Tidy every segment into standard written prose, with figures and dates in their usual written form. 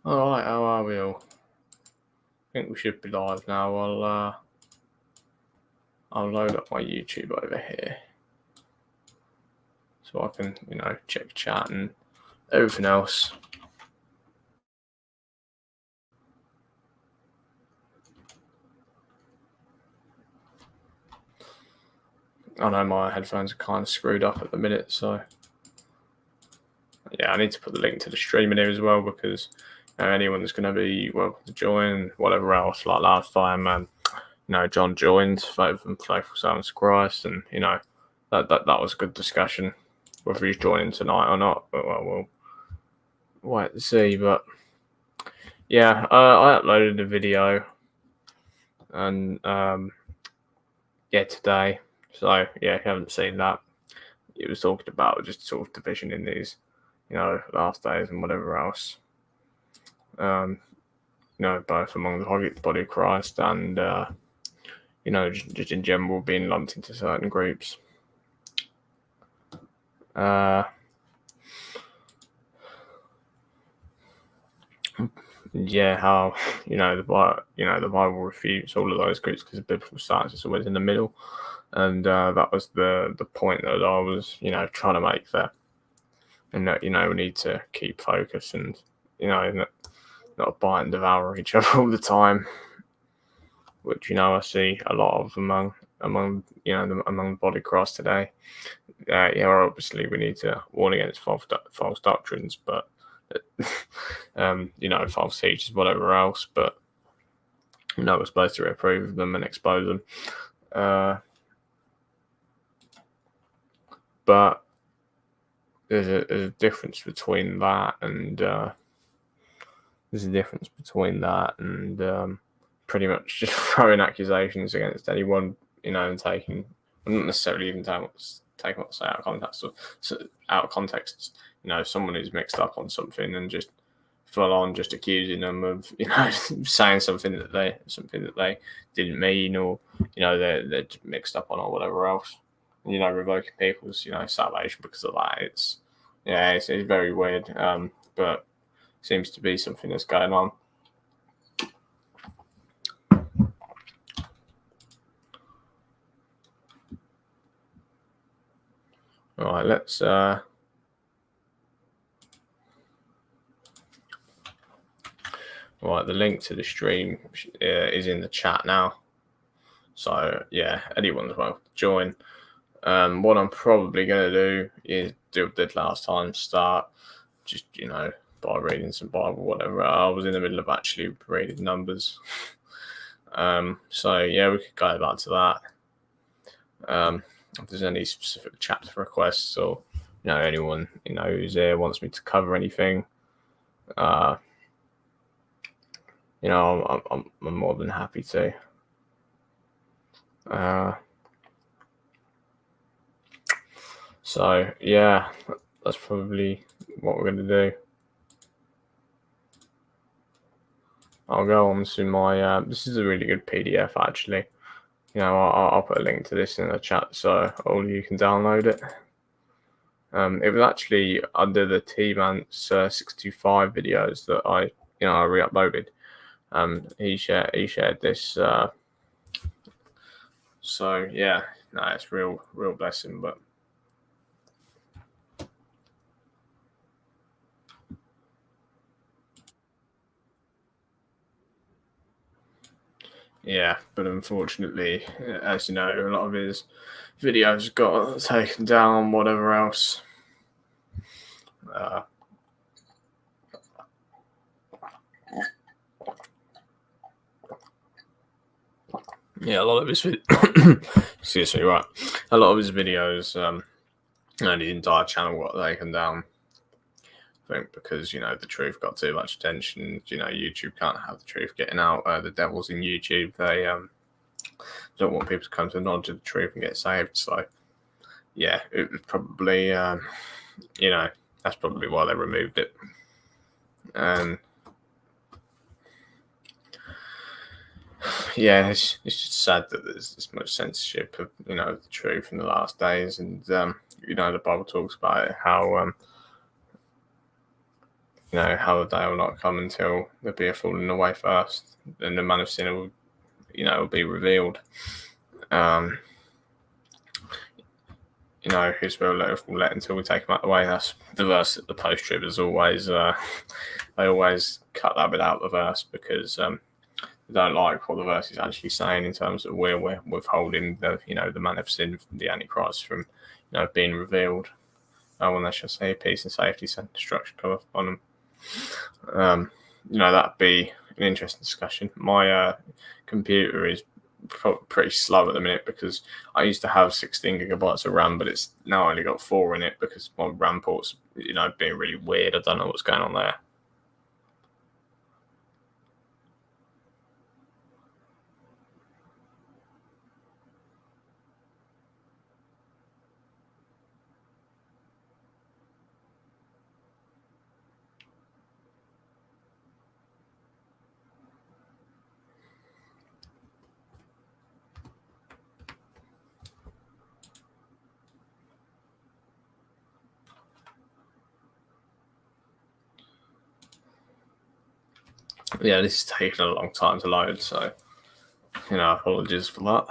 All right, how are we all? I think we should be live now. I'll load up my YouTube over here so I can, check chat and everything else. I know my headphones are kind of screwed up at the minute, so yeah, I need to put the link to the stream in here as well because anyone that's going to be welcome to join, whatever else. Like last time, John joined Faith and Faithful Servants of Christ, and that was a good discussion. Whether he's joining tonight or not, but we'll wait to see. But yeah, I uploaded a video, and today. So yeah, if you haven't seen that, it was talking about just sort of division in these, last days and whatever else. Both among the body of Christ and just in general being lumped into certain groups. How the Bible refutes all of those groups because biblical science is always in the middle, and that was the point that I was trying to make there, and that we need to keep focus and not bite and devour each other all the time, which I see a lot of among the body of Christ today. Obviously we need to warn against false doctrines, but false teachers, whatever else. But we're supposed to reprove them and expose them. But there's a difference between that and pretty much just throwing accusations against anyone, and taking, not necessarily even taking what I say out of context. So out of context, someone who's mixed up on something and just full on just accusing them of, saying something that they didn't mean, or they're mixed up on, or whatever else. Revoking people's salvation because of that. It's very weird. But seems to be something that's going on. All right, let's the link to the stream is in the chat now. So yeah, anyone's welcome to join. What I'm probably going to do is do what I did last time, start just, by reading some Bible, whatever. I was in the middle of actually reading Numbers. So yeah, we could go back to that. If there's any specific chapter requests, or anyone who's there wants me to cover anything, I'm more than happy to. So yeah, that's probably what we're going to do. I'll go on to my. This is a really good PDF, actually. I'll put a link to this in the chat so all of you can download it. It was actually under the T-Man's 625 videos that I re-uploaded. He shared this. So yeah, it's real blessing, but. Yeah, but unfortunately, as you know, a lot of his videos got taken down, whatever else. A lot of his excuse me, right? A lot of his videos, and his entire channel got taken down. I think because the truth got too much attention. YouTube can't have the truth getting out. The devil's in YouTube. They don't want people to come to the knowledge of the truth and get saved. So yeah, it was probably that's probably why they removed it. And yeah, it's just sad that there's this much censorship of the truth in the last days, and the Bible talks about it, how Holiday will not come until the beer falling away first. Then the Man of Sin will be revealed. His will let until we take him out of the way. That's the verse at the post trib is always. They always cut that bit out of the verse because they don't like what the verse is actually saying in terms of we're withholding the Man of Sin, the Antichrist, from being revealed. When they shall say peace and safety, send destruction come upon them. That'd be an interesting discussion. My computer is pretty slow at the minute because I used to have 16 gigabytes of RAM, but it's now only got 4 in it because my RAM port's being really weird. I don't know what's going on there. Yeah, this is taking a long time to load, so apologies for that.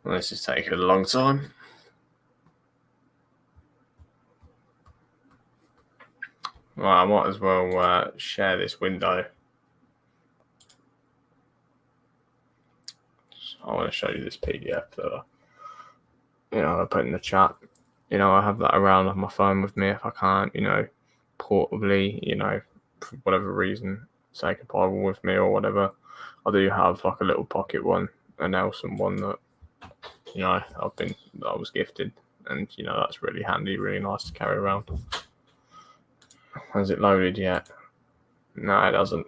This is taking a long time. Well, I might as well share this window. I want to show you this PDF that I put in the chat. I have that around on my phone with me if I can't, portably, for whatever reason, take a Bible with me or whatever. I do have like a little pocket one, a Nelson one that, I was gifted, and that's really handy, really nice to carry around. Has it loaded yet? No, it doesn't.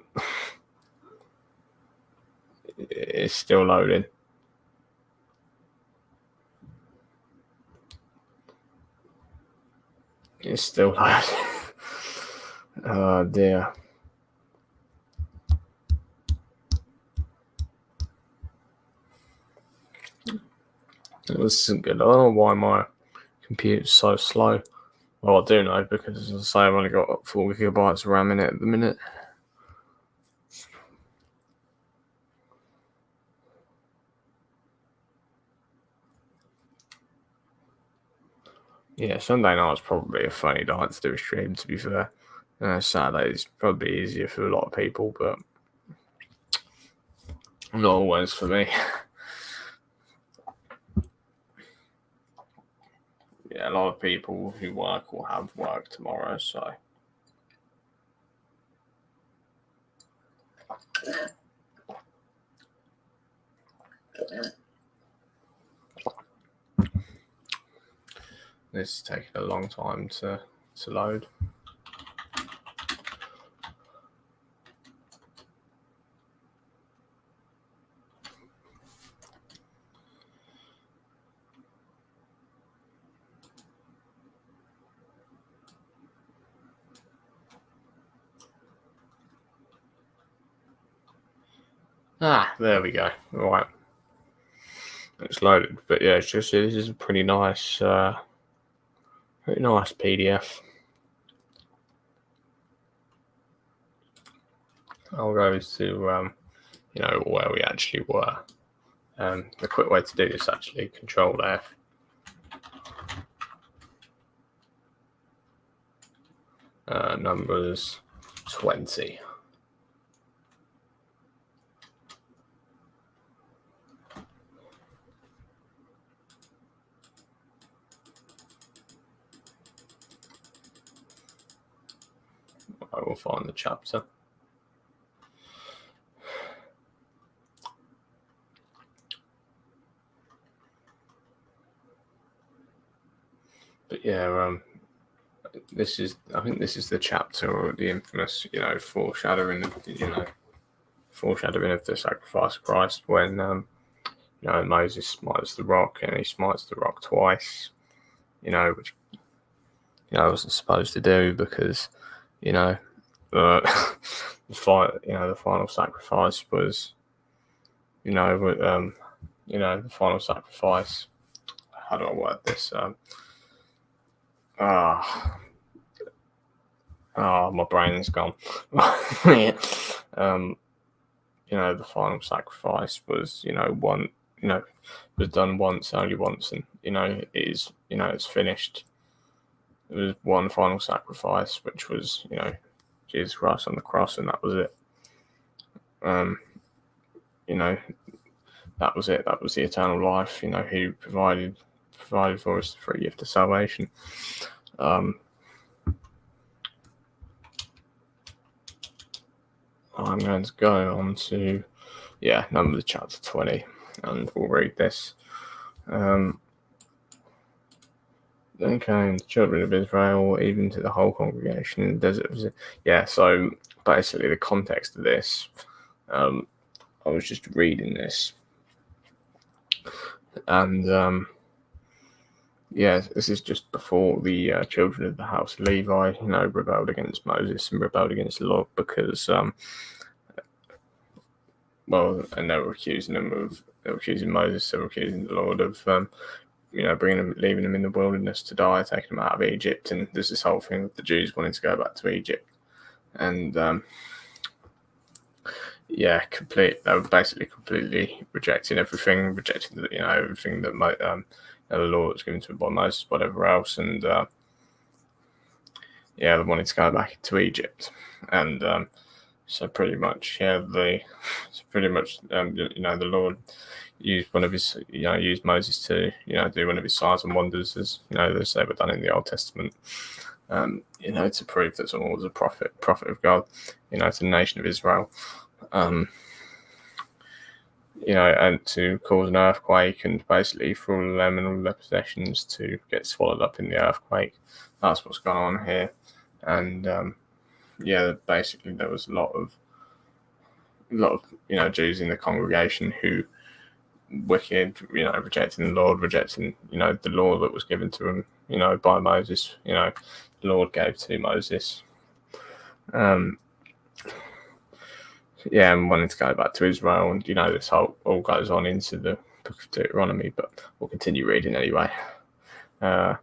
It's still loading. It's still loading. Oh dear. This isn't good. I don't know why my computer's so slow. Well, I do know because, as I say, I've only got 4 gigabytes of RAM in it at the minute. Yeah, Sunday night's probably a funny night to do a stream, to be fair. Saturday's probably easier for a lot of people, but not always for me. Yeah, a lot of people who work will have work tomorrow, so. This is taking a long time to load. There we go. All right. It's loaded, but yeah, this is a pretty nice PDF. I'll go to where we actually were. The quick way to do this actually, Control F. Numbers 20. I will find the chapter. But yeah, I think this is the chapter, or the infamous, foreshadowing of the sacrifice of Christ, when Moses smites the rock, and he smites the rock twice, which wasn't supposed to do, because the the final sacrifice was the final sacrifice. How do I word this? My brain's gone. The final sacrifice was, was done once, only once, and it's finished. It was one final sacrifice, which was, Jesus Christ on the cross, and that was it. That was it. That was the eternal life. Who provided for us the free gift of salvation. I'm going to go on to, Numbers chapter 20, and we'll read this. Then came the children of Israel, even to the whole congregation in the desert. So basically the context of this, I was just reading this, and this is just before the children of the house of Levi, rebelled against Moses and rebelled against the Lord, because and they were accusing Moses, they were accusing the Lord of leaving them in the wilderness to die, taking them out of Egypt. And there's this whole thing with the Jews wanting to go back to Egypt, and they were basically completely rejecting everything, everything that the law was given to them by Moses, whatever else, and they wanted to go back to Egypt. And so pretty much, the Lord used one of his, used Moses to, do one of his signs and wonders, as as they were done in the Old Testament, to prove that someone was a prophet of God, to the nation of Israel, and to cause an earthquake, and basically for all of them and all their possessions to get swallowed up in the earthquake. That's what's going on here. And basically there was a lot of Jews in the congregation who wicked, rejecting the Lord, rejecting the law that was given to them, by Moses. The Lord gave to Moses. And wanting to go back to Israel, and this all goes on into the book of Deuteronomy, but we'll continue reading anyway. In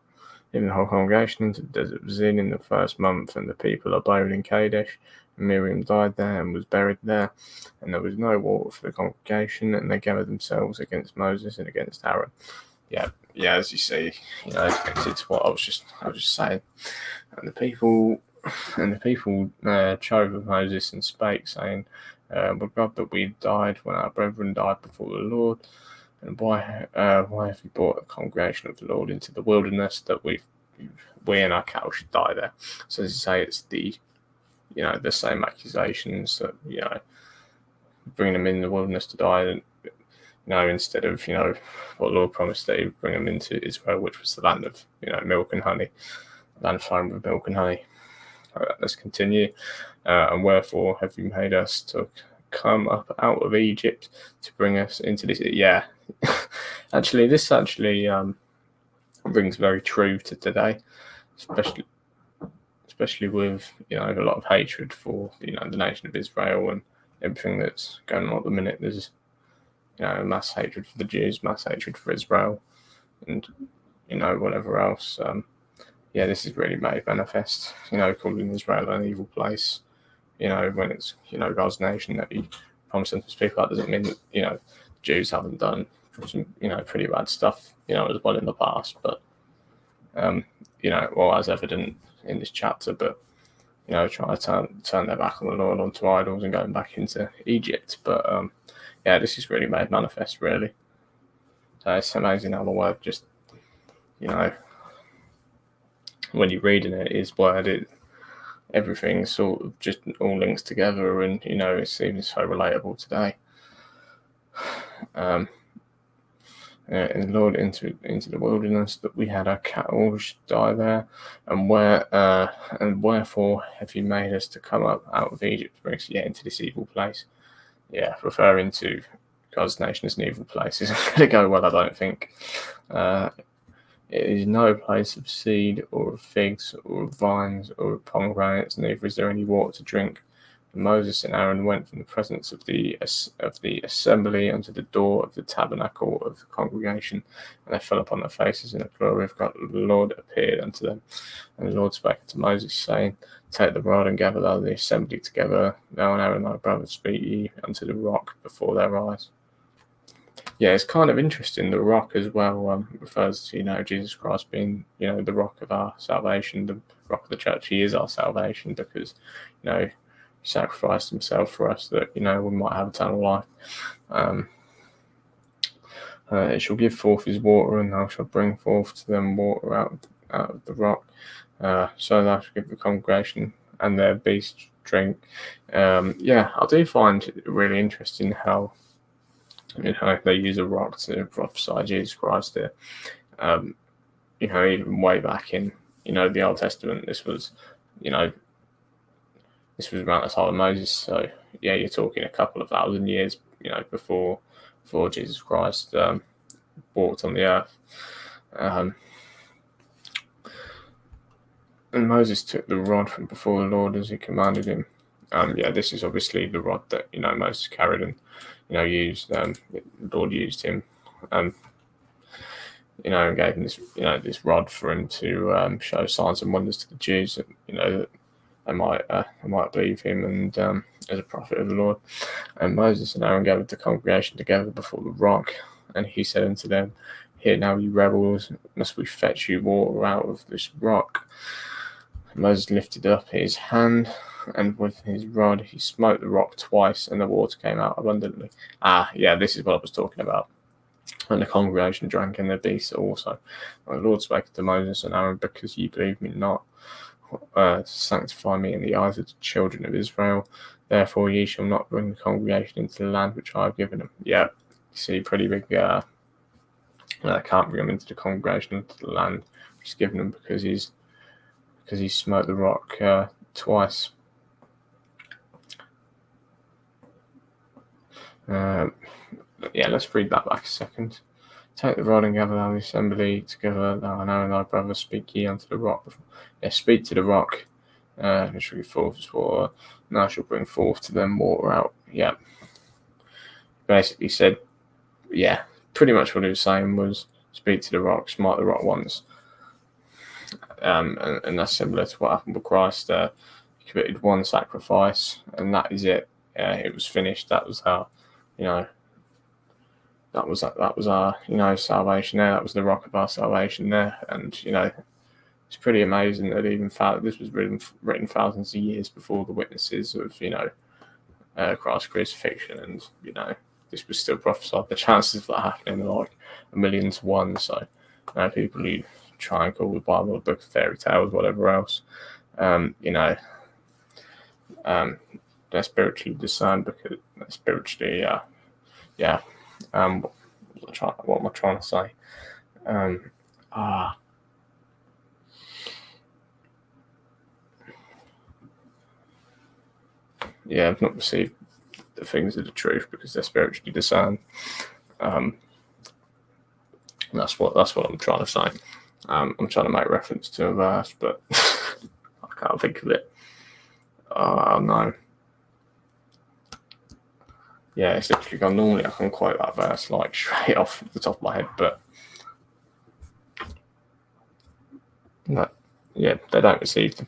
the whole congregation into the desert of Zin in the first month, and the people abode in Kadesh. And Miriam died there and was buried there, and there was no water for the congregation, and they gathered themselves against Moses and against Aaron. As you see, it's what I was just saying. And the people chose with Moses and spake, saying, "Would God that we died when our brethren died before the Lord. And why have we brought the congregation of the Lord into the wilderness, that we and our cattle should die there?" So as you say, it's the same accusations that bring them in the wilderness to die, and instead of what the Lord promised, that He would bring them into Israel, which was the land of milk and honey, land flowing with milk and honey. Let's continue. And wherefore have you made us to come up out of Egypt to bring us into this? This rings very true to today, especially with a lot of hatred for the nation of Israel and everything that's going on at the minute. There's mass hatred for the Jews, mass hatred for Israel, and whatever else. This is really made manifest. Calling Israel an evil place. When it's God's nation that He promised them to speak about, doesn't mean that the Jews haven't done some pretty bad stuff as well in the past, but as evident in this chapter. But trying to turn their back on the Lord, onto idols, and going back into Egypt. But this is really made manifest, really. It's amazing how the word just when you're reading it is worded, everything sort of just all links together, and it seems so relatable today. in the Lord into the wilderness, that we had our cattle should die there, and wherefore have you made us to come up out of Egypt to bring us into this evil place? Yeah, referring to God's nation as an evil place isn't going to go well, I don't think. It is no place of seed or of figs or of vines or of pomegranates, neither is there any water to drink. And Moses and Aaron went from the presence of the assembly unto the door of the tabernacle of the congregation, and they fell upon their faces, and the glory of God the Lord appeared unto them. And the Lord spake unto Moses, saying, Take the rod and gather thou the assembly together, thou and Aaron thy brother speak ye unto the rock before their eyes. Yeah, it's kind of interesting. The rock as well refers to, Jesus Christ being, the rock of our salvation, the rock of the church. He is our salvation because, he sacrificed himself for us that, we might have eternal life. It shall give forth his water, and thou shalt bring forth to them water out of the rock. So thou shalt give the congregation and their beasts drink. I do find it really interesting how they use a rock to prophesy Jesus Christ there. Even way back in, the Old Testament, this was around the time of Moses. So, you're talking a couple of thousand years, before Jesus Christ walked on the earth. And Moses took the rod from before the Lord as he commanded him. This is obviously the rod that, Moses carried and, used. The Lord used him, and gave him this, this rod for him to show signs and wonders to the Jews that, that they might believe him and as a prophet of the Lord. And Moses and Aaron gathered the congregation together before the rock, and he said unto them, Hear now, you rebels, must we fetch you water out of this rock? And Moses lifted up his hand, and with his rod he smote the rock twice, and the water came out abundantly. This is what I was talking about. And the congregation drank, and their beasts also. And the Lord spake to Moses and Aaron, Because ye believe me not, sanctify me in the eyes of the children of Israel. Therefore ye shall not bring the congregation into the land which I have given them. You see, pretty big. Can't bring them into the congregation, into the land which is given them, because he smote the rock twice. Let's read that back a second. Take the rod and gather thou the assembly together, thou and Aaron thy brother, speak ye unto the rock. Speak to the rock, and it shall give forth his water, and I shall bring forth to them water out. Basically said, pretty much what he was saying was, speak to the rock, smite the rock once. And that's similar to what happened with Christ. He committed one sacrifice, and that is it. It was finished. That was our, that was our, salvation there. That was the rock of our salvation there. And, it's pretty amazing that even this was written thousands of years before the witnesses of, Christ's crucifixion. And, this was still prophesied. The chances of that happening are like 1,000,000 to 1. So, people who try and call the Bible a book of fairy tales, whatever else, they're spiritually discerned because they're spiritually, what am I trying to say? I've not received the things of the truth because they're spiritually discerned. That's what I'm trying to say. I'm trying to make reference to a verse, but I can't think of it. Oh no. It's literally gone. Normally I can quote that verse like straight off the top of my head, but they don't receive the,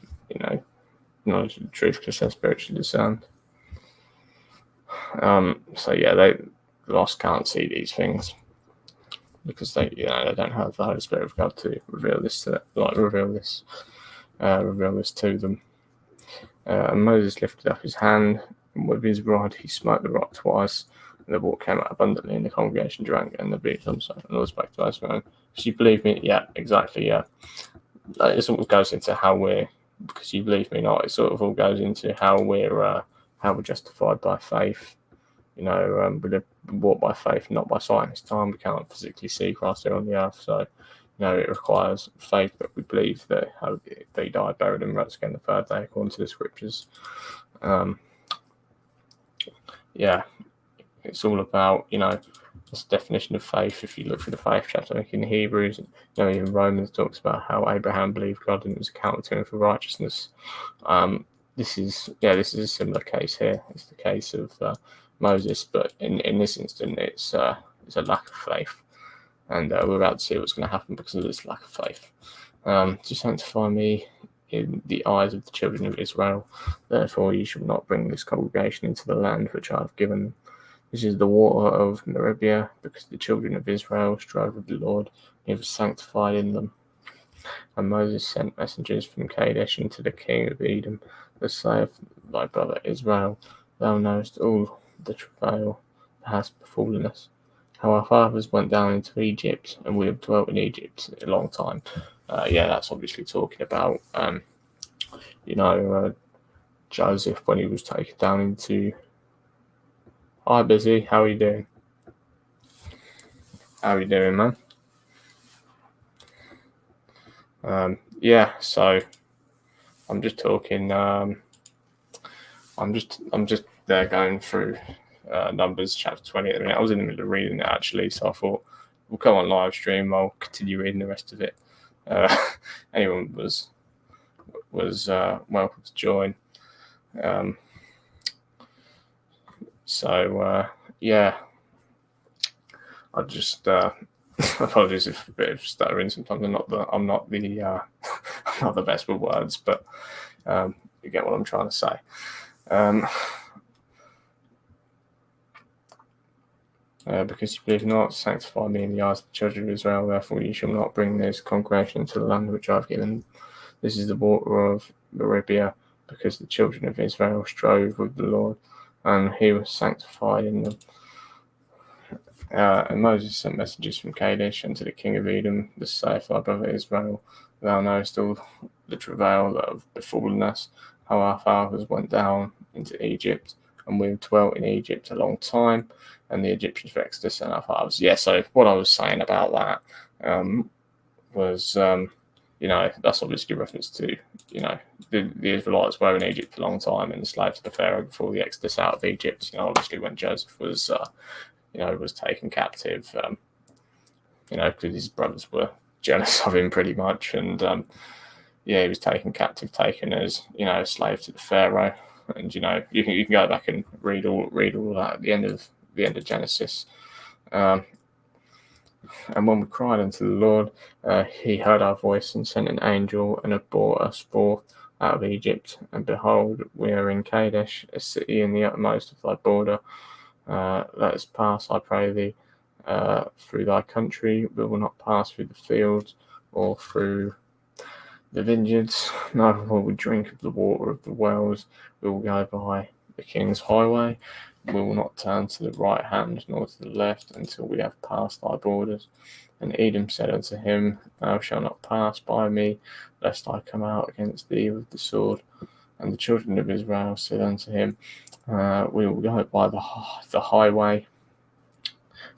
knowledge of the truth because they're spiritually discerned. The lost can't see these things because they don't have the Holy Spirit of God to reveal this to them. And Moses lifted up his hand, and with his rod he smote the rock twice, and the water came out abundantly, and the congregation drank, and the beasts also. And Lord spake to Moses, because you believe me? Yeah, exactly. Yeah, it sort of goes into how we're, because you believe me not. It sort of all goes into how we're justified by faith. we live walk by faith, not by sight. In this time, we cannot physically see Christ here on the earth. So, it requires faith that we believe that they died, buried, and rose again the third day, according to the scriptures. It's all about, this definition of faith. If you look through the faith chapter, like in Hebrews, even Romans talks about how Abraham believed God and it was accounted to him for righteousness. This is a similar case here. It's the case of Moses, but in this instant, it's a lack of faith, and we're about to see what's going to happen because of this lack of faith. To sanctify me in the eyes of the children of Israel, therefore you shall not bring this congregation into the land which I have given. This is the water of Meribah, because the children of Israel strove with the Lord, and he was sanctified in them. And Moses sent messengers from Kadesh unto the king of Edom, that saith, Thy brother Israel, thou knowest all the travail that has befallen us, how our fathers went down into Egypt, and we have dwelt in Egypt a long time. That's obviously talking about, Joseph when he was taken down into. Hi, Busy. How are you doing? How are you doing, man? So I'm just talking. I'm just there going through Numbers chapter 20 at the minute. I was in the middle of reading it actually, so I thought we'll go on live stream. I'll continue reading the rest of it. Anyone was welcome to join. I just apologies if a bit of stuttering sometimes. I'm not the I'm not the best with words, but you get what I'm trying to say. Because you believe not, sanctify me in the eyes of the children of Israel, therefore you shall not bring this congregation into the land which I have given. This is the water of Meribah, because the children of Israel strove with the Lord, and he was sanctified in them. And Moses sent messengers from Kadesh unto the king of Edom, that saith, Thy brother Israel, thou knowest all the travail that have befallen us, how our fathers went down into Egypt, and we have dwelt in Egypt a long time, and the Egyptians vexed us and our fathers. So what I was saying about that was, that's obviously a reference to, the Israelites were in Egypt a long time and enslaved to the Pharaoh before the exodus out of Egypt. Obviously when Joseph was, was taken captive, because his brothers were jealous of him pretty much, and he was taken captive, taken as a slave to the Pharaoh, and you can go back and read all that at the end of Genesis. And when we cried unto the Lord, he heard our voice and sent an angel and have brought us forth out of Egypt. And behold, we are in Kadesh, a city in the utmost of thy border. Let us pass, I pray thee, through thy country. We will not pass through the fields or through the vineyards, neither will we drink of the water of the wells. We will go by the king's highway. We will not turn to the right hand nor to the left until we have passed thy borders. And Edom said unto him, Thou shalt not pass by me, lest I come out against thee with the sword. And the children of Israel said unto him, We will go by the highway.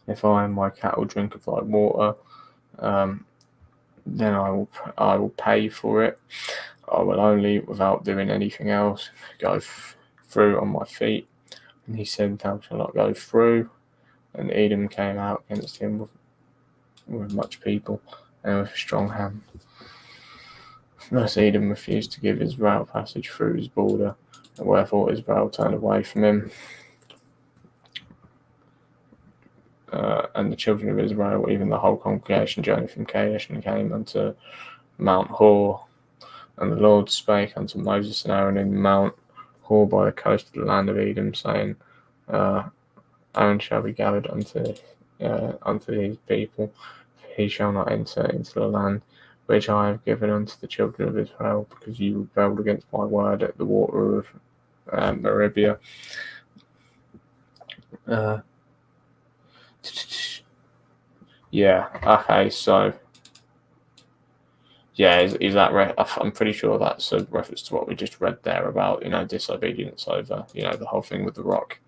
If I and my cattle drink of thy water, then I will pay for it. I will only, without doing anything else, go through on my feet. And he said, Thou shalt not go through. And Edom came out against him with much people and with a strong hand. Thus Edom refused to give Israel passage through his border, and wherefore Israel turned away from him. And the children of Israel, even the whole congregation, journeyed from Kadesh and came unto Mount Hor. And the Lord spake unto Moses and Aaron in Mount Hor by the coast of the land of Edom, saying, Aaron shall be gathered unto his people. He shall not enter into the land which I have given unto the children of Israel, because you rebelled against my word at the water of Meribah. Okay, so Yeah, is that I'm pretty sure that's a reference to what we just read there about, disobedience over, the whole thing with the rock.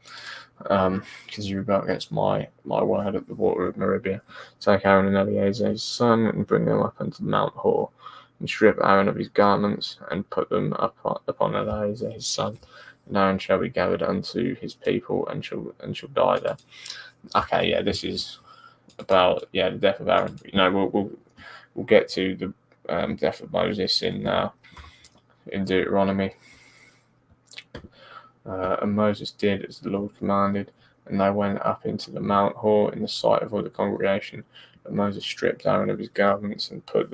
Because you rebel against my word at the water of Meribah. Take Aaron and Eleazar his son and bring them up unto Mount Hor, and strip Aaron of his garments and put them upon Eleazar his son. And Aaron shall be gathered unto his people and shall die there. Okay, yeah, this is about the death of Aaron. We'll get to the death of Moses in Deuteronomy. And Moses did as the Lord commanded, and they went up into the Mount Hor in the sight of all the congregation. And Moses stripped Aaron of his garments and put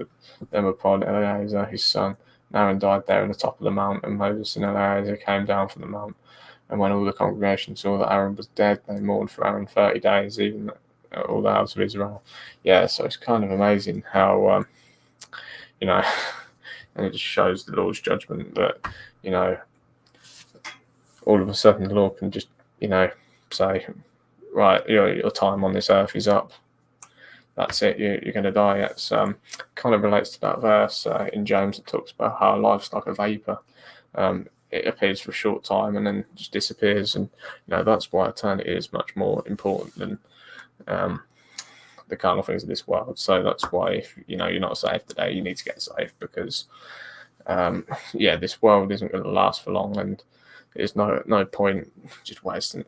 them upon Eleazar his son. And Aaron died there on the top of the mount, and Moses and Eleazar came down from the mount. And when all the congregation saw that Aaron was dead, they mourned for Aaron 30 days, even all the house of Israel. Yeah, so it's kind of amazing how, and it just shows the Lord's judgment that, all of a sudden the Lord can just, say, right, your time on this earth is up. That's it, you're going to die. It's kind of relates to that verse in James that talks about how life's like a vapor. It appears for a short time and then just disappears. And, that's why eternity is much more important than the carnal things of this world. So that's why if, you're not saved today, you need to get saved because, this world isn't going to last for long, and there's no point just wasting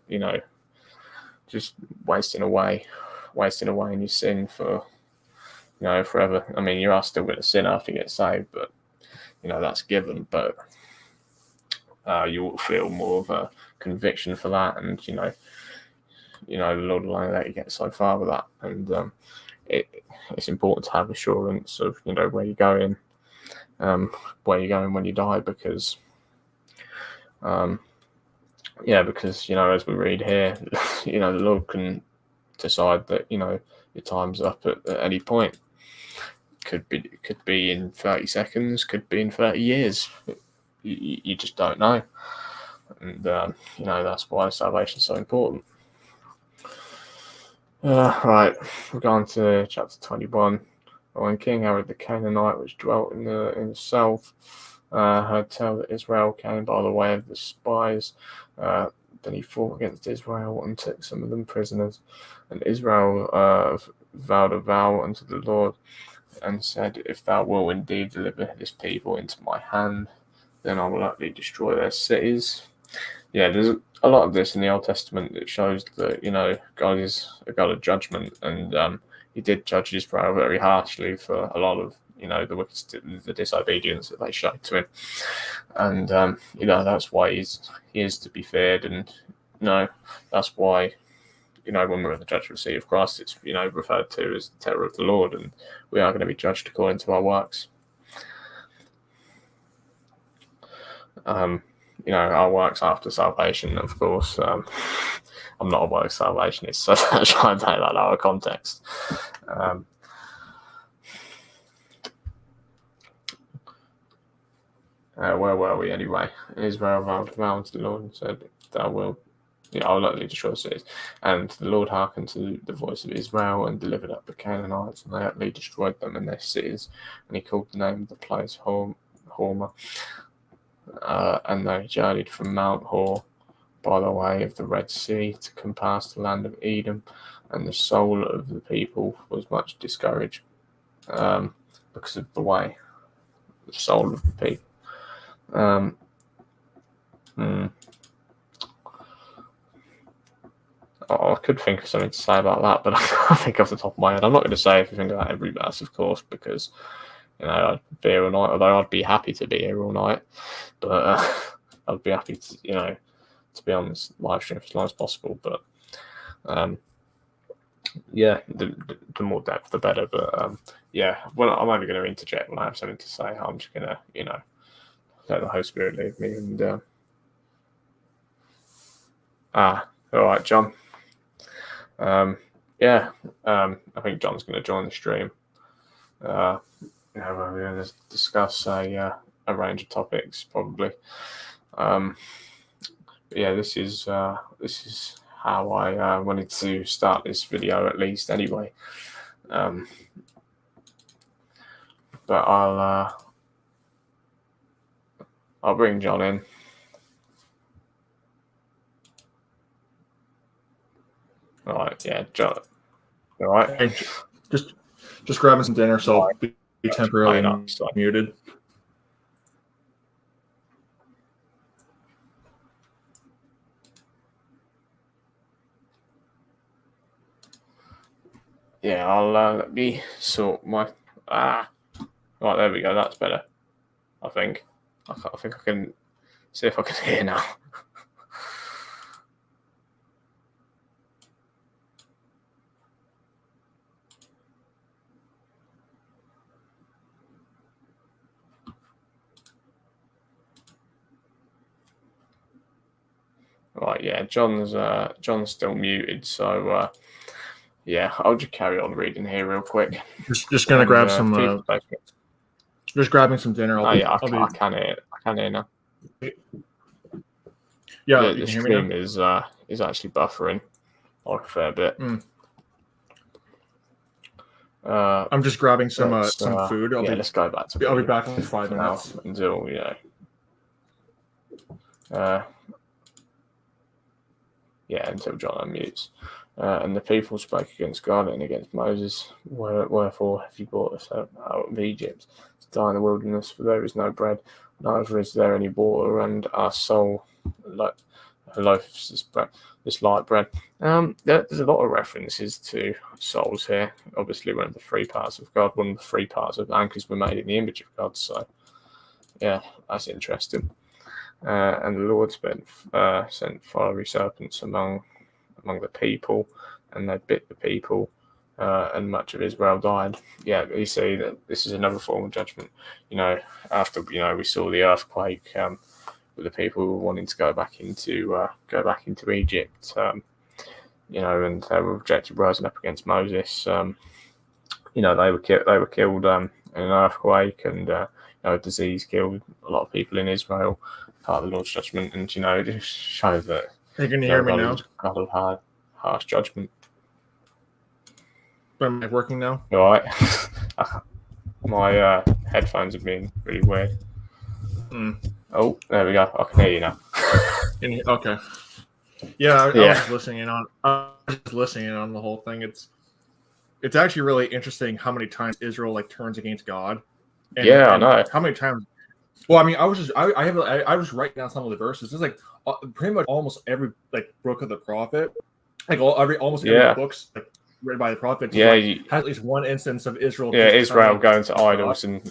away in your sin for, forever. I mean, you are still going to sin after you get saved, but, that's given. But you will feel more of a conviction for that, and, the Lord will only let you get so far with that. And it's important to have assurance of, where you're going when you die, because as we read here, the Lord can decide that, your time's up at any point. Could be in 30 seconds, could be in 30 years. You just don't know. And, that's why salvation is so important. Right, we're going to chapter 21. When King Herod the Canaanite, which dwelt in the south, heard tell that Israel came by the way of the spies, then he fought against Israel and took some of them prisoners. And Israel vowed a vow unto the Lord and said, if thou wilt indeed deliver this people into my hand, then I will utterly destroy their cities. Yeah, there's a lot of this in the Old Testament that shows that, God is a God of judgment, and he did judge Israel very harshly for a lot of, the disobedience that they showed to him. And, that's why he is to be feared. And, that's why, when we're in the judgment seat of Christ, it's, referred to as the terror of the Lord, and we are going to be judged according to our works. Our works after salvation, of course. I'm not a work salvationist, so I try and take that out of context. Where were we anyway? Israel vowed to the Lord and said, thou wilt, I'll utterly destroy the cities. And the Lord hearkened to the voice of Israel and delivered up the Canaanites, and they utterly destroyed them and their cities. And he called the name of the place Hormah. And they journeyed from Mount Hor by the way of the Red Sea to compass the land of Edom, and the soul of the people was much discouraged because of the way. The soul of the people. I could think of something to say about that, but I can't think off the top of my head. I'm not going to say everything about every verse, of course, because I'd be here all night, although I'd be happy to be here all night. But I'd be happy to, to be on this live stream for as long as possible. But the more depth, the better. But well, I'm only going to interject when I have something to say. I'm just going to, let the Holy Spirit lead me. And all right, John. I think John's going to join the stream. We're going to discuss a range of topics, probably. This is how I wanted to start this video, at least. Anyway, But I'll bring John in. All right, yeah, John. All right. Hey, just grabbing some dinner, so I'll be temporarily muted. Yeah, I'll let me sort my right. There we go. That's better. I think. I think I can see if I can hear now. Right, yeah, John's still muted, so yeah, I'll just carry on reading here real quick. Just gonna grab some. Just grabbing some dinner. I can hear. I can hear now. Yeah, the stream is actually buffering like a fair bit. I'm just grabbing some food. Let's go back to. I'll be back in 5 minutes until until John unmutes. And the people spoke against God and against Moses. Wherefore have you brought us out of Egypt to die in the wilderness? For there is no bread, neither is there any water, and our soul loaves this light bread. There's a lot of references to souls here. Obviously, one of the three parts of God, one of the three parts of anchors were made in the image of God. So, yeah, that's interesting. And the Lord sent fiery serpents among the people, and they bit the people, and much of Israel died. Yeah, you see that this is another form of judgment. After we saw the earthquake with the people wanting to go back into Egypt, and they were rejected, rising up against Moses. They were killed in an earthquake, and a disease killed a lot of people in Israel. Part of the Lord's judgment, and it just shows that. You can hear me now. God of harsh judgment. Am I working now? All right. My headphones have been really weird. Oh, there we go. I can hear you now. Okay. Yeah, I was just listening in on the whole thing. It's actually really interesting how many times Israel turns against God. And I know. How many times? Well, I mean, I was writing down some of the verses. It's pretty much almost every book of the prophet, almost every books read by the prophets. Has at least one instance of Israel. Yeah, Israel going to idols and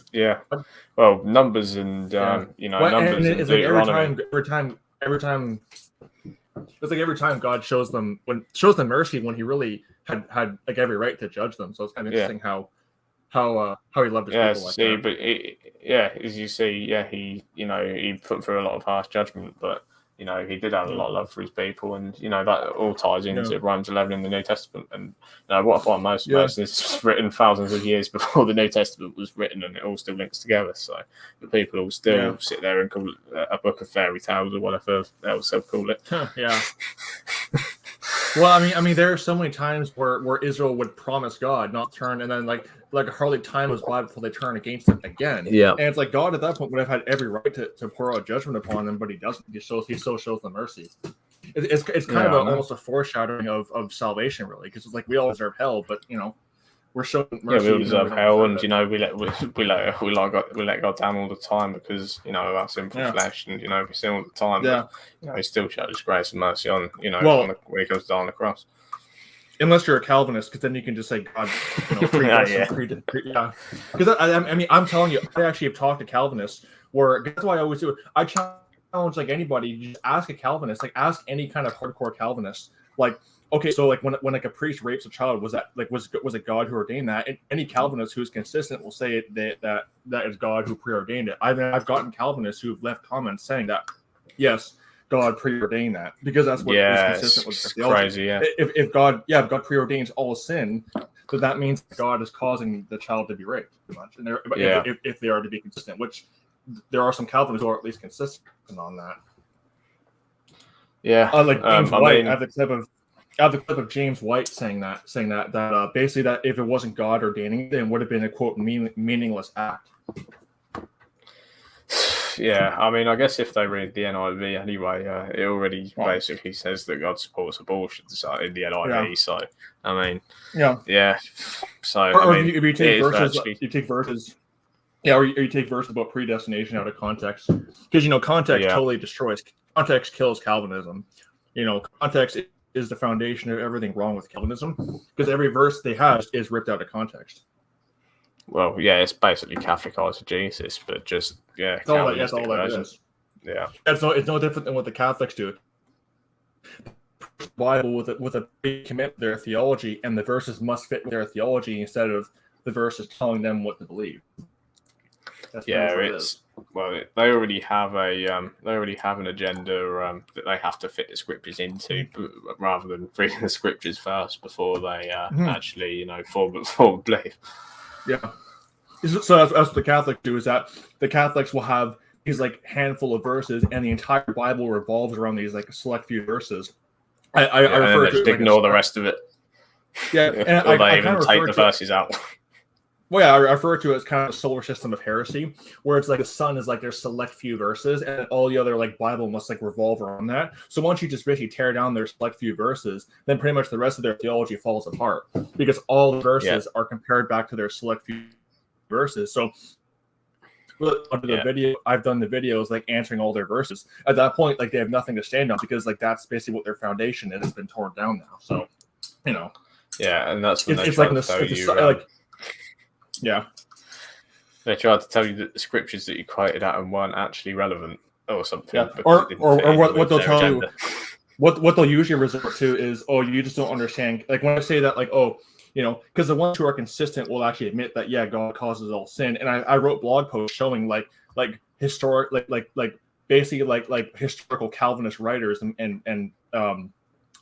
Numbers and Numbers. And it's every time. It's every time God shows them mercy when He really had every right to judge them. So it's kind of interesting how he loved his people as you see, he put through a lot of harsh judgment, but he did have a lot of love for his people, and that all ties into Romans 11 in the New Testament. And what I find most is it's written thousands of years before the New Testament was written, and it all still links together. So the people all still sit there and call it a book of fairy tales or whatever else they'll call it. Yeah. Well, I mean, there are so many times where Israel would promise God, not turn, and then hardly time goes by before they turn against him again. Yeah, and it's God at that point would have had every right to pour out judgment upon them, but he doesn't. He still shows them mercy. It's kind of almost a foreshadowing of salvation, really, because it's we all deserve hell, but we're showing mercy. Yeah, we all deserve hell, and we let God down all the time because of our sinful flesh, and we sin all the time. Yeah, but, he still shows grace and mercy on where he goes down the cross. Unless you're a Calvinist, because then you can just say God, Because I mean, I'm telling you, I actually have talked to Calvinists. That's why I always do it. I challenge anybody. You just ask a Calvinist, ask any kind of hardcore Calvinist, okay, so when a priest rapes a child, was that was it God who ordained that? And any Calvinist who's consistent will say that is God who preordained it. I've gotten Calvinists who've left comments saying that yes, God preordained that, because that's what is consistent with theology. Crazy, yeah. If God preordains all sin, then that means God is causing the child to be raped, pretty much. And if they are to be consistent, which there are some Calvinists who are at least consistent on that. Yeah, James White. I have the clip of James White saying that basically that if it wasn't God ordaining it, then it would have been a quote meaningless act. Yeah, I mean, I guess if they read the NIV anyway, it already basically says that God supports abortion in the NIV. Yeah. So, I mean, Yeah. yeah. So, Or I mean, if you take verses, actually, you take verses. Yeah, or you take verses about predestination out of context, because context totally destroys. Context kills Calvinism. Context is the foundation of everything wrong with Calvinism, because every verse they have is ripped out of context. Well, yeah, it's basically Catholic exegesis, but just That's all that is. Yeah, it's no different than what the Catholics do. The Bible with a big commitment to their theology, and the verses must fit with their theology instead of the verses telling them what to believe. That's they already have an agenda that they have to fit the scriptures into, rather than reading the scriptures first before they actually form belief. Yeah. So that's what the Catholics do, is that the Catholics will have these like handful of verses, and the entire Bible revolves around these like select few verses. I refer to it ignore the rest of it. Yeah, and or they even take the verses out. Well, yeah, I refer to it as kind of a solar system of heresy, where it's like the sun is like their select few verses, and all the other like Bible must like revolve around that. So once you just basically tear down their select few verses, then pretty much the rest of their theology falls apart, because all the verses are compared back to their select few verses. So under the video, I've done the videos like answering all their verses. At that point, like they have nothing to stand on, because like that's basically what their foundation is. It's been torn down now. So yeah, and that's when it's like they tried to tell you that the scriptures that you quoted at them weren't actually relevant or something. Yeah. Or what they'll tell you, what they'll usually resort to is, oh, you just don't understand. Like when I say that, like, oh, because the ones who are consistent will actually admit that, yeah, God causes all sin. And I wrote blog posts showing like historic, basically like historical Calvinist writers and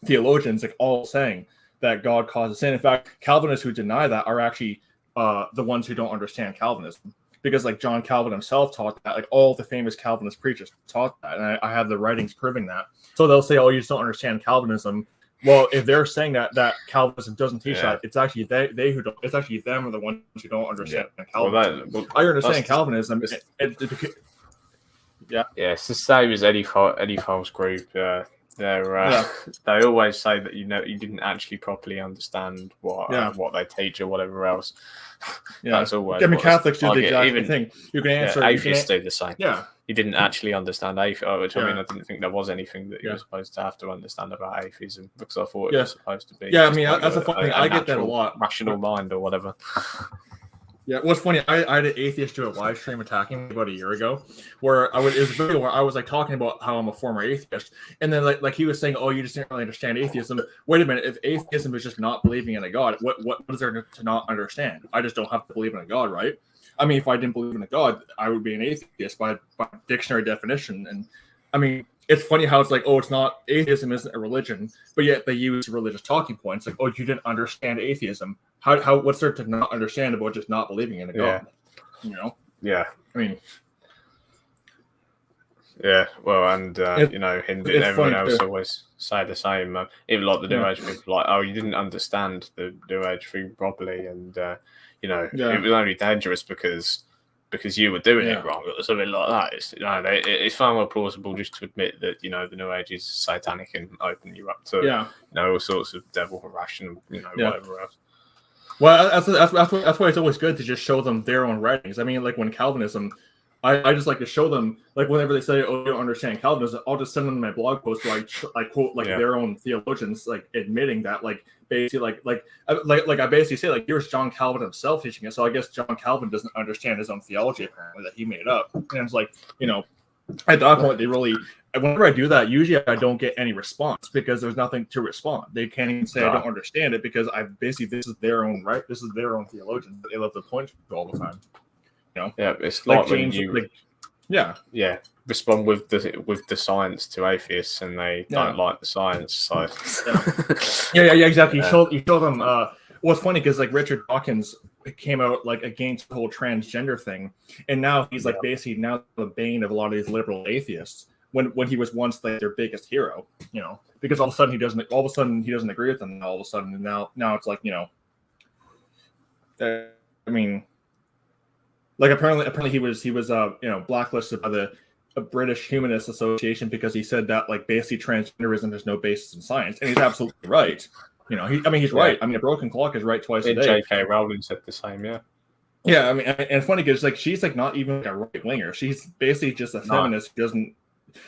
theologians like all saying that God causes sin. In fact, Calvinists who deny that are actually the ones who don't understand Calvinism, because like John Calvin himself taught that, like all the famous Calvinist preachers taught that, and I have the writings proving that. So they'll say, oh, you just don't understand Calvinism. Well, if they're saying that Calvinism doesn't teach that, it's actually they who don't. It's actually them are the ones who don't understand Calvinism. I understand Calvinism. It's the same as Eddie Foles group. They always say that you didn't actually properly understand what they teach or whatever else. That's always. I mean, Catholics do the exact same thing. You can answer. Atheists do the same. Yeah. You didn't actually understand atheism, which I mean, I didn't think there was anything that you were supposed to have to understand about atheism, because I thought it was supposed to be. Yeah, I mean, that's a funny thing. I get that a lot. Rational mind or whatever. Yeah, what's funny, I had an atheist do a live stream attacking me about a year ago, where it was a video where I was like talking about how I'm a former atheist, and then like he was saying, oh, you just didn't really understand atheism. Wait a minute, if atheism is just not believing in a God, what is there to not understand? I just don't have to believe in a God, right? I mean, if I didn't believe in a God, I would be an atheist by dictionary definition. And I mean, it's funny how it's like, oh, it's not, atheism isn't a religion, but yet they use religious talking points like, oh, you didn't understand atheism. How what's there to not understand about just not believing in a God? Yeah. I mean, yeah. Well, and Hindu and everyone else always say the same. Even like the New Age people, like, oh, you didn't understand the New Age thing properly, and it was only dangerous because you were doing it wrong or something like that. It's far more plausible just to admit that the New Age is satanic and open you up to all sorts of devil harassment, whatever else. Well, that's why it's always good to just show them their own writings. I mean, like when Calvinism, I just like to show them, like whenever they say, "Oh, you don't understand Calvinism," I'll just send them my blog post where I quote their own theologians, like admitting that, like basically, like I basically say, like, here's John Calvin himself teaching it. So I guess John Calvin doesn't understand his own theology apparently that he made up, and it's like at that point they really. Whenever I do that, usually I don't get any response because there's nothing to respond. They can't even say I don't understand it because this is their own right. This is their own theologian that they love to point to all the time. Yeah, it's like James, when you respond with the science to atheists and they don't like the science. So exactly. You show them. What's funny because like Richard Dawkins came out like against the whole transgender thing, and now he's like basically now the bane of a lot of these liberal atheists. When he was once like their biggest hero, because all of a sudden he doesn't agree with them. And all of a sudden now it's like I mean, Like apparently he was blacklisted by the British Humanist Association because he said that like basically transgenderism has no basis in science, and he's absolutely right. He's right. I mean, a broken clock is right twice a day. J.K. Rowling said the same, yeah. Yeah, I mean, and funny because like she's like not even like a right winger. She's basically just a feminist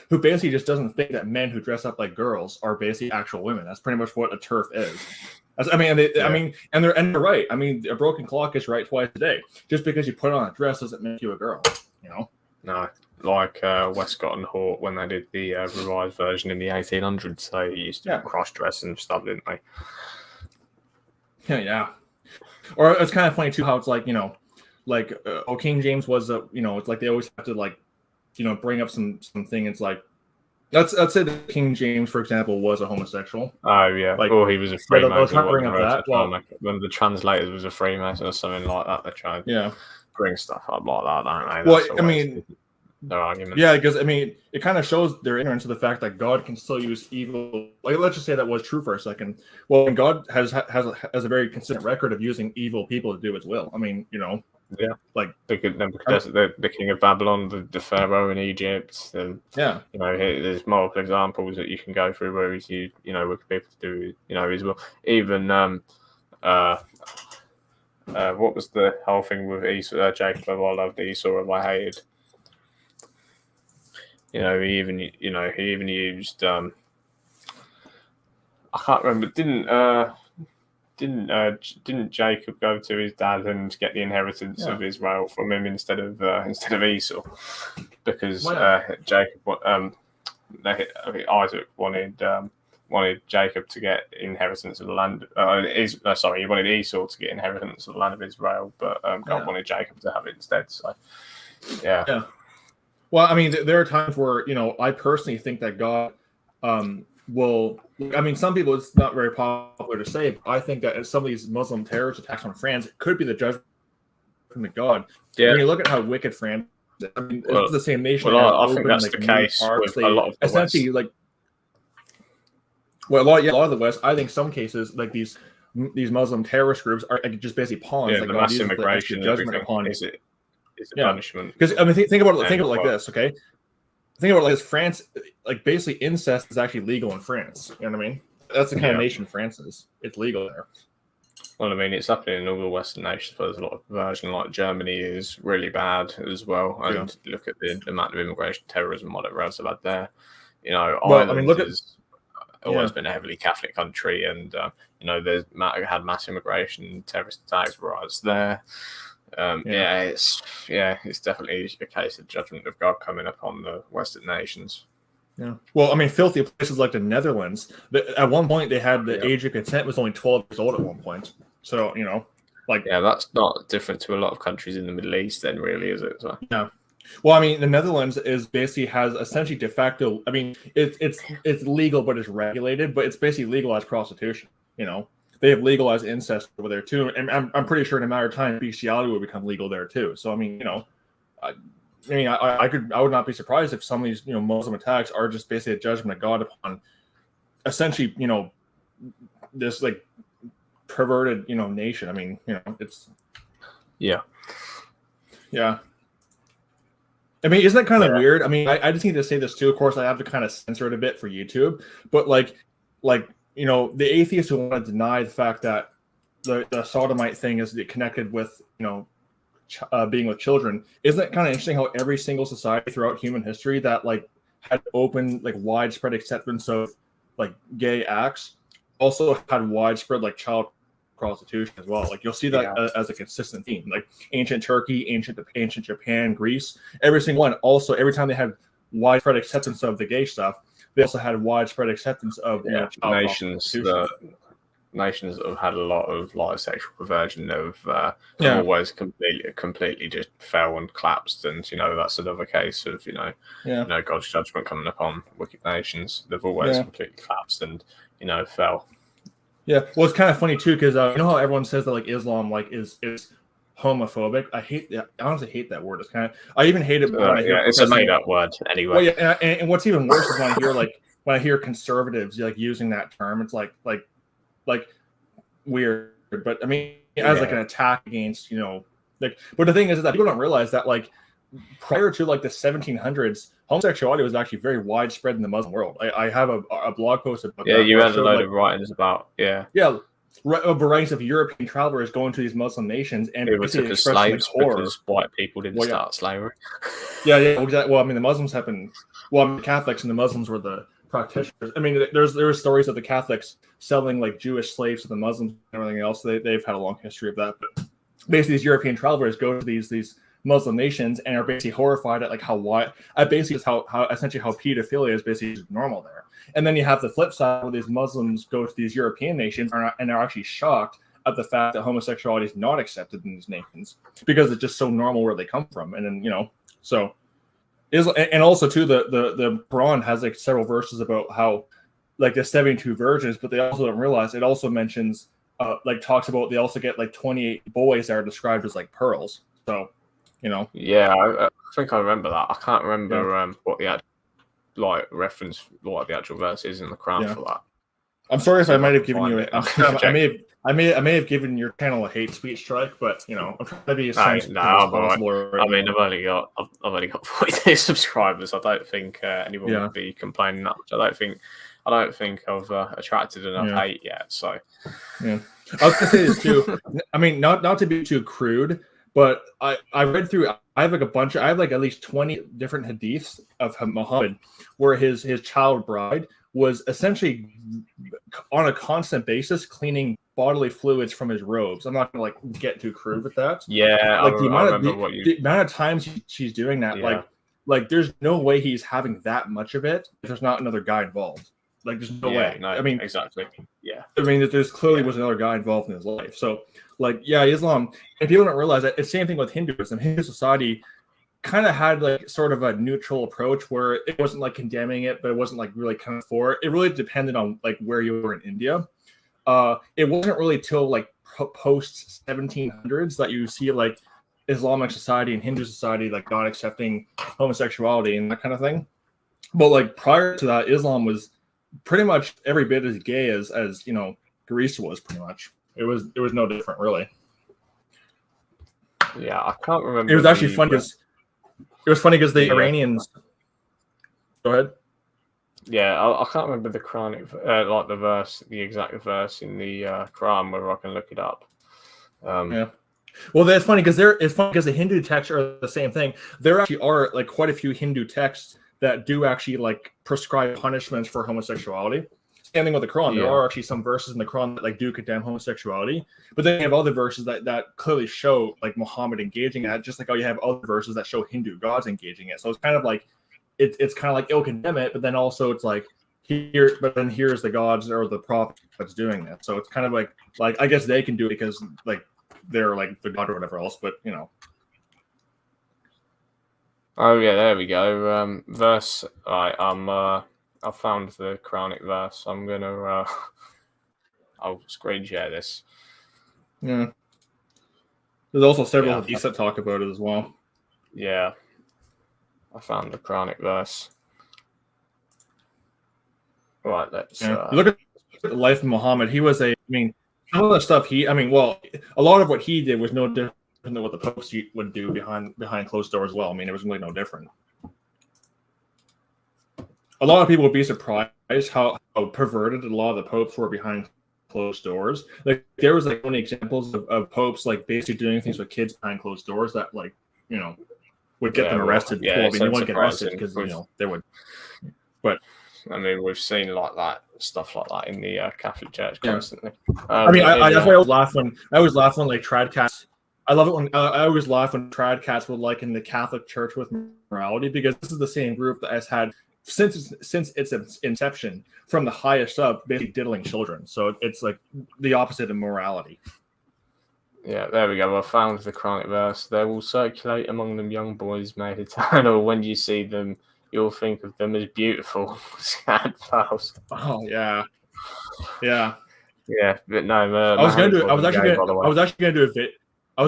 who basically just doesn't think that men who dress up like girls are basically actual women. That's pretty much what a TERF is. And they're right. I mean, a broken clock is right twice a day. Just because you put on a dress doesn't make you a girl. No, like Westcott and Hort when they did the revised version in the 1800s, they used to cross dress and stuff, didn't they? Yeah. Or it's kind of funny too how it's like King James was it's like they always have to like bring up something. It's like let's say that King James, for example, was a homosexual. Oh yeah, or he was a Freemason. Bring up that. One of the translators was a Freemason or something like that. They tried bring stuff up like that, don't they? Well, I mean, their argument. Yeah, because I mean, it kind of shows their ignorance of the fact that God can still use evil. Like, let's just say that was true for a second. Well, and God has a very consistent record of using evil people to do His will. I mean, yeah, like the king of Babylon, the Pharaoh in Egypt. There's multiple examples that you can go through where he's wicked people to do His will. Even what was the whole thing with Esau, Jacob? I loved Esau, I hated. He even used I can't remember. Didn't Jacob go to his dad and get the inheritance of Israel from him instead of Esau? Because Jacob, Isaac wanted Jacob to get inheritance of the land. He wanted Esau to get inheritance of the land of Israel, but God wanted Jacob to have it instead. So, yeah. Well, I mean, there are times where I personally think that God will. I mean, some people it's not very popular to say, but I think that some of these Muslim terrorist attacks on France it could be the judgment from God. Yeah. When you look at how wicked France, I mean, it's the same nation. Well, I think that's the case with a lot of the essentially West. A lot of the West. I think some cases like these Muslim terrorist groups are just basically pawns. Yeah, like the God mass immigration judgment upon is a punishment. Because I mean, think about it like this, okay? Think about it like this: France, like basically, incest is actually legal in France. You know what I mean? That's the kind of nation France is. It's legal there. Well, I mean, it's happening in all the Western nations, but there's a lot of perversion. Like Germany is really bad as well. And look at the amount of immigration, terrorism, whatever else I've had there. Ireland has always been a heavily Catholic country, and there's had mass immigration, terrorist attacks, riots there. It's definitely a case of judgment of God coming upon the Western nations. Yeah. Well, I mean, filthy places like the Netherlands. At one point, they had the age of consent was only 12 years old at one point. So that's not different to a lot of countries in the Middle East, then, really, is it? So. No. Well, I mean, the Netherlands has essentially de facto. I mean, it's legal, but it's regulated. But it's basically legalized prostitution. They have legalized incest over there too, and I'm pretty sure in a matter of time, bestiality will become legal there too. So I mean, I would not be surprised if some of these Muslim attacks are just basically a judgment of God upon essentially this like perverted nation. I mean it's yeah. I mean, isn't that kind of weird? I mean, I just need to say this too. Of course, I have to kind of censor it a bit for YouTube, but like. The atheists who want to deny the fact that the sodomite thing is connected with, being with children. Isn't it kind of interesting how every single society throughout human history that had open, widespread acceptance of gay acts also had widespread child prostitution as well. You'll see that as a consistent theme. Ancient Turkey, ancient Japan, Greece, every single one. Also, every time they had widespread acceptance of the gay stuff, they also had widespread acceptance of nations that have had a lot of sexual perversion have always completely just fell and collapsed, and that's another case of God's judgment coming upon wicked nations. They've always completely collapsed and fell. Yeah, well, it's kind of funny too because how everyone says that Islam is homophobic. I honestly hate that word. It's kind of I even hate it when I hear it's a made up word anyway. Well, and what's even worse is when I hear conservatives using that term. It's like weird. But I mean, as an attack against Like, but the thing is that people don't realize that like prior to like the 1700s, homosexuality was actually very widespread in the Muslim world. I have a blog post about Yeah, that. you where I had a showed, load like, of writings about, yeah, a variety of European travelers going to these Muslim nations and people basically took as expressing like slaves horror. because white people didn't Well, yeah. start slavery. Yeah, exactly. Well, I mean, the Muslims have been. Well, I mean, the Catholics and the Muslims were the practitioners. I mean, there's stories of the Catholics selling like Jewish slaves to the Muslims and everything else. They've had a long history of that. But basically, these European travelers go to these Muslim nations and are basically horrified at like how basically just how essentially how pedophilia is basically normal there. And then you have the flip side where these Muslims go to these European nations and are actually shocked at the fact that homosexuality is not accepted in these nations because it's just so normal where they come from. And then, you know, so is, and also too, the Quran has like several verses about how like the 72 virgins, but they also don't realize it also mentions like talks about they also get like 28 boys that are described as like pearls. So, you know. Yeah, I think I remember that. I can't remember what the reference, what the actual verse is in the Quran for that. I'm sorry if I might have given you I may have given your channel a hate speech strike, but you know, I'm trying to be as sensitive as possible. Right. I mean, I've only got 42 subscribers. I don't think anyone would be complaining that much. I don't think I've attracted enough hate yet. So yeah, I was gonna say this too. I mean, not to be too crude, but I read through. I have like at least 20 different hadiths of Muhammad where his child bride was essentially on a constant basis cleaning bodily fluids from his robes. I'm not gonna like get too crude with that. Yeah, like the amount of times she's doing that, like there's no way he's having that much of it if there's not another guy involved. Like there's no way. No, I mean, exactly. Yeah. I mean, there's clearly was another guy involved in his life. So, like, yeah, Islam. And people don't realize that it's the same thing with Hinduism. Hindu society kind of had like sort of a neutral approach where it wasn't like condemning it, but it wasn't like really kind of for it. It really depended on like where you were in India. It wasn't really till like post 1700s that you see like Islamic society and Hindu society like not accepting homosexuality and that kind of thing. But like prior to that, Islam was pretty much every bit as gay as you know Greece was. Pretty much, it was no different really. Yeah, I can't remember. It was actually funny because the Iranians. Go ahead. Yeah, I can't remember the Quranic, like the exact verse in the Quran, whether I can look it up. Yeah. Well, that's funny because the Hindu texts are the same thing. There actually are like quite a few Hindu texts that do actually like prescribe punishments for homosexuality. Same thing with the Quran. There are actually some verses in the Quran that like do condemn homosexuality, but then you have other verses that clearly show like Muhammad engaging in it, just like you have other verses that show Hindu gods engaging it. So it's kind of like it's kind of like it'll condemn it, but then also it's like here's the gods or the prophet that's doing that. So it's kind of like I guess they can do it because like they're like the god or whatever else, but you know. Oh yeah, there we go. Verse. Right, I found the Quranic verse. I'm gonna. I'll screen share this. Yeah. There's also several hadiths that talk about it as well. Yeah. I found the Quranic verse. Right, let's look at the life of Muhammad. He was some of the stuff a lot of what he did was no different than what the popes would do behind closed doors as well. I mean, it was really no different. A lot of people would be surprised how perverted a lot of the popes were behind closed doors. Like there was like only examples of popes like basically doing things with kids behind closed doors that like, you know, would get them arrested. Yeah, well, I mean, you wouldn't get arrested because you know they would. But I mean, we've seen like that stuff like that in the Catholic Church constantly. I mean, that's why I always laugh when like tradcats. I love it when I always laugh when tradcats would liken the Catholic Church with morality because this is the same group that has had since its inception from the highest up basically diddling children. So it's like the opposite of morality. Yeah, there we go. I found the Quranic verse. They will circulate among them young boys made eternal. When you see them, you'll think of them as beautiful, sad pals. Oh yeah. But no. I was actually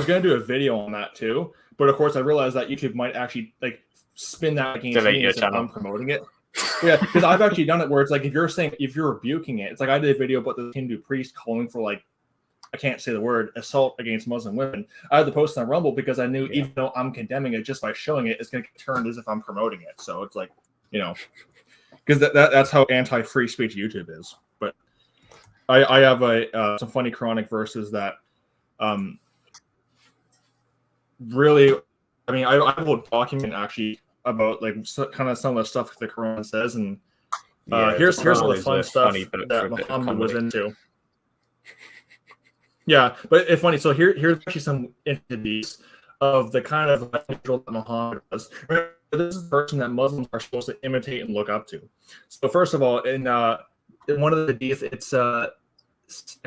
gonna do a video on that too, but of course I realized that YouTube might actually like spin that against me as I'm promoting it. Yeah, because I've actually done it where it's like if you're rebuking it, it's like I did a video about the Hindu priest calling for like I can't say the word, assault against Muslim women. I had to post on Rumble because I knew even though I'm condemning it just by showing it, it's going to get turned as if I'm promoting it. So it's like, because that's how anti-free speech YouTube is. But I have some funny Quranic verses that really, I mean, I have a document actually about like kind of some of the stuff the Quran says, and here's some of the fun stuff that Muhammad was into. Yeah, but it's funny. So here's actually some entities of the kind of individual that Muhammad was. Remember, this is the person that Muslims are supposed to imitate and look up to. So first of all, in one of the hadith, it's I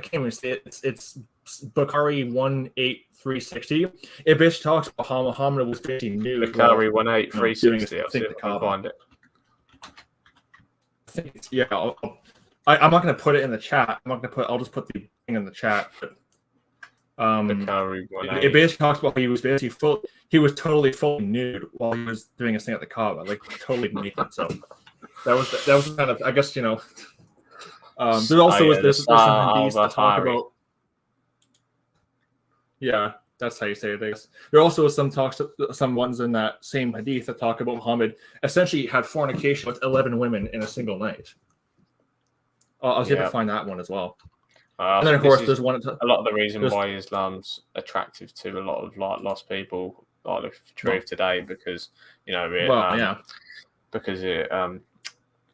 can't even say it. It's Bukhari 18360. It basically talks about how Muhammad was basically nude. Bukhari 18360. I think I find it. I think it's, I'm not going to put it in the chat. I'll just put the thing in the chat. But, it basically talks about how he was totally fully nude while he was doing his thing at the Kaaba, like totally naked. So that was kind of, I guess, there also was there's some hadiths that talk about. Yeah, that's how you say it. I guess. There also was some ones in that same hadith that talk about Muhammad essentially had fornication with 11 women in a single night. I'll see if I find that one as well. And then, of course, there's one. A lot of the reason why Islam's attractive to a lot of lost people, like the truth today, because because it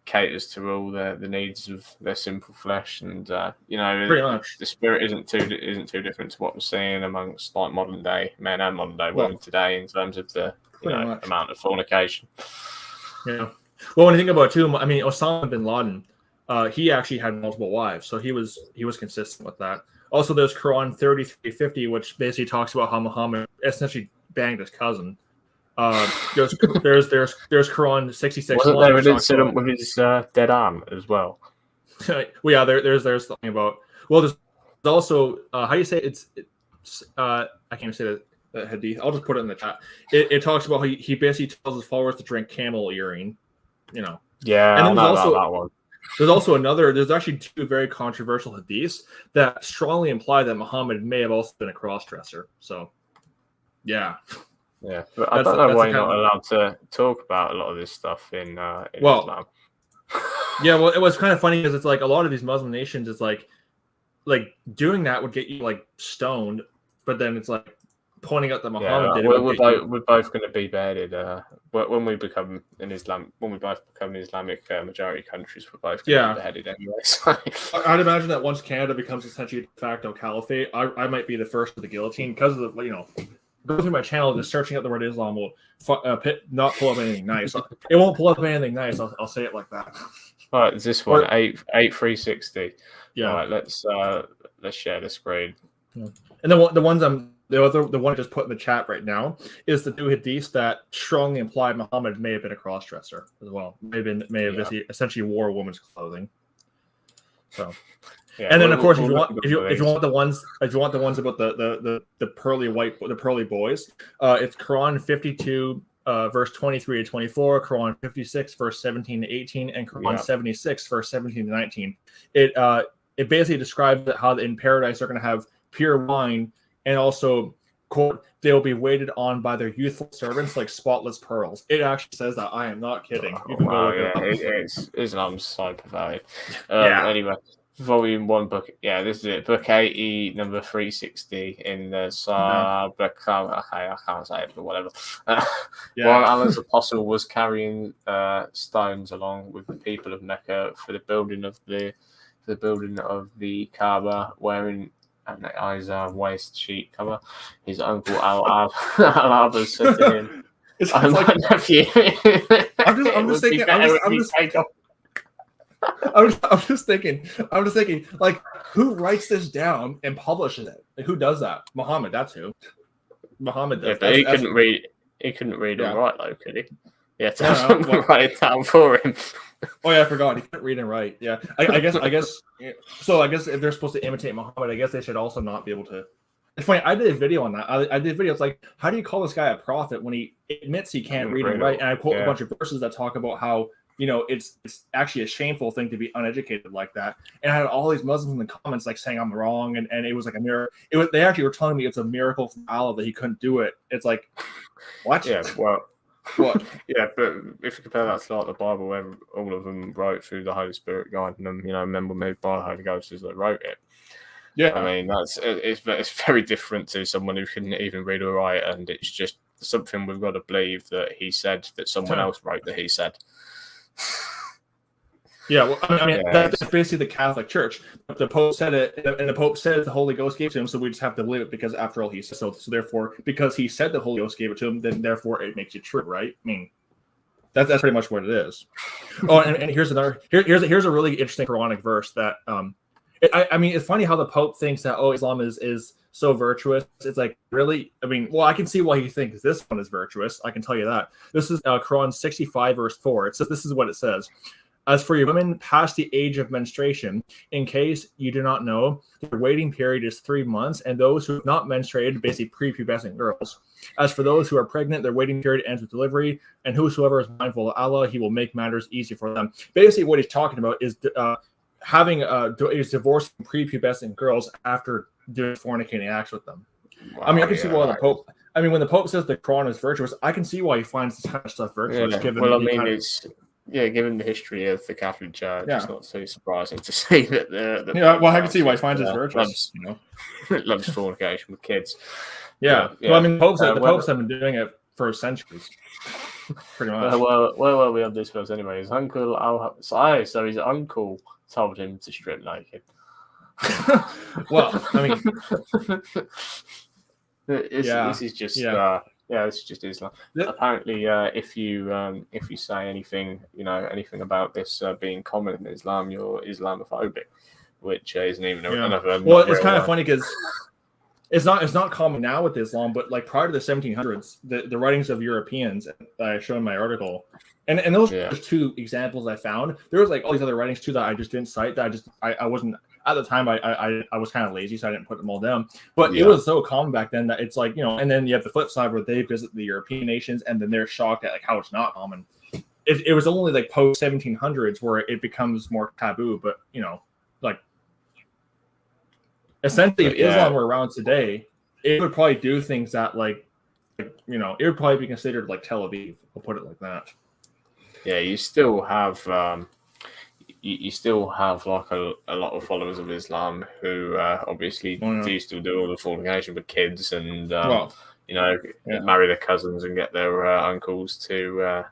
caters to all the needs of their simple flesh, and pretty much the spirit isn't too different to what we're seeing amongst like modern day men and modern day women today in terms of the amount of fornication. Yeah. Well, when you think about it too, I mean, Osama bin Laden. He actually had multiple wives, so he was consistent with that. Also, there's Quran 3350, which basically talks about how Muhammad essentially banged his cousin. There's Quran 66. Wasn't there an incident with his dead arm as well? Well, yeah, there's something about. Well, there's also how do you say it's I can't even say the hadith. I'll just put it in the chat. It talks about how he basically tells his followers to drink camel urine. Yeah, and I know about that one. There's also there's actually two very controversial hadiths that strongly imply that Muhammad may have also been a cross-dresser. So, yeah. Yeah, but I don't know why you're not allowed to talk about a lot of this stuff in Islam. Yeah, well, it was kind of funny because it's like a lot of these Muslim nations, it's like doing that would get you like stoned, but then it's like pointing out that Muhammad did it. We're both going to be beheaded when we become an Islamic majority countries. We're both going to be beheaded anyway. So. I'd imagine that once Canada becomes essentially de facto caliphate, I might be the first to the guillotine because of the go through my channel just searching up the word Islam will not pull up anything nice. It won't pull up anything nice. I'll say it like that. All right, this one 8360. Yeah. All right, let's share the screen. Yeah. And then the ones the one I just put in the chat right now is the two hadiths that strongly imply Muhammad may have been a cross-dresser as well. May have essentially wore a woman's clothing. So, and then of course, if you want the ones about the pearly boys, it's Quran 52 verse 23 to 24, Quran 56 verse 17 to 18, and Quran 76 verse 17 to 19. It basically describes how in paradise they're going to have pure wine. And also, quote, they will be waited on by their youthful servants like spotless pearls. It actually says that. I am not kidding. It's Islam's so perverted. Anyway, volume 1 book. Yeah, this is it. Book 80, number 360 in the okay, I can't say it, but whatever. While Allah's apostle was carrying stones along with the people of Mecca for the building of the Kaaba, wearing and the eyes waist sheet cover, his uncle Al-Abbas said to him, "I'm my nephew." I'm just thinking, like, who writes this down and publishes it? Like, who does that? Muhammad, that's who. Muhammad does. Yeah, but he couldn't read and write, though, could he? Yeah, write it down for him. Oh yeah, I forgot. He couldn't read and write. Yeah, I guess. So I guess if they're supposed to imitate Muhammad, I guess they should also not be able to. It's funny. I did a video on that. I did videos like, how do you call this guy a prophet when he admits he can't read and write? And I quote a bunch of verses that talk about how it's actually a shameful thing to be uneducated like that. And I had all these Muslims in the comments like saying I'm wrong, and it was like a miracle. They actually were telling me it's a miracle from Allah that he couldn't do it. It's like, what? Yeah, well, what? Yeah, but if you compare that to like the Bible, where all of them wrote through the Holy Spirit guiding them, men were made by the Holy Ghost as they wrote it. Yeah, I mean it's very different to someone who couldn't even read or write, and it's just something we've got to believe that he said that someone else wrote that he said. Yeah, well, I mean that's basically the Catholic Church. The Pope said it, and the Pope said the Holy Ghost gave it to him, so we just have to believe it because, after all, he said so. So therefore, because he said the Holy Ghost gave it to him, then therefore it makes it true, right? I mean, that's pretty much what it is. Oh, and here's a really interesting Quranic verse that I mean, it's funny how the Pope thinks that Islam is so virtuous. It's like, really? I mean, well, I can see why he thinks this one is virtuous. I can tell you that. This is Quran 65 verse 4. It says, this is what it says. As for your women past the age of menstruation, in case you do not know, the waiting period is 3 months, and those who have not menstruated, basically prepubescent girls. As for those who are pregnant, their waiting period ends with delivery, and whosoever is mindful of Allah, he will make matters easy for them. Basically, what he's talking about is is divorcing prepubescent girls after doing fornicating acts with them. Wow, I mean, I can see why the Pope. I mean, when the Pope says the Quran is virtuous, I can see why he finds this kind of stuff virtuous. Yeah. Given well, I mean, given the history of the Catholic Church, it's not so surprising to see that well, I can see why he finds it virtuous. Loves fornication with kids. Yeah. Well, I mean, the popes have been doing it for centuries. Pretty much. Well, we have this verse anyway. His uncle, so his uncle told him to strip naked. Well, I mean, this is just this is just Islam. Apparently, if you say anything about this being common in Islam, you're Islamophobic, which isn't even another. Well, it's kind of funny because it's not common now with Islam, but like prior to the 1700s, the writings of Europeans that I showed in my article, and those are just two examples I found. There was like all these other writings too that I just didn't cite. That I wasn't at the time. I was kind of lazy, so I didn't put them all down. But it was so common back then that it's like, and then you have the flip side where they visit the European nations and then they're shocked at like how it's not common. It was only like post 1700s where it becomes more taboo. But like essentially, if Islam were around today, it would probably do things that it would probably be considered like Tel Aviv. I'll put it like that. Yeah, you still have like a lot of followers of Islam who obviously do still do all the fornication with kids and marry their cousins and get their uncles to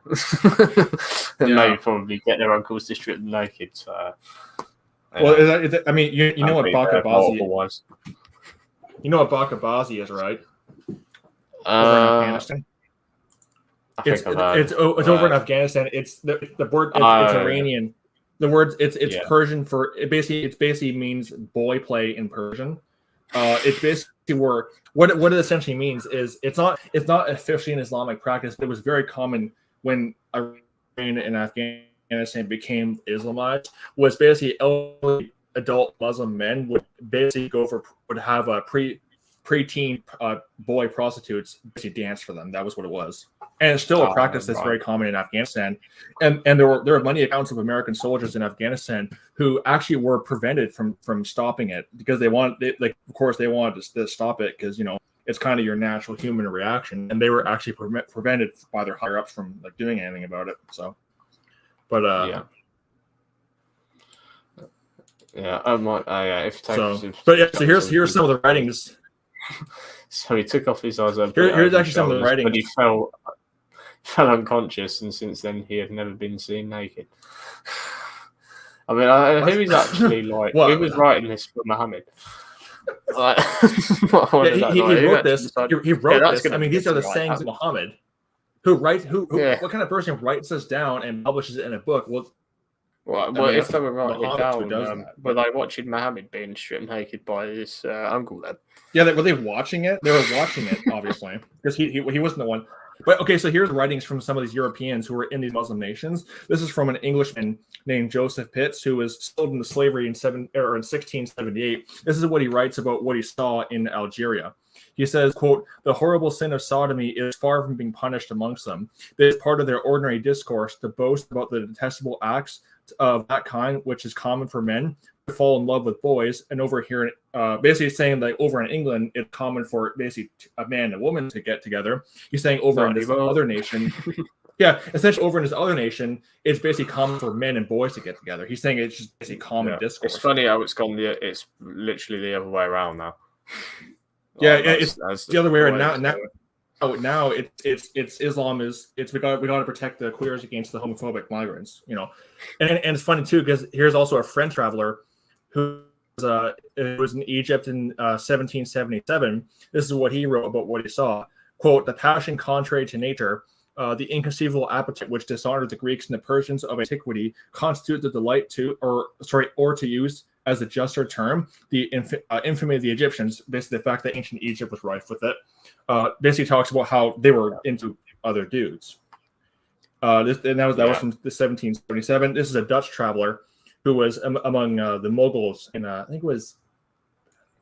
maybe probably get their uncles to strip them naked. So, I mean, you know what Baqabazi is? You know what Baqabazi is, right? Over in Afghanistan. It's over in Afghanistan. It's the word. It's Iranian. The words. It's Persian for it. Basically means boy play in Persian. It's basically where what it essentially means is it's not officially an Islamic practice, but it was very common when Iran and Afghanistan became Islamized. Was basically elderly adult Muslim men would basically would have a preteen boy prostitutes basically dance for them. That was what it was. And it's still a practice that's very common in Afghanistan. And there are many accounts of American soldiers in Afghanistan who actually were prevented from stopping it because they wanted to stop it because, it's kind of your natural human reaction. And they were actually prevented by their higher ups from doing anything about it. So, but so here's some of the writings. So he took off his eyes. Here's actually some of the writings. But he fell unconscious, and since then he had never been seen naked. I mean, he was actually like he was writing this for Muhammad. Like, he wrote this. He wrote this. I mean, these are the sayings of Muhammad. What kind of person writes this down and publishes it in a book? Well, if they were writing it down, were they watching Muhammad being stripped naked by his uncle then? Yeah, were they watching it? They were watching it, obviously, because he wasn't the one. But okay, so here's writings from some of these Europeans who were in these Muslim nations. This is from an Englishman named Joseph Pitts, who was sold into slavery in 1678. This is what he writes about what he saw in Algeria. He says, quote, "The horrible sin of sodomy is far from being punished amongst them. It is part of their ordinary discourse to boast about the detestable acts of that kind which is common for men to fall in love with boys." And over here, basically saying like over in England, it's common for basically a man and a woman to get together. He's saying over in this other nation, yeah, essentially over in this other nation, it's basically common for men and boys to get together. He's saying it's just basically common discourse. It's funny how it's gone. It's literally the other way around now. Yeah, it's the other way around now it's Islam is we got to protect the queers against the homophobic migrants, you know, and it's funny too because here's also a French traveler who was in Egypt in 1777. This is what he wrote about what he saw. Quote, "The passion contrary to nature, the inconceivable appetite which dishonored the Greeks and the Persians of antiquity, constitute the delight to, or to use as a juster term, the infamy of the Egyptians." Basically, the fact that ancient Egypt was rife with it. Basically, talks about how they were into other dudes. That was from the 1777. This is a Dutch traveler who was among the Mughals in I think it was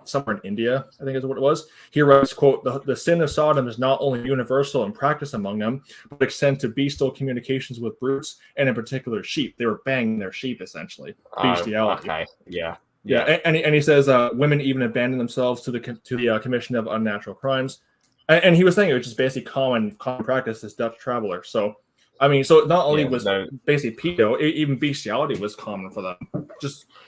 somewhere in India, I think is what it was. He writes, quote, the sin of Sodom is not only universal in practice among them, but extends to bestial communications with brutes, and in particular sheep. They were banging their sheep, essentially. Bestiality. Okay. Yeah. And he says women even abandon themselves to the commission of unnatural crimes. And he was saying it was just basically common practice as Dutch traveler. So, I mean, so not only was basically pedo, even bestiality was common for them.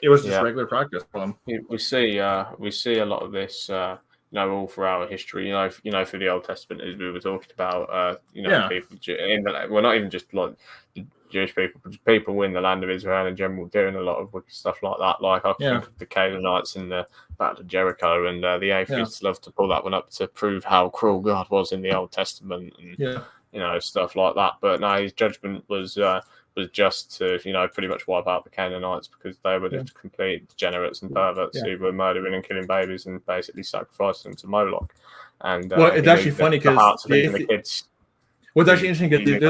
It was just regular practice for them. We see a lot of this, all throughout history. For the Old Testament, as we were talking about, people. Well, not even just like Jewish people, but people in the land of Israel in general doing a lot of wicked stuff like that. Like I think of the Canaanites in the Battle of Jericho, and the atheists love to pull that one up to prove how cruel God was in the Old Testament, and stuff like that. But no, his judgment was just to pretty much wipe out the Canaanites because they were just complete degenerates and perverts who were murdering and killing babies and basically sacrificing them to Moloch. And it's actually funny because the kids. What's actually interesting is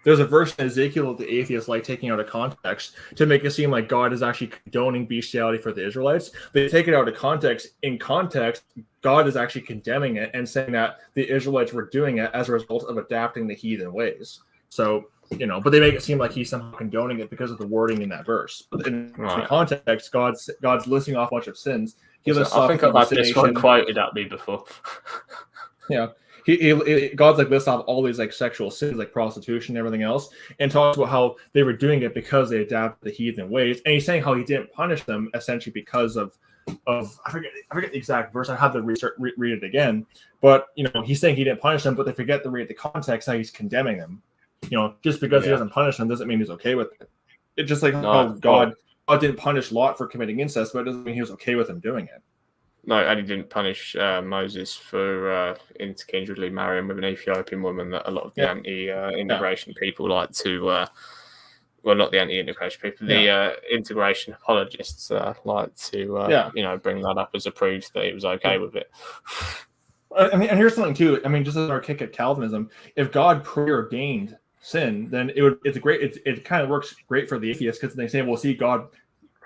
there's a verse in Ezekiel that the atheists like taking out of context to make it seem like God is actually condoning bestiality for the Israelites. They take it out of context. In context, God is actually condemning it and saying that the Israelites were doing it as a result of adapting the heathen ways. So, but they make it seem like he's somehow condoning it because of the wording in that verse. But in the context, God's listing off a bunch of sins. I think I've had this one quoted at me before. Yeah. God's like lists off all these like sexual sins, like prostitution and everything else, and talks about how they were doing it because they adapted the heathen ways. And he's saying how he didn't punish them essentially because of I forget the exact verse. I have to read it again. But he's saying he didn't punish them, but they forget to read the context how he's condemning them. Just because he doesn't punish them doesn't mean he's okay with it. It's just like how God didn't punish Lot for committing incest, but it doesn't mean he was okay with him doing it. No, and he didn't punish Moses for interkinshly marrying with an Ethiopian woman that a lot of the anti-integration people like to. Well, not the anti-integration people, the integration apologists like to, bring that up as a proof that he was okay with it. I mean, and here's something too. I mean, just as our kick at Calvinism, if God preordained sin, then it kind of works great for the atheists because they say, well, see, God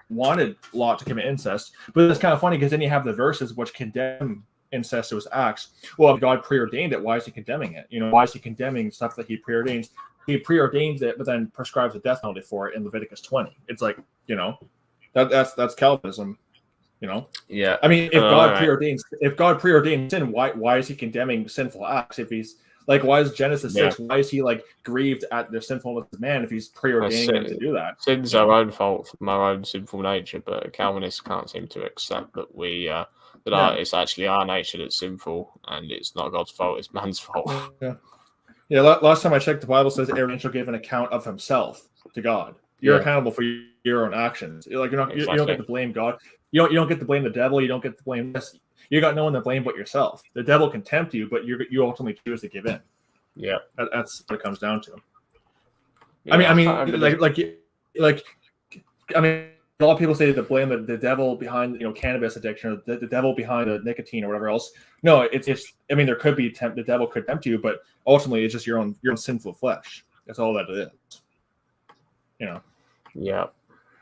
wanted Lot to commit incest, but it's kind of funny because then you have the verses which condemn incestuous acts. Well, if God preordained it, why is he condemning it? Why is he condemning stuff that he preordains? He preordains it, but then prescribes a death penalty for it in Leviticus 20. It's like, that's Calvinism. Yeah. I mean, if God preordains sin, why is he condemning sinful acts? If he's like, why is Genesis 6? Why is he like grieved at the sinfulness of man if he's preordaining him to do that? Sin's our own fault from our own sinful nature, but Calvinists can't seem to accept that it's actually our nature that's sinful, and it's not God's fault; it's man's fault. Yeah. Last time I checked, the Bible says everyone shall give an account of himself to God. You're accountable for your own actions. You don't get to blame God. You don't get to blame the devil. You don't get to blame this. You got no one to blame but yourself. The devil can tempt you, but you ultimately choose to give in. Yeah, that's what it comes down to. Yeah, I mean, a lot of people say to blame the devil behind cannabis addiction, or the devil behind the nicotine or whatever else. No, it's I mean, there could be the devil could tempt you, but ultimately it's just your own sinful flesh. That's all that it is. Yeah.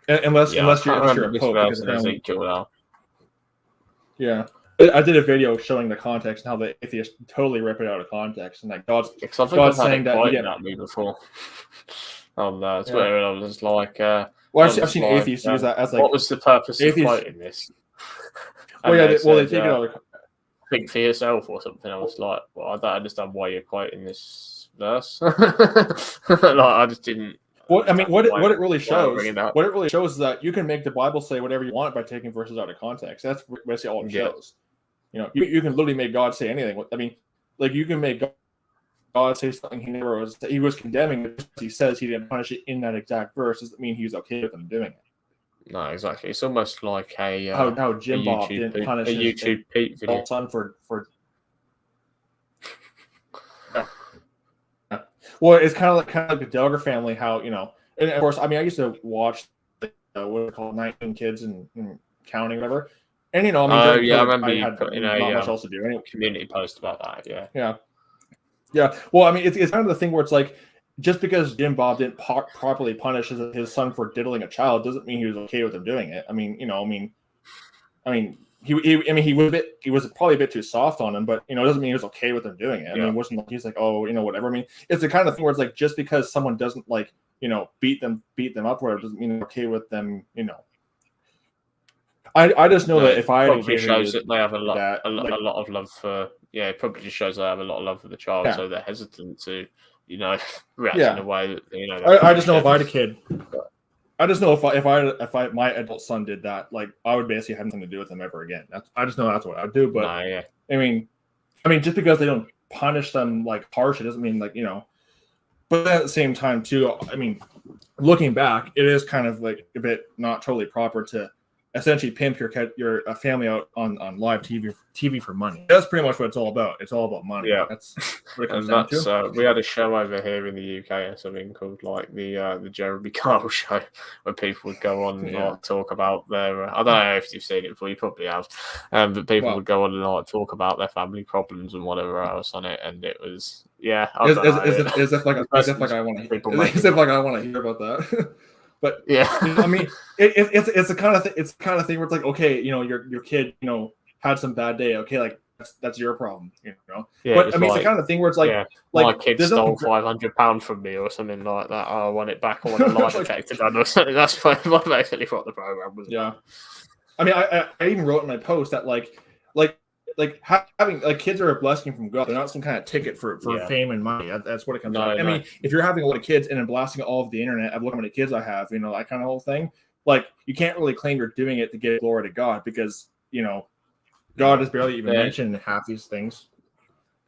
Unless you're a pope, because apparently, yeah. I did a video showing the context and how the atheists totally rip it out of context, and like God's saying that he didn't. Me before on Twitter, and I was like, well, I've seen atheists use that as like, what was the purpose of quoting this? Well, yeah, they take it out. Think for yourself or something. I was like, well, I don't understand why you're quoting this verse. Like, I just didn't. What it really shows is that you can make the Bible say whatever you want by taking verses out of context. That's basically all it shows. You can literally make God say anything. I mean, like, you can make God say something he was condemning. He says he didn't punish it in that exact verse. Doesn't mean he was okay with them doing it. No, exactly. It's almost like how Jim Bob didn't punish his YouTube Pete video. Son for. Well, it's kind of like the Delger family. How and of course, I mean, I used to watch what they call 19 Kids and Counting, whatever. And I mean, I remember you putting not much else to do. Anyway. Community post about that. Yeah. Well, I mean, it's kind of the thing where it's like, just because Jim Bob didn't properly punish his son for diddling a child doesn't mean he was okay with him doing it. I mean, he was probably a bit too soft on him, but it doesn't mean he was okay with him doing it. I mean, it wasn't like he's like, oh, whatever. I mean, it's the kind of thing where it's like, just because someone doesn't like, beat them up, whatever, doesn't mean they're okay with them. I just know that if I had a kid, shows that they have a lot of love for. Yeah, it probably just shows they have a lot of love for the child, so they're hesitant to, react in a way that I just know if I had a kid. I just know if my adult son did that, like, I would basically have nothing to do with him ever again. I just know that's what I'd do. But I mean, just because they don't punish them like harsh, it doesn't mean like But at the same time, too, I mean, looking back, it is kind of like a bit not totally proper to essentially pimp your family out on live TV for money. That's pretty much what it's all about. It's all about money. Yeah, that's what it comes down to. We had a show over here in the UK, something called like the Jeremy Kyle show, where people would go on and like, talk about their. I don't know if you've seen it before. You probably have, but people would go on and like talk about their family problems and whatever else on it, and it was as if I want to hear about that. But I mean, it's the kind of thing where it's like, okay, your kid, had some bad day. Okay, like that's your problem, Yeah, but I mean, it's the kind of thing where it's like my kid stole £500 from me or something like that. Oh, I want it back. I want a lie detector done or something. That's basically what the program was. Yeah, I mean, I even wrote in my post that like having like kids are a blessing from God. They're not some kind of ticket for fame and money. That's what it comes down to. I mean, if you're having a lot of kids and then blasting all of the internet, I've looked how many kids I have, that kind of whole thing. Like, you can't really claim you're doing it to give glory to God, because God is barely even mentioned in half these things.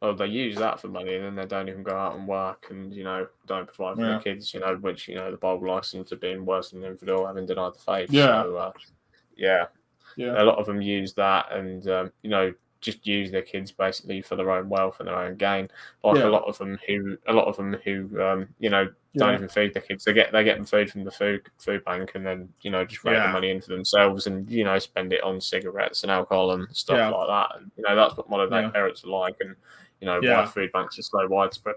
Well, they use that for money, and then they don't even go out and work, and don't provide for their kids. Which the Bible likens to being worse than infidel, having denied the faith. Yeah. So, a lot of them use that, and just use their kids basically for their own wealth and their own gain. Like a lot of them who don't even feed their kids. They get them food from the food bank, and then just rake the money into themselves, and spend it on cigarettes and alcohol and stuff like that. And that's what modern day parents are like, and why food banks are so widespread.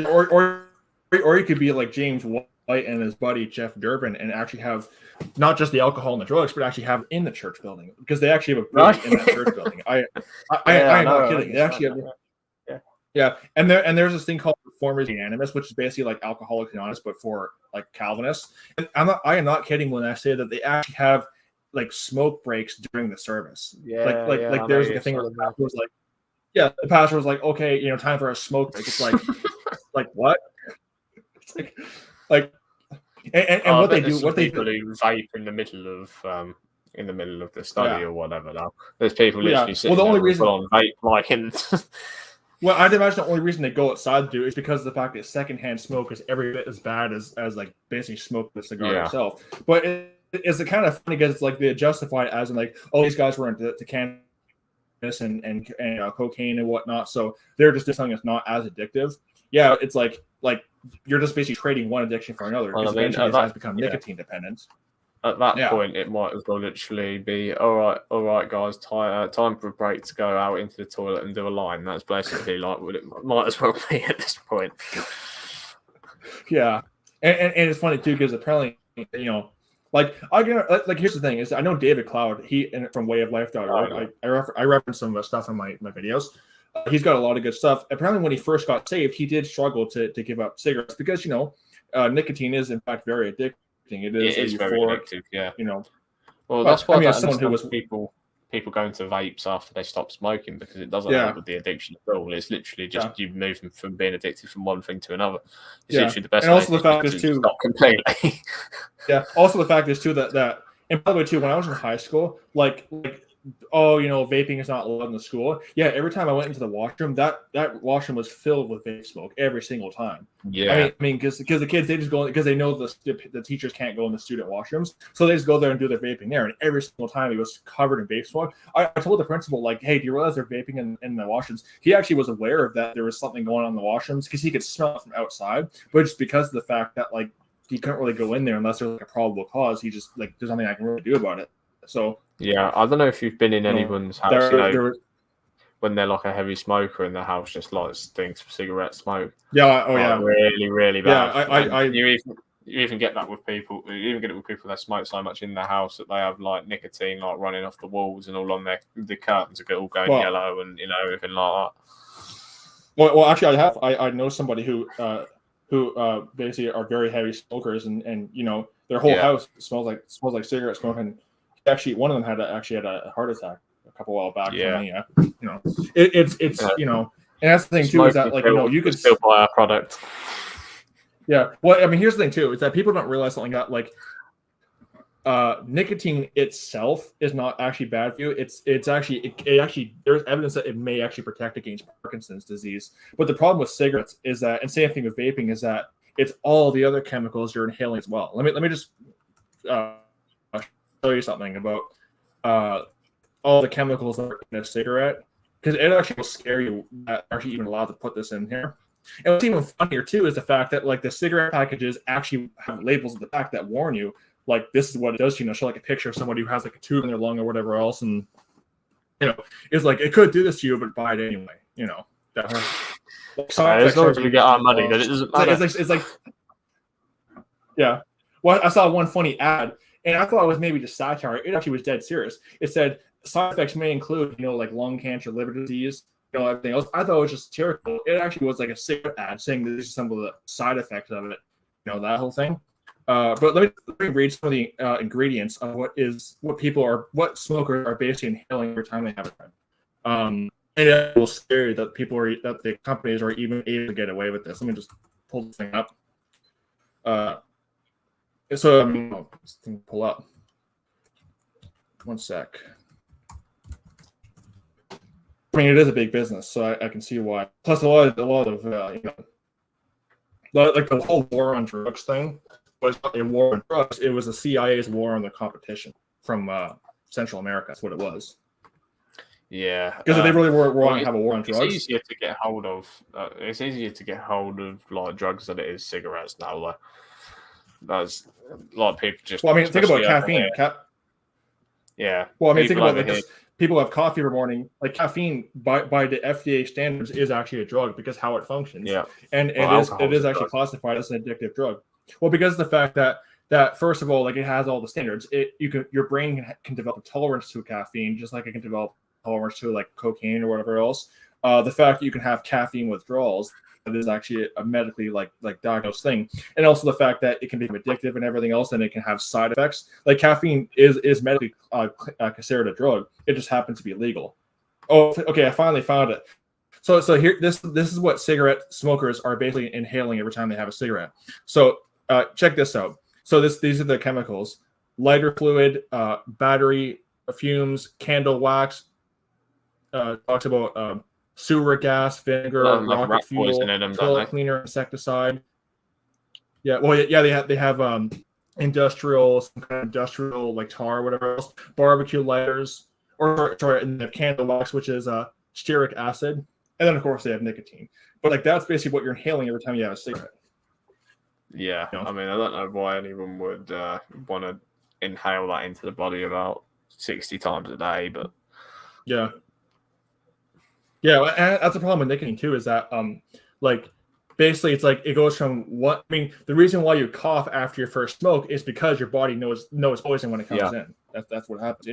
Or you could be like James White and his buddy Jeff Durbin, and actually have not just the alcohol and the drugs, but actually have in the church building, because they actually have a booth in that church building. I'm not kidding. They actually have, and there's this thing called Reformers Unanimous, which is basically like Alcoholics Anonymous, but for like Calvinists. And I am not kidding when I say that they actually have like smoke breaks during the service. Like there's a thing where the pastor was like, the pastor was like, okay, time for a smoke break. It's like, like what? It's like. And what they do, people who vape in the middle of the study or whatever. Now there's people literally sitting the only reason on vape like in. Well, I'd imagine the only reason they go outside to do it is because of the fact that secondhand smoke is every bit as bad as like basically smoking the cigar itself. But it's the kind of funny, because it's like they justify it as in like, oh, these guys were into cannabis and cocaine and whatnot, so they're just doing something that's not as addictive. Yeah, it's like you're just basically trading one addiction for another, because eventually it has become nicotine dependent. At that Yeah. point, it might as well literally be all right, guys. Time for a break to go out into the toilet and do a line. That's basically like what it might as well be at this point. Yeah, and it's funny too because apparently, like here's the thing is I know David Cloud, from wayoflife.org. I reference some of the stuff in my videos. He's got a lot of good stuff. Apparently, when he first got saved, he did struggle to give up cigarettes because nicotine is in fact very addicting. It is very euphoric, addictive. Yeah. Well, that's why as someone who was people go into vapes after they stop smoking because it doesn't help with the addiction at all. It's literally just you move from being addicted from one thing to another. It's literally the best. And also the fact is too stop completely. Yeah. Also the fact is too that and by the way too, when I was in high school, vaping is not allowed in the school. Yeah, every time I went into the washroom, that washroom was filled with vape smoke every single time. Yeah, I mean, because the kids, they just go because they know the teachers can't go in the student washrooms, so they just go there and do their vaping there. And every single time, it was covered in vape smoke. I told the principal, like, "Hey, do you realize they're vaping in the washrooms?" He actually was aware of that there was something going on in the washrooms because he could smell it from outside, but just because of the fact that he couldn't really go in there unless there's a probable cause. He just there's nothing I can really do about it. So yeah, I don't know if you've been in anyone's house, when they're like a heavy smoker in their house, just like stinks of cigarette smoke. Yeah, yeah, really, really bad. Yeah, you even get that with people. You even get it with people that smoke so much in their house that they have like nicotine running off the walls and all on the curtains are all going yellow and everything like that. Well, actually, I know somebody who basically are very heavy smokers and their whole house smells like cigarette smoke. And actually, one of them had a heart attack a couple while back. Yeah, it's and that's the thing too is that you could still buy our product. Yeah, well, I mean, here's the thing too is that people don't realize something that nicotine itself is not actually bad for you. It actually there's evidence that it may actually protect against Parkinson's disease. But the problem with cigarettes is that, and same thing with vaping, is that it's all the other chemicals you're inhaling as well. Let me just show you something about all the chemicals that are in a cigarette, because it actually will scare you that are actually even allowed to put this in here. And what's even funnier too is the fact that the cigarette packages actually have labels at the back that warn you, this is what it does. Show a picture of somebody who has a tube in their lung or whatever else, and it's it could do this to you, but buy it anyway. As long as we get our money, then it doesn't matter. It's like yeah. Well, I saw one funny ad, and I thought it was maybe just satire. It actually was dead serious. It said side effects may include lung cancer, liver disease, everything else. I thought it was just satirical. It actually was like a cigarette ad saying that this is some of the side effects of it. That whole thing. But let me read some of the ingredients of what smokers are basically inhaling every time they have it. And it will scare you that that the companies are even able to get away with this. Let me just pull this thing up. This thing pull up. One sec. I mean, it is a big business, so I can see why. Plus, a lot of like the whole war on drugs thing was not a war on drugs. It was the CIA's war on the competition from Central America. That's what it was. Yeah, because if they really were want to have a war on drugs, it's easier to get hold of. It's easier to get hold of drugs than it is cigarettes now. There's a lot of people just. Well, I mean, think about caffeine. Yeah. Well, I mean, think about people have coffee every morning. Like caffeine, by the FDA standards, is actually a drug because how it functions. Yeah. And it is actually classified as an addictive drug. Well, because of the fact that first of all, it has all the standards. Your brain can develop a tolerance to caffeine, just like it can develop tolerance to cocaine or whatever else. The fact that you can have caffeine withdrawals, that is actually a medically diagnosed thing, and also the fact that it can become addictive and everything else, and it can have side effects. Caffeine is medically considered a drug. It just happens to be illegal. Oh, okay, I finally found it. So here, this is what cigarette smokers are basically inhaling every time they have a cigarette. So check this out. So these are the chemicals: lighter fluid, battery fumes, candle wax. Talks about sewer gas, vinegar, rocket fuel, toilet cleaner, insecticide. Yeah, well, yeah, they have industrial, some kind of industrial tar or whatever else, barbecue lighters, and they have candle wax, which is stearic acid, and then of course they have nicotine. But that's basically what you're inhaling every time you have a cigarette. Yeah, I mean, I don't know why anyone would want to inhale that into the body about 60 times a day. But yeah, and that's the problem with nicotine too. Is that like basically it's like it goes from what I mean. The reason why you cough after your first smoke is because your body knows poison when it comes in. That's what happens.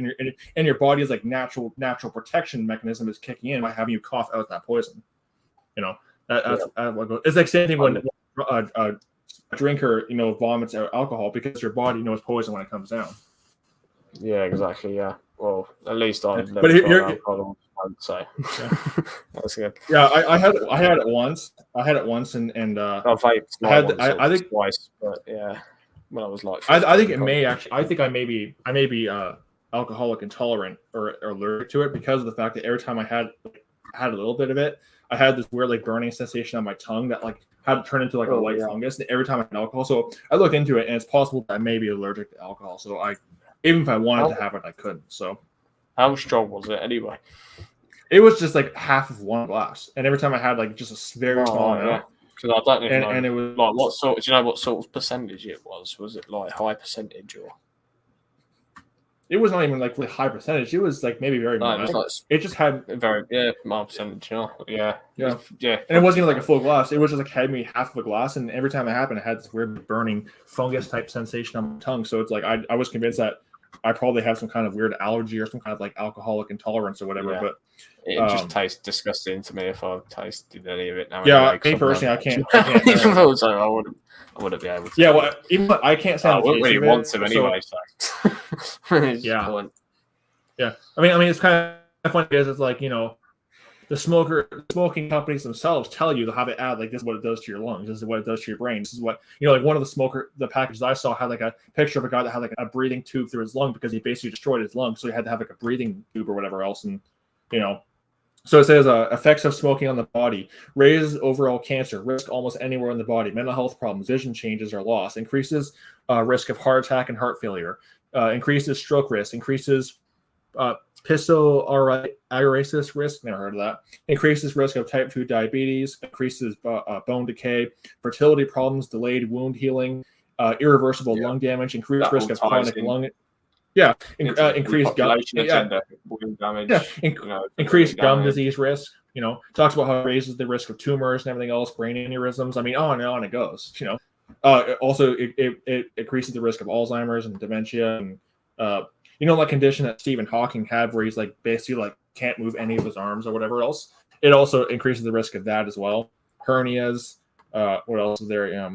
And your body's like natural protection mechanism is kicking in by having you cough out that poison. You know, that's what goes. It's like same thing when a drinker, vomits out alcohol because your body knows poison when it comes down. Yeah, exactly. Yeah. Well, at least I've never But here, alcohol, so that's good. Yeah, I had it once. I had it once, and I've vaped I think twice, but yeah, when I was like, I think it may actually. I think I may be alcoholic intolerant or allergic to it because of the fact that every time I had a little bit of it, I had this weird like burning sensation on my tongue that like had to turn into like a white fungus. And every time I had alcohol, so I looked into it, and it's possible that I may be allergic to alcohol. So even if I wanted to have it, I couldn't. So how strong was it anyway? It was just like half of one glass, and every time I had like just a very small amount. Because I don't even know. And it was like what sort? Do you know what sort of percentage it was? Was it like high percentage or? It was not even like really high percentage. It was like maybe very mild. It just had very mild percentage. Yeah. And it wasn't even like a full glass. It was just like had me half of a glass, and every time it happened, I had this weird burning fungus type sensation on my tongue. So it's like I was convinced that I probably have some kind of weird allergy or some kind of like alcoholic intolerance or whatever. Yeah. But it just tastes disgusting to me if I've tasted any of it now. Yeah, me personally, I can't. Even though I wouldn't be able to. Yeah, well, even I can't say I wouldn't really want to anyway. So yeah. Yeah, I mean, it's kind of funny because it's like the smoking companies themselves tell you how to add like this is what it does to your lungs, this is what it does to your brain, this is what like one of the packages I saw had like a picture of a guy that had like a breathing tube through his lung because he basically destroyed his lung, so he had to have like a breathing tube or whatever else, and so it says effects of smoking on the body: raises overall cancer risk almost anywhere in the body, mental health problems, vision changes or loss, increases risk of heart attack and heart failure, increases stroke risk, increases pistoiasis risk, never heard of that, increases risk of type 2 diabetes, increases bone decay, fertility problems, delayed wound healing, irreversible lung damage, increased risk of chronic lung. Increased gum. Increased gum disease risk. Talks about how it raises the risk of tumors and everything else, brain aneurysms. I mean, on and on it goes. Also it increases the risk of Alzheimer's and dementia, and that condition that Stephen Hawking had where he's like basically like can't move any of his arms or whatever else. It also increases the risk of that as well. Hernias. What else is there?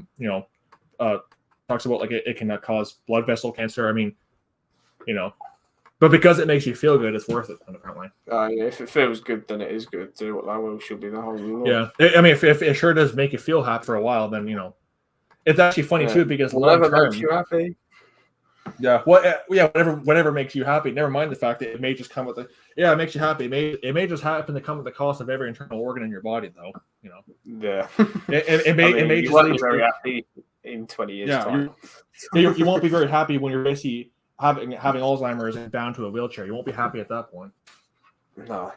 Talks about like it can cause blood vessel cancer. I mean, but because it makes you feel good, it's worth it. Apparently. If it feels good, then it is good. Do what that will should be the whole rule. Yeah, I mean, if it sure does make you feel happy for a while, then it's actually funny too because whatever makes you happy. Yeah. Whatever makes you happy. Never mind the fact that it may just come with it makes you happy. It may just happen to come at the cost of every internal organ in your body, though. Yeah. It may you just won't be very happy in 20 years. Yeah. You won't be very happy when you're basically having Alzheimer's and bound to a wheelchair. You won't be happy at that point. No.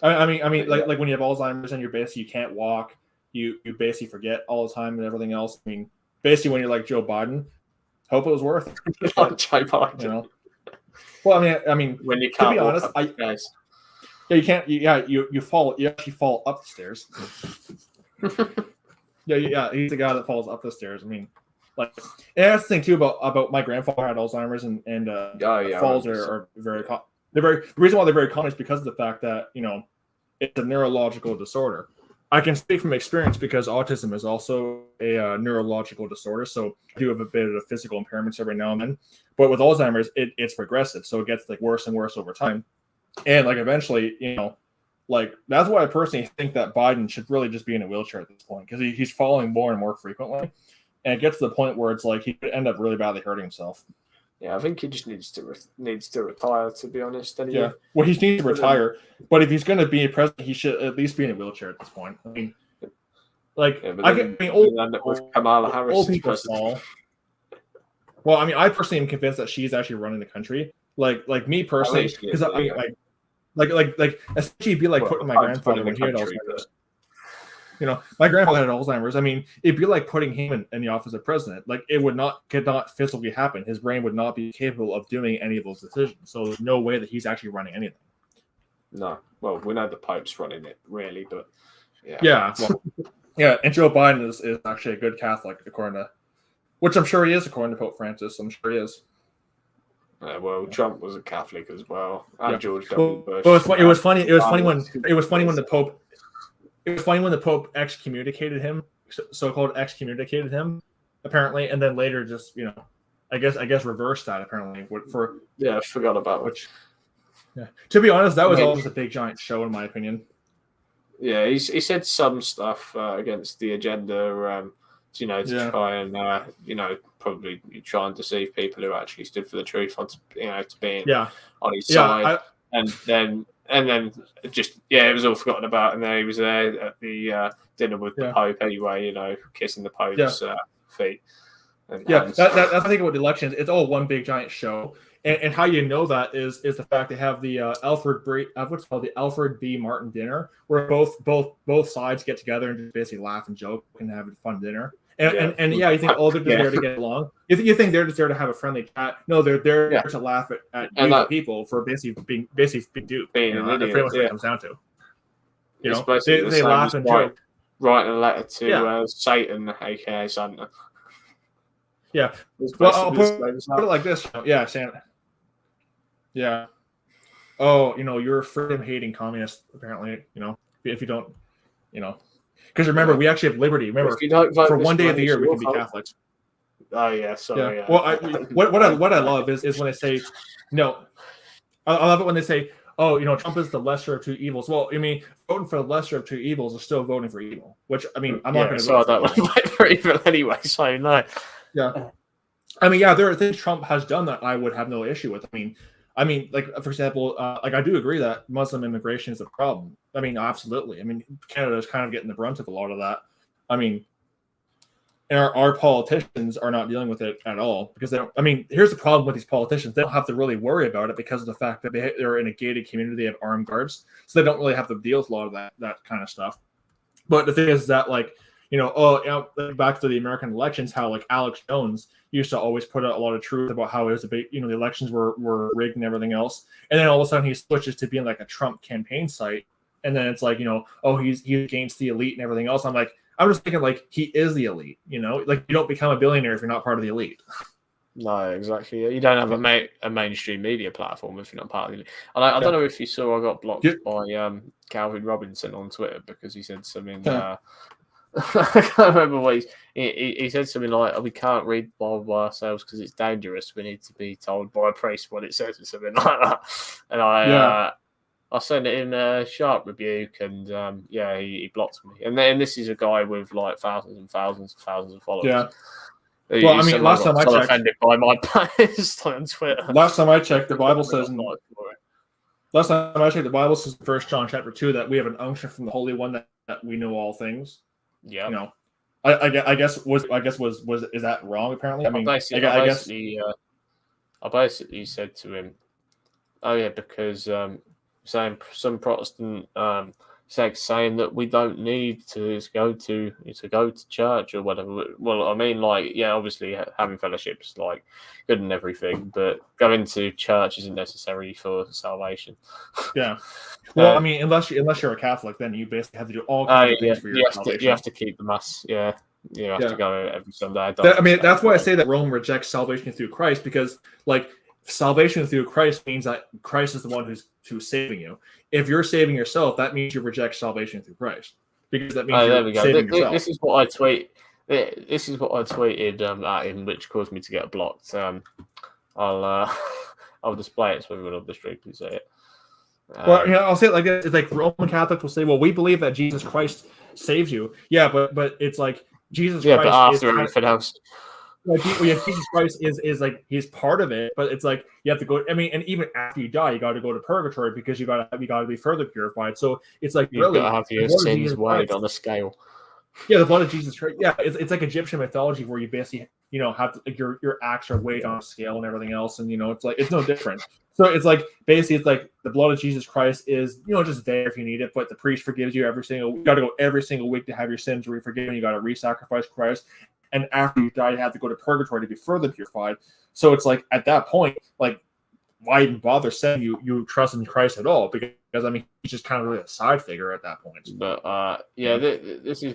I mean, like when you have Alzheimer's and you can't walk, you basically forget all the time and everything else. I mean, basically when you're like Joe Biden. Hope it was worth it. Joe Biden. Well, I mean, when you can't, to be honest, you can't. You fall. You actually fall up the stairs. He's the guy that falls up the stairs. I mean, like, and that's the thing too about my grandfather had Alzheimer's and falls are very. The reason why they're very common is because of the fact that it's a neurological disorder. I can speak from experience because autism is also a neurological disorder. So I do have a bit of physical impairments every now and then. But with Alzheimer's, it's progressive. So it gets like worse and worse over time. And like eventually, like that's why I personally think that Biden should really just be in a wheelchair at this point because he's falling more and more frequently. And it gets to the point where it's like he could end up really badly hurting himself. Yeah, I think he just needs to retire, to be honest. Anyway. Yeah, well, he needs to retire. But if he's going to be president, he should at least be in a wheelchair at this point. I mean, like Kamala Harris old people fall. Well, I mean, I personally am convinced that she's actually running the country. Like me personally, because like especially be like putting my grandfather when he had Alzheimer's. My grandfather had Alzheimer's. I mean, it'd be like putting him in the office of president. Like it could not physically happen. His brain would not be capable of doing any of those decisions. So there's no way that he's actually running anything. No. Well, we know the Pope's running it, really, but yeah. Yeah. Well, yeah, and Joe Biden is actually a good Catholic, which I'm sure he is, according to Pope Francis. I'm sure he is. Well, Trump was a Catholic as well, and George W. Bush. Well, it was funny when the Pope excommunicated him, so-called excommunicated him, apparently, and then later just I guess reversed that apparently I forgot about which. Yeah. To be honest, that was all just a big giant show, in my opinion. Yeah, he said some stuff against the agenda, to try and probably try and deceive people who actually stood for the truth, to being on his side, and then just it was all forgotten about, and then he was there at the dinner with the Pope anyway, kissing the Pope's feet. That's the thing about the elections. It's all one big giant show. And how you know that is the fact they have the what's called the Alfred B. Martin dinner, where both sides get together and just basically laugh and joke and have a fun dinner. And you think they're just there to get along. You think they're just there to have a friendly chat. No, they're there to laugh at people for basically being duped. That's pretty much what it comes down to. They laugh and joke. Writing a letter to Satan, aka Santa. Yeah. Well, I'll put it like this. Yeah, Santa. Yeah. Oh, you're a freedom-hating communist, apparently, if you don't, because remember, we actually have liberty. Remember, for one day of the year, we can be Catholics. Oh, yeah, sorry. Yeah. Well, what I love is when they say, no, I love it when they say, oh, Trump is the lesser of two evils. Well, I mean, voting for the lesser of two evils is still voting for evil, which, I mean, I'm not going to vote. So I don't vote for evil anyway, so no. Yeah. I mean, there are things Trump has done that I would have no issue with. I mean, like, for example, I do agree that Muslim immigration is a problem. I mean, absolutely. I mean, Canada is kind of getting the brunt of a lot of that. I mean, and our politicians are not dealing with it at all because they don't. I mean, here's the problem with these politicians. They don't have to really worry about it because of the fact that they're in a gated community. They have armed guards. So they don't really have to deal with a lot of that kind of stuff. But the thing is that, like, back to the American elections, how like Alex Jones used to always put out a lot of truth about how it was a big, the elections were rigged and everything else. And then all of a sudden he switches to being like a Trump campaign site. And then it's like, he's against the elite and everything else. I'm just thinking like he is the elite, like you don't become a billionaire if you're not part of the elite. No, exactly. You don't have a mainstream media platform if you're not part of the elite. And I don't know if you saw, I got blocked by Calvin Robinson on Twitter because he said something. I can't remember what he said something like, we can't read the Bible by ourselves because it's dangerous. We need to be told by a priest what it says or something like that. And I sent it in a sharp rebuke, and he blocked me. And then this is a guy with like thousands and thousands and thousands of followers. Yeah. Well, I mean, last time I checked, offended by my post on Twitter. Last time I checked, the Bible says. Last time I checked, the Bible says in 1 John chapter 2 that we have an unction from the Holy One that we know all things. Yeah, I guess is that wrong? Apparently, I basically said to him, "Oh yeah, because saying some Protestant sects saying that we don't need to go to church or whatever. Well, I mean, like, obviously having fellowship is like good and everything, but going to church isn't necessary for salvation." Yeah. Well, I mean, unless you're a Catholic, then you basically have to do all kinds of things for your salvation. You have to keep the mass. Yeah. You have to go every Sunday. That's why I say that Rome rejects salvation through Christ, because like salvation through Christ means that Christ is the one who's saving you. If you're saving yourself, that means you reject salvation through Christ, because that means you're saving yourself. This is what I tweet. This is what I tweeted at him, which caused me to get blocked. I'll display it so everyone on the stream can see it. Well, I'll say it like this: it's like Roman Catholics will say, "Well, we believe that Jesus Christ saves you." Yeah, but it's like Jesus Christ. But after everything else. Like, Jesus Christ is like he's part of it, but it's like you have to go. I mean, and even after you die, you got to go to purgatory because you got to be further purified. So it's like you've got to have your sins weighed on a scale. Yeah, the blood of Jesus Christ. Yeah, it's like Egyptian mythology where you basically, have to, like, your acts are weighed on a scale and everything else, and it's like it's no different. So it's like basically it's like the blood of Jesus Christ is just there if you need it, but the priest forgives you every single. You got to go every single week to have your sins forgiven. You got to re-sacrifice Christ, and after you die, you have to go to purgatory to be further purified. So it's like at that point, like, why even bother saying you trust in Christ at all? Because I mean, he's just kind of really a side figure at that point. But this is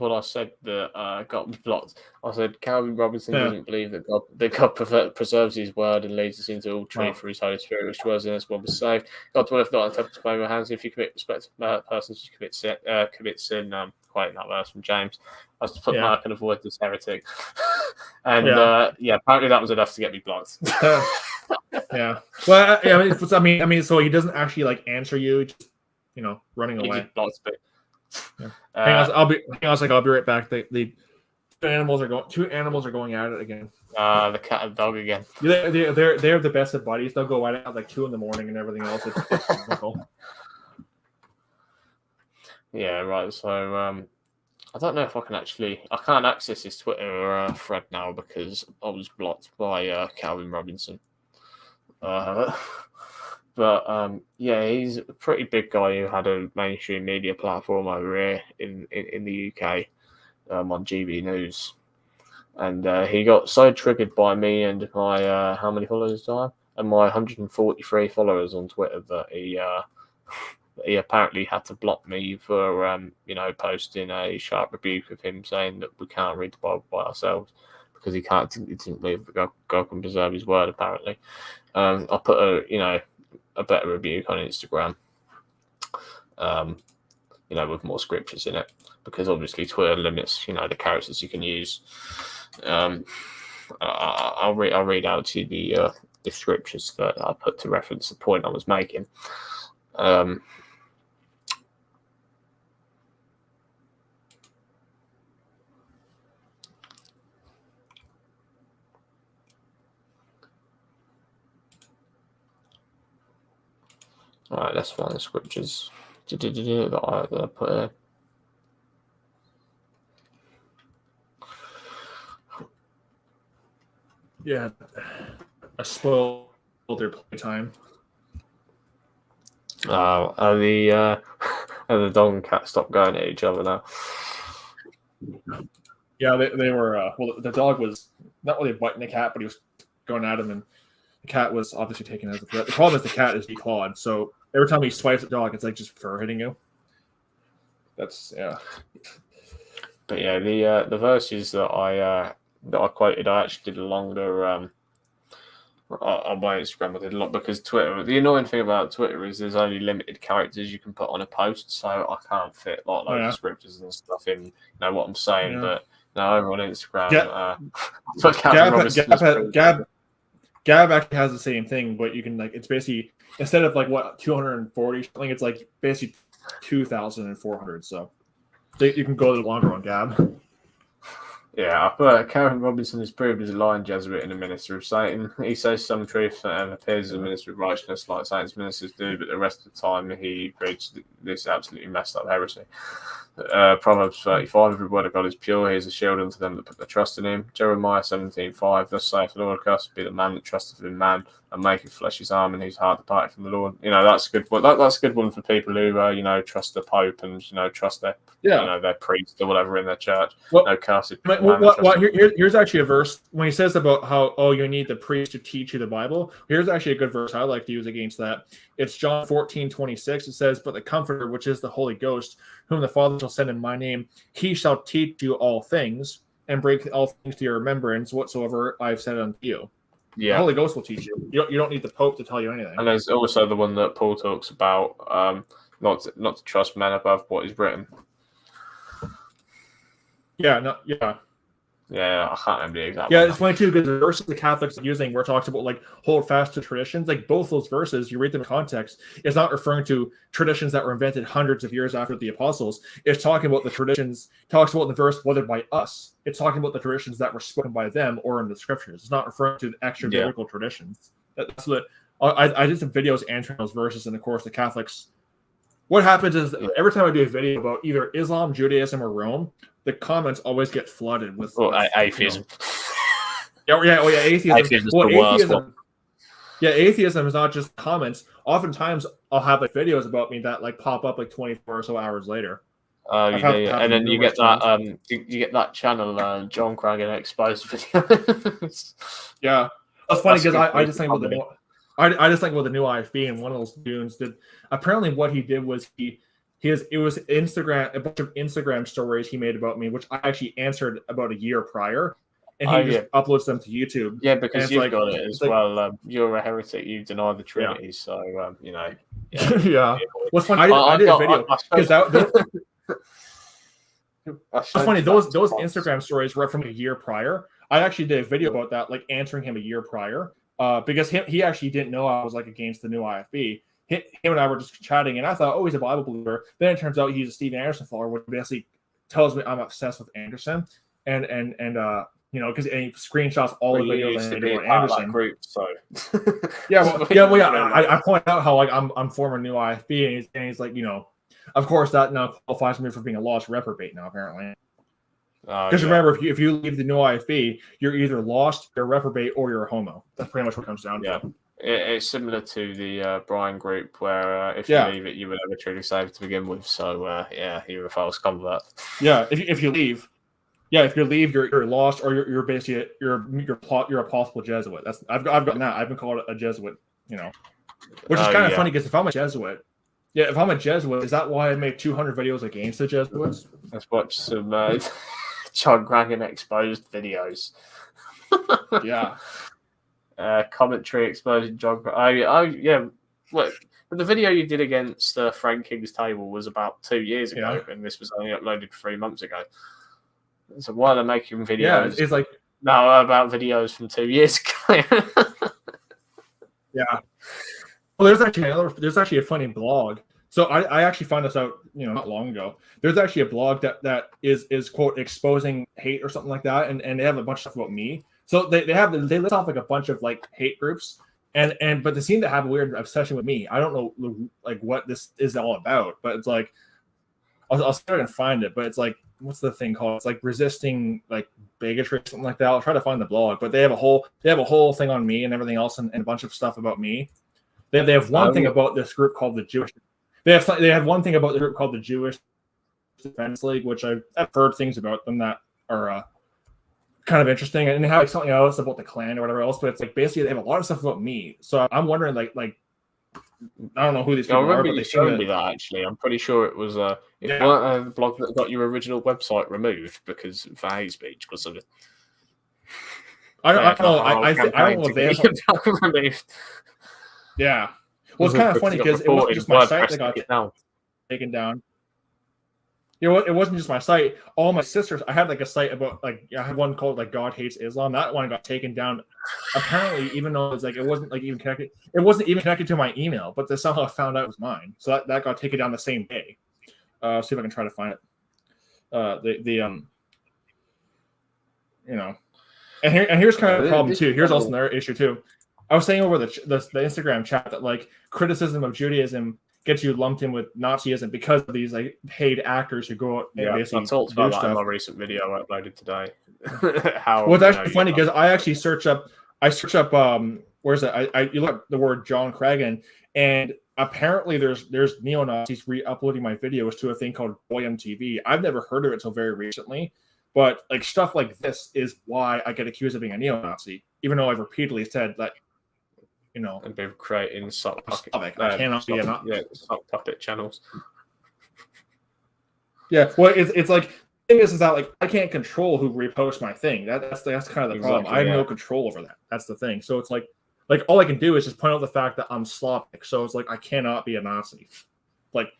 what I said that got me blocked. I said Calvin Robinson doesn't believe that God preserves His word and leads us into all truth through His Holy Spirit, which dwells in us when we're saved. God dwelleth not in temples by your hands. If you commit respect to persons, you commit sin. Quoting that verse from James. I was to put Mark and avoid this heretic. And apparently that was enough to get me blocked. Yeah. Well, I mean, so he doesn't actually like answer you, just, running away. He just blocks me. Yeah. Hang on, I'll be right back. The two animals are going at it again. The cat and dog again. They're the best of buddies. They'll go at it at like 2 a.m. and everything else. It's comical. Yeah, right. So I don't know if I can't access his Twitter thread now because I was blocked by Calvin Robinson. But he's a pretty big guy who had a mainstream media platform over here in the UK on GB News, and he got so triggered by me and my how many followers do I have? And my 143 followers on Twitter that he apparently had to block me for posting a sharp rebuke of him saying that we can't read the Bible by ourselves because he didn't believe that God can preserve His word. Apparently, I put a better rebuke on Instagram, with more scriptures in it, because obviously Twitter limits the characters you can use. I'll read out to you the scriptures that I put to reference the point I was making. All right, let's find the scriptures that I put in. Yeah, I spoiled their playtime. And the dog and cat stopped going at each other now. Yeah, they were. The dog was not really biting the cat, but he was going at him, and the cat was obviously taken as a threat. The problem is the cat is declawed, so every time he swipes at the dog, it's like just fur hitting you. That's But yeah, the verses that I quoted, I actually did a longer on my Instagram. I did a lot because Twitter. The annoying thing about Twitter is there's only limited characters you can put on a post, so I can't fit loads of scriptures and stuff in. What I'm saying, but over on Instagram, Gab actually has the same thing, but you can it's basically instead of 240 something, it's like basically 2,400. So you can go a little longer on Gab. Yeah, I put Calvin Robinson is proved as a lying Jesuit and a minister of Satan. He says some truth and appears as a minister of righteousness like Satan's ministers do, but the rest of the time he preached this absolutely messed up heresy. Proverbs 35, every word of God is pure. He is a shield unto them that put their trust in him. Jeremiah 17:5, thus saith the Lord, cursed be the man that trusteth in man and maketh flesh his arm and whose heart departed from the Lord. That's a good one. That's a good one for people who trust the Pope and trust their their priest or whatever in their church. Here's actually a verse when he says about how you need the priest to teach you the Bible. Here's actually a good verse I like to use against that. It's John 14:26. It says, "But the Comforter, which is the Holy Ghost, whom the Father shall send in my name, he shall teach you all things and bring all things to your remembrance whatsoever I've said unto you." Yeah, the Holy Ghost will teach you. You don't need the Pope to tell you anything. And there's also the one that Paul talks about, not to trust men above what is written. Yeah, Yeah, I can't remember the exact. Yeah, it's funny too because the verses the Catholics are using, we're talking about hold fast to traditions. Both those verses, you read them in context, it's not referring to traditions that were invented hundreds of years after the apostles. It's talking about the traditions. Talks about in the verse whether by us. It's talking about the traditions that were spoken by them or in the scriptures. It's not referring to the extra biblical traditions. That's what I did some videos answering those verses, and of course the Catholics. What happens is every time I do a video about either Islam, Judaism, or Rome, the comments always get flooded with, atheism. Atheism. Atheism's the worst one. Yeah, atheism is not just comments. Oftentimes, I'll have like videos about me that like pop up like 24 or so hours later. Oh, you do, and then you get that you get that channel John Craggan exposed videos. Yeah, that's funny because I just think about the new, I just think about the new IFB, and one of those dudes did. Apparently, what he did was it was Instagram, a bunch of Instagram stories he made about me, which I actually answered about a year prior, and he just uploads them to YouTube. Yeah, because you've got it as well. You're a heretic. You deny the Trinity, so you know. Yeah. What's funny? I did a video because that's funny. Those Instagram stories were from a year prior. I actually did a video about that, like answering him a year prior, because he actually didn't know I was like against the new IFB. Him and I were just chatting, and I thought, oh, he's a Bible believer. Then it turns out he's a Steven Anderson follower, which basically tells me I'm obsessed with Anderson, and you know, because he screenshots all the videos and about Anderson. Group, so I point out how like I'm former new IFB, and he's like, you know, of course that now qualifies me for being a lost reprobate now apparently. Because remember, if you leave the new IFB, you're either lost, you're a reprobate, or you're a homo. That's pretty much what it comes down to. It's similar to the Brian group, where if you leave it, you were never truly saved to begin with. So you're a false convert. Yeah, if you leave, you're lost, or you're basically you're a possible Jesuit. That's I've gotten that. I've been called a Jesuit. You know, which is kind of funny because if I'm a Jesuit, is that why I make 200 videos against the Jesuits? Let's watch some John Craggan exposed videos. Commentary exposing John. Look, the video you did against Frank King's Table was about 2 years ago, and this was only uploaded 3 months ago. So why are they making videos? Yeah, it's like about videos from 2 years ago. Yeah. Well, there's actually a funny blog. So I actually found this out, you know, not long ago. There's actually a blog that is quote exposing hate or something like that, and they have a bunch of stuff about me. So they list off like a bunch of like hate groups, but they seem to have a weird obsession with me. I don't know like what this is all about, but it's like I'll see if I can find it. But it's like, what's the thing called? It's like resisting like bigotry or something like that. I'll try to find the blog, but they have a whole thing on me and everything else, and a bunch of stuff about me. They have one thing about this group called the Jewish. They have one thing about the group called the Jewish Defense League, which I've heard things about them that are kind of interesting, and they have like something else about the Klan or whatever else. But it's like basically they have a lot of stuff about me. So I'm wondering like I don't know who these people are, but they showed me that actually. I'm pretty sure it was weren't a blog that got your original website removed because of hate speech because of it. I don't know. I don't know if they have removed. Yeah. Well, it's kind of funny because it wasn't just my site that got taken down. You know, it wasn't just my site. All my sisters, I had like a site about I had one called like God Hates Islam. That one got taken down. Apparently, even though it's like it wasn't like even connected, it wasn't even connected to my email, but they somehow found out it was mine. So that got taken down the same day. See if I can try to find it. You know, and here's kind of the problem too. Here's also another issue too. I was saying over the Instagram chat that like criticism of Judaism gets you lumped in with Nazism because of these like paid actors who go out and basically I talked about that in my recent video I uploaded today. Well, it's actually funny because I actually search up where's it? You look up the word John Craggan, and apparently there's neo-Nazis re-uploading my videos to a thing called Goyim TV. I've never heard of it until very recently, but like stuff like this is why I get accused of being a neo-Nazi, even though I've repeatedly said that. You know, and be creating sock puppet, sock puppet channels. Yeah, well, it's like the thing is that like I can't control who reposts my thing. That's kind of the problem. I have no control over that. That's the thing. So it's like all I can do is just point out the fact that I'm Slavic. So it's like I cannot be a Nazi. Like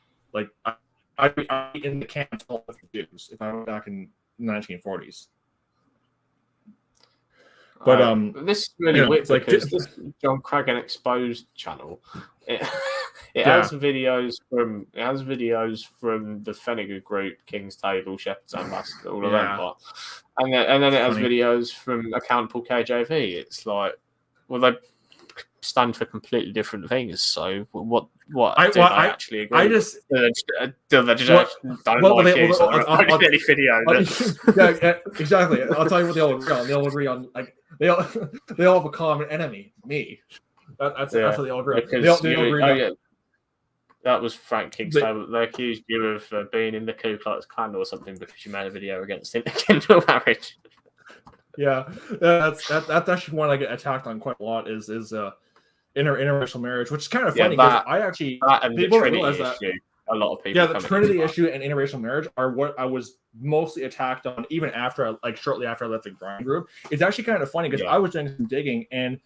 I'd be in the camp of the Jews if I went back in the 1940s. But this is really weird because this John Craggan Exposed channel it has videos from the Feniger Group, King's Table, Shepherd's Ambassador, all of them, and then it has videos from Accountable KJV. It's like, well, they stand for completely different things. So what I actually agree? I just They just Well- don't well, like they- you, well, so I'll- don't any video. yeah, exactly. I'll tell you what they all agree on. They all agree on like they all have a common enemy, me. That's what they all agree on. Because They all agree on. that was Frank Kingston. They accused you of being in the Ku Klux Klan or something because you made a video against interracial marriage. Yeah, that's actually one I get attacked on quite a lot. Is interracial marriage, which is kind of funny because I actually that and the people don't Trinity realize that. issue. A lot of people. Yeah, the Trinity issue and interracial marriage are what I was mostly attacked on, even after shortly after I left the grind group. It's actually kind of funny because I was doing some digging, and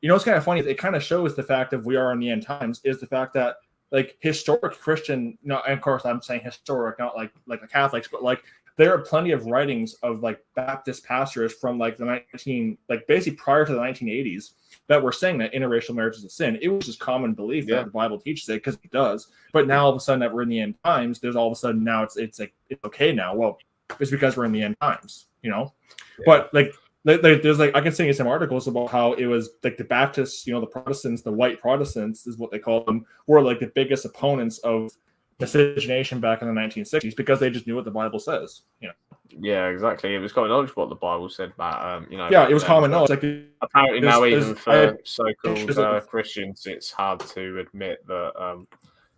you know what's kind of funny is it kind of shows the fact of we are in the end times is the fact that like historic Christian, and of course I'm saying historic, not like the Catholics, but like there are plenty of writings of like Baptist pastors from like basically prior to the 1980s that were saying that interracial marriage is a sin. It was just common belief that the Bible teaches it because it does. But now all of a sudden that we're in the end times, there's all of a sudden now it's like it's okay now. Well, it's because we're in the end times, you know. Yeah. But like there's like I can send you some articles about how it was like the Baptists, you know, the Protestants, the white Protestants is what they call them, were like the biggest opponents of miscegenation back in the 1960s because they just knew what the Bible says, you know. Yeah, exactly. It was common knowledge what the Bible said about, you know. Yeah, it was common knowledge. Like apparently now, even for so-called Christians, it's hard to admit that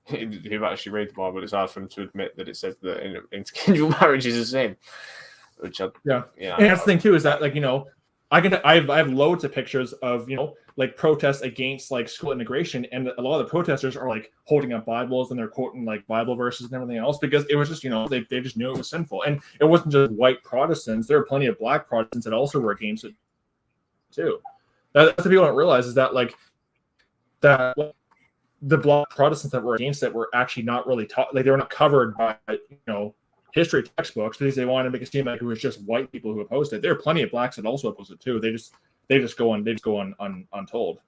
who actually read the Bible. It's hard for them to admit that it says that interconjugal marriage is a sin. Which and that's the thing too is that like you know I have loads of pictures of, you know, like protests against like school immigration, and a lot of the protesters are like holding up Bibles and they're quoting like Bible verses and everything else because it was just, you know, they just knew it was sinful. And it wasn't just white Protestants. There were plenty of black Protestants that also were against it too. That's what people don't realize is that like that the black Protestants that were against it were actually not really taught, like they were not covered by, you know, history textbooks because they wanted to make it seem like it was just white people who opposed it. There are plenty of blacks that also oppose it too. They just go untold.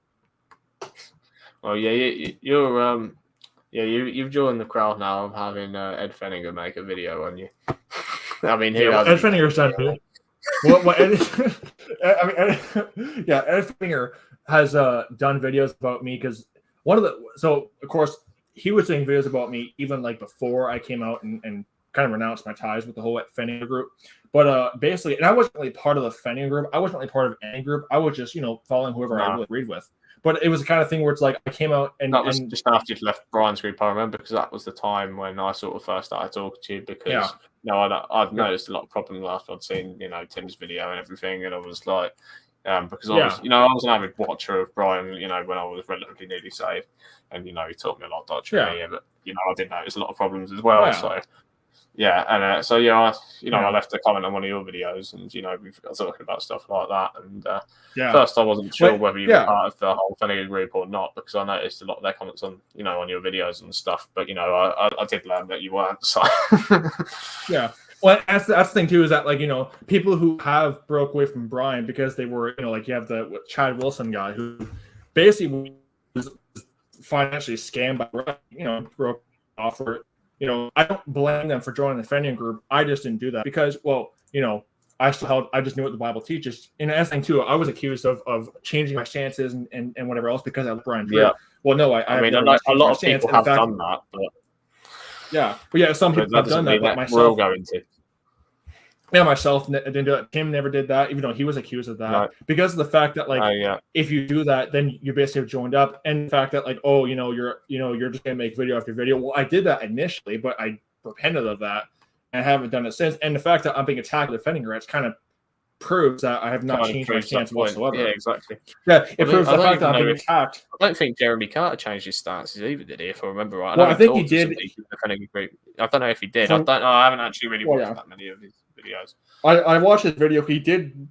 Well, you've joined the crowd now of having Ed Fenninger make a video on you. I mean, Ed Fenninger's done too. Ed Fenninger has done videos about me because of course he was doing videos about me even like before I came out and kind of renounced my ties with the whole Fenninger group. But basically, and I wasn't really part of the Fenninger group. I wasn't really part of any group. I was just, you know, following whoever I really agreed with. But it was the kind of thing where it's like I came out and that was just after you'd left Brian's group, I remember, because that was the time when I sort of first started talking to you because I'd noticed a lot of problems after I'd seen, you know, Tim's video and everything, and I was like, because I was, you know, I was an avid watcher of Brian, you know, when I was relatively newly saved, and you know, he taught me a lot of doctrine, but you know, I did notice a lot of problems as well, so. Yeah, and I left a comment on one of your videos, and you know, we got talking about stuff like that. And first, I wasn't sure whether you were part of the whole Fenninger group or not because I noticed a lot of their comments on, you know, on your videos and stuff. But you know, I did learn that you weren't. So yeah, well, that's the thing too is that like you know, people who have broke away from Brian because they were, you know, like you have the Chad Wilson guy who basically was financially scammed by Brian, you know, broke off for it. You know, I don't blame them for joining the Fenninger group. I just didn't do that because, well, you know, I just knew what the Bible teaches. And as thing too, I was accused of changing my stances and whatever else because I was Brian Drew. Yeah. Well, no, I mean, a lot of people have done that, but some people have done that. But myself, we'll go into. Yeah, myself didn't do it. Tim never did that, even though he was accused of that, because of the fact that like if you do that, then you basically have joined up, and the fact that like you're just gonna make video after video. Well, I did that initially, but I repented of that and haven't done it since. And the fact that I'm being attacked with Fenninger, it's kind of proves that I have not changed my stance whatsoever. Yeah, exactly. Yeah, it proves the fact that I'm being attacked. I don't think Jeremy Carter changed his stances either, did he? If I remember right. Well, I think he did. I don't know if he did. I don't know. I haven't actually really watched that many of his videos. I watched his video. He did.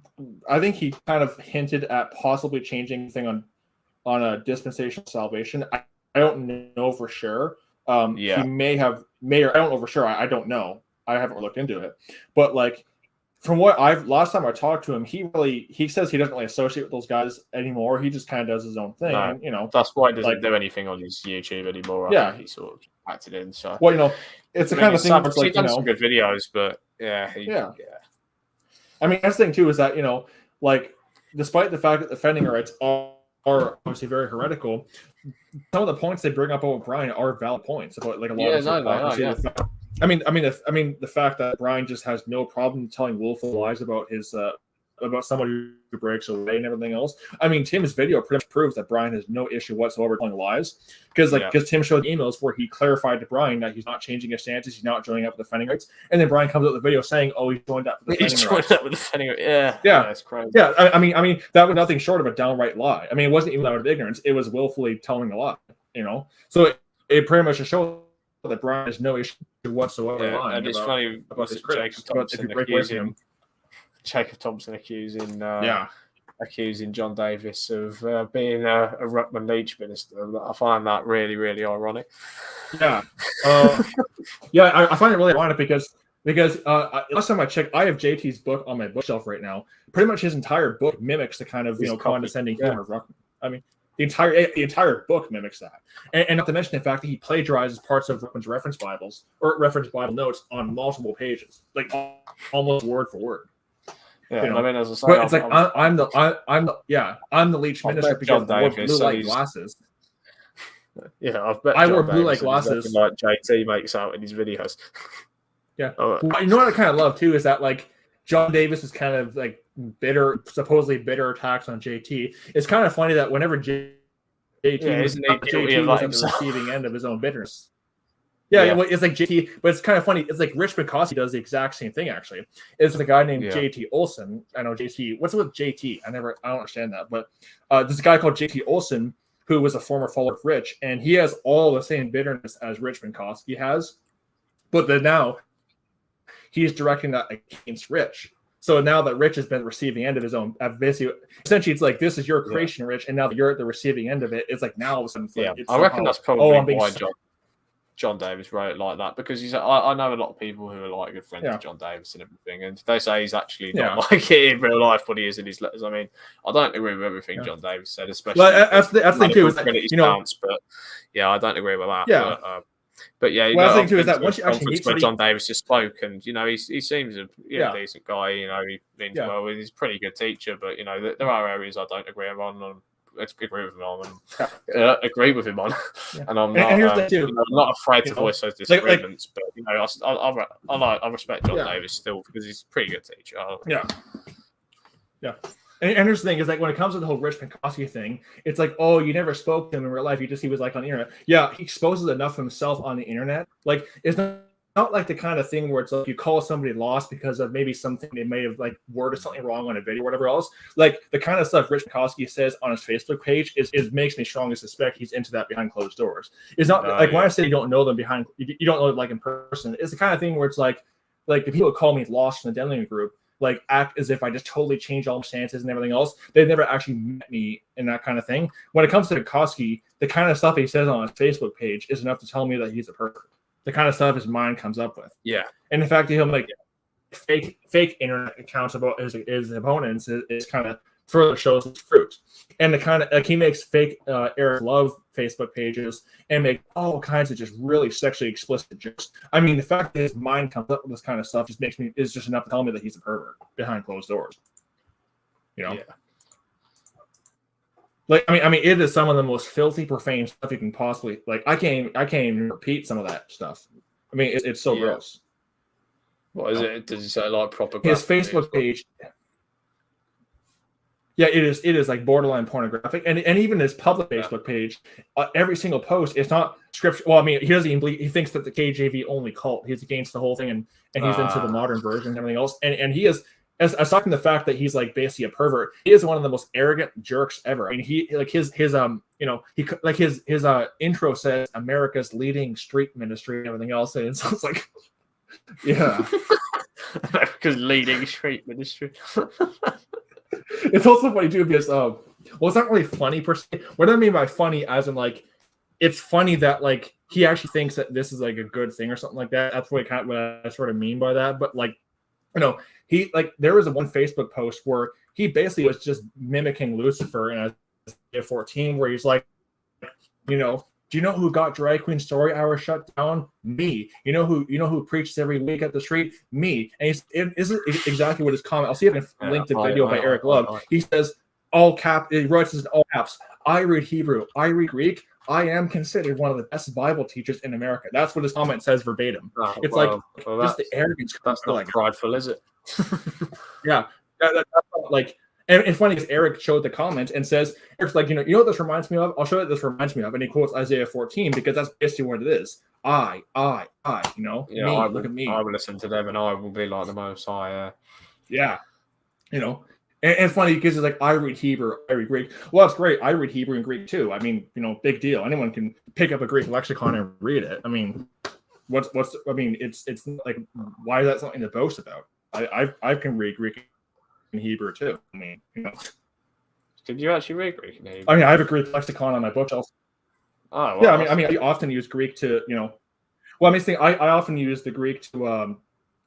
I think he kind of hinted at possibly changing thing on a dispensational salvation. I don't know for sure. He may or I don't know for sure. I don't know. I haven't looked into it. But like from what last time I talked to him, he says he doesn't really associate with those guys anymore. He just kind of does his own thing. No, and, you know, that's why he doesn't do anything on his YouTube anymore. I think he sort of acted in. So well, you know, it's the kind of thing. He's like, done some good videos, but yeah. I mean, that's the thing too is that, you know, like despite the fact that the Fenninger it's all are obviously very heretical. Some of the points they bring up about Brian are valid points about like a lot of hypocrisy. I mean, the fact that Brian just has no problem telling willful lies about his about somebody who breaks away and everything else. I mean, Tim's video pretty much proves that Brian has no issue whatsoever telling lies because Tim showed emails where he clarified to Brian that he's not changing his stances, he's not joining up with defending rights, and then Brian comes out with the video saying, "Oh, he's joined up with defending rights." With defending rights. Yeah, that's crazy. Yeah, I mean, that was nothing short of a downright lie. I mean, it wasn't even out of ignorance; it was willfully telling a lie. So it pretty much shows that Brian has no issue whatsoever. Yeah, and it's funny about his critics. If you break away from him. Jacob Thompson accusing John Davis of being a Ruckman Leach minister. I find that really, really ironic. Yeah, I find it really ironic because last time I checked, I have JT's book on my bookshelf right now. Pretty much his entire book mimics the kind of condescending humor of Ruckman. I mean, the entire book mimics that, and not to mention the fact that he plagiarizes parts of Ruckman's reference Bibles or reference Bible notes on multiple pages, like almost word for word. Yeah, I mean, as I say, but it's like I'm the Leach minister because I wore blue light glasses. Yeah, I've bet I wore blue light glasses, like JT makes out in his videos. Yeah, you know what I kind of love too is that like John Davis is kind of like supposedly bitter attacks on JT. It's kind of funny that whenever JT was on the receiving end of his own bitterness. Yeah, well, it's like JT, but it's kind of funny. It's like Rich Bukowski does the exact same thing, actually. It's a guy named JT Olson. I know JT. What's with JT? I don't understand that. But there's a guy called JT Olson who was a former follower of Rich, and he has all the same bitterness as Rich Bukowski has. But then now he's directing that against Rich. So now that Rich has been receiving end of his own, essentially it's like, this is your creation, Rich, and now that you're at the receiving end of it, it's like now all of a sudden. I reckon that's probably why John Davis wrote it like that, because I know a lot of people who are like good friends with John Davis and everything, and they say he's actually not like it in real life, but he is in his letters. I mean, I don't agree with everything John Davis said, especially that's the thing too. Is that, but I don't agree with that. Yeah. But yeah, I think too is that once you actually meet John Davis just spoke, and he seems a decent guy. He means well. He's a pretty good teacher, but there are areas I don't agree on. Let's agree with him on, and I'm not. I'm not afraid to voice those disagreements, but I respect John Davis still because he's a pretty good teacher. Yeah. And here's the thing is like when it comes to the whole Rich Bukowski thing, it's like, oh, you never spoke to him in real life. He was like on the internet. Yeah, he exposes enough of himself on the internet. Like it's not like the kind of thing where it's like you call somebody lost because of maybe something they may have like worded something wrong on a video or whatever else. Like the kind of stuff Rich Bukowski says on his Facebook page is makes me strongly suspect he's into that behind closed doors. It's not when I say you don't know them you don't know them like in person. It's the kind of thing where it's like the people who call me lost in the Denling group like act as if I just totally changed all my stances and everything else. They've never actually met me in that kind of thing. When it comes to Bukowski, the kind of stuff he says on his Facebook page is enough to tell me that he's a pervert. The kind of stuff his mind comes up with. Yeah. And the fact that he'll make fake internet accounts about his opponents is kind of further shows his fruit. And the kind of like he makes fake Eric Love Facebook pages and make all kinds of just really sexually explicit jokes. I mean, the fact that his mind comes up with this kind of stuff is just enough to tell me that he's a pervert behind closed doors. Yeah. Like I mean, it is some of the most filthy, profane stuff you can possibly like. I can't even repeat some of that stuff. I mean, it's so gross. What is it? Does he say like proper? His Facebook page. Yeah, it is like borderline pornographic, and even his public Facebook page, every single post, it's not scripture. Well, I mean, he doesn't even believe. He thinks that the KJV only cult. He's against the whole thing, and he's into the modern version and everything else. And he is. Aside from the fact that he's like basically a pervert, he is one of the most arrogant jerks ever. I mean, he like his intro says America's leading street ministry and everything else, and so it's like, yeah, America's leading street ministry. It's also funny too because it's not really funny per se. What do I mean by funny? As in like, it's funny that like he actually thinks that this is like a good thing or something like that. That's what I sort of mean by that. But like, he like there was one Facebook post where he basically was just mimicking Lucifer in a 14 where he's like, do you know who got Drag Queen Story Hour shut down? Me. You know who preaches every week at the street? Me. And it isn't exactly what his comment. I'll see if I can link the video by Eric Love. He says all cap. He writes this in all caps. I read Hebrew. I read Greek. I am considered one of the best Bible teachers in America. That's what his comment says verbatim. Oh, It's well, just the arrogance. That's not prideful, is it? Yeah, that's not, like, and it's funny because Eric showed the comment and says, Eric's like, you know what this reminds me of? I'll show you what this reminds me of. And he quotes Isaiah 14 because that's basically what it is. I, you know, Yeah, me, look look at me. I will listen to them and I will be like the Most High. Yeah, you know, and it's funny because it's like, I read Hebrew, I read Greek. Well, that's great. I read Hebrew and Greek too. I mean, you know, big deal. Anyone can pick up a Greek lexicon and read it. I mean, I mean, it's like, why is that something to boast about? I can read Greek and Hebrew too. I mean, you know. Did you actually read Greek and Hebrew? I mean, I have a Greek lexicon on my bookshelf. Oh, well, yeah. I mean, I often use Greek to, you know. Well, I often use the Greek to,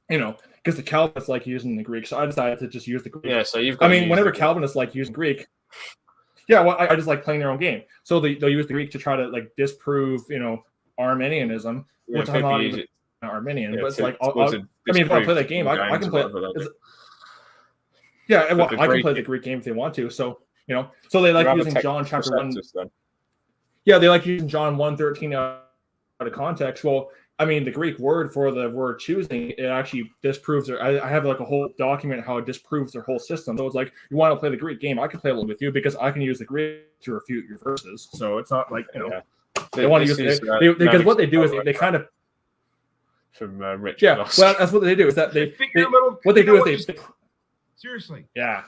you know, because the Calvinists like using the Greek, so I decided to just use the Greek. Yeah, so you've got. I mean, whenever Calvinists like using Greek, yeah, well, I just like playing their own game. So they'll use the Greek to try to like disprove, you know, Arminianism, which I'm not even Arminian, but it's like, I mean, if I play that game, I can play it. Yeah, well, I can play the Greek game if they want to. So, you know, so they like using John chapter 1. Yeah, they like using John 1:13 out of context. Well, I mean, the Greek word for the word choosing, it actually disproves their. I have like a whole document how it disproves their whole system. So it's like, you want to play the Greek game, I can play along with you because I can use the Greek to refute your verses. So it's not like, you know, they want to use it because what they do is they kind of from Rich. Yeah, well, that's what they do. Is that what they do is they seriously. Yeah.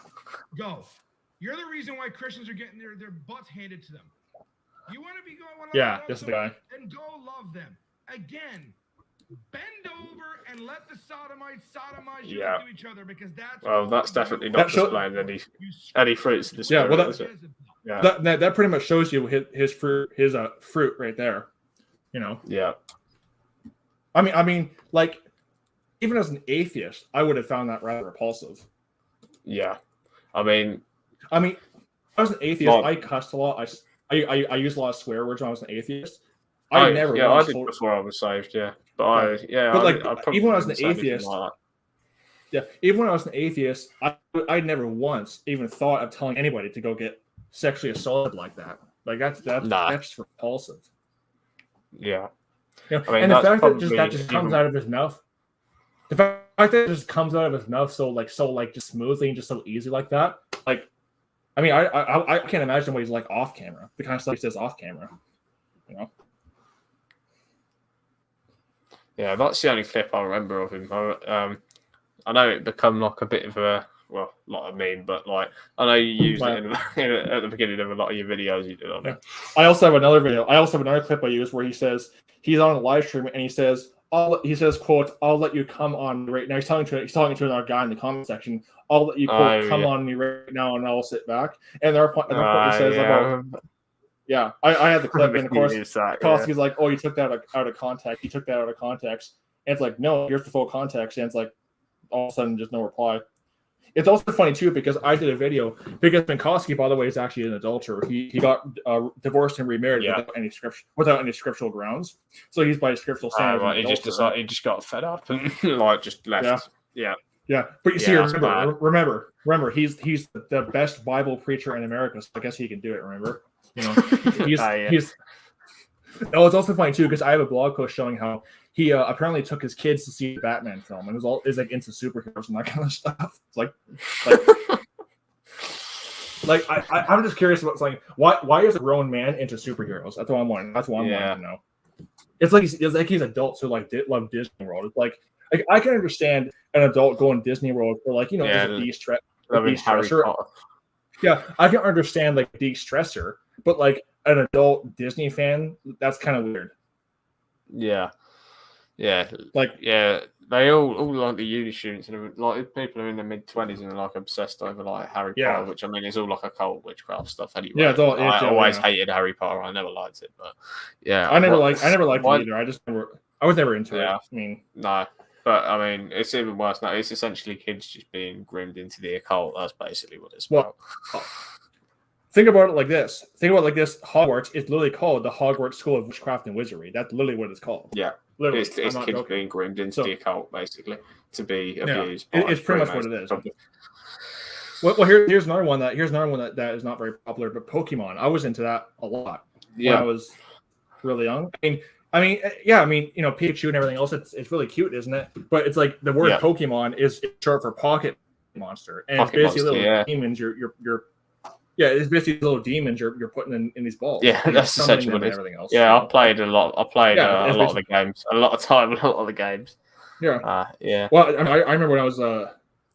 Go. You're the reason why Christians are getting their butts handed to them. You want to be going? Yeah, this is the guy. And go love them. Again, bend over and let the sodomites sodomize you into each other because that's that's definitely not displaying any fruits of the spirit. Yeah, well, that pretty much shows you his fruit right there. You know. Yeah. I mean, like, even as an atheist, I would have found that rather repulsive. Yeah, I mean, as an atheist, I cussed a lot. I used a lot of swear words when I was an atheist. I did before I was saved. Yeah, but even when I was an atheist, even when I was an atheist, I never once even thought of telling anybody to go get sexually assaulted like that. Like that's just repulsive. Yeah, you know, and the fact that just comes out of his mouth, the fact that it just comes out of his mouth so just smoothly and just so easy like that, like. I mean, I can't imagine what he's like off camera. The kind of stuff he says off camera, you know. Yeah, that's the only clip I remember of him. I know it become like a bit of a not a meme, but like I know you used it at the beginning of a lot of your videos you did on it. I also have another video. I also have another clip I use where he says he's on a live stream and he says, quote, I'll let you come on right now. He's talking to another guy in the comment section. I'll let you quote, come on me right now and I'll sit back. And there are point he says about I had the clip and of course Kowski's like, oh, you took that out of context. You took that out of context. And it's like, no, here's the full context. And it's like all of a sudden just no reply. It's also funny too because I did a video because Minkowski, by the way, is actually an adulterer. He got divorced and remarried without any scriptural grounds. So he's by scriptural standards. He just got fed up and like just left. Yeah. But you see, remember, he's the best Bible preacher in America. So I guess he can do it. Remember, you know, he's. Oh, it's also funny too because I have a blog post showing how he apparently took his kids to see the Batman film and it was like into superheroes and that kind of stuff. It's like I'm just curious about something. Why is a grown man into superheroes? That's what I'm wanting. That's what I'm wanting to know. It's like he's adults who love Disney World. It's like I can understand an adult going Disney World for like, you know, a de-stressor. Yeah, I can understand like de-stressor, but like an adult Disney fan, that's kind of weird. Yeah. They all like the uni students and like people are in their mid-20s and are like obsessed over like Harry Potter, which I mean is all like occult witchcraft stuff anyway. Yeah, I always hated Harry Potter. I never liked it, but I never liked it either. I was never into it. I mean, no. But I mean, it's even worse now. It's essentially kids just being groomed into the occult. That's basically what it's about. Think about it like this. Hogwarts is literally called the Hogwarts School of Witchcraft and Wizardry. That's literally what it's called. Yeah. Literally. It's kids being groomed into the occult, basically, to be abused. It's pretty much what it is. Well, here's another one that is not very popular, but Pokemon. I was into that a lot when I was really young. Yeah, Pikachu and everything else. It's really cute, isn't it? But it's like the word Pokemon is short for Pocket Monster, and Pocket it's basically Monster, little demons. It's basically little demons you're putting in these balls. Yeah, that's essentially what it is. Everything else. Yeah, I played a lot. I played a lot of the games. A lot of time, a lot of the games. Yeah. Yeah. Well, I remember when I was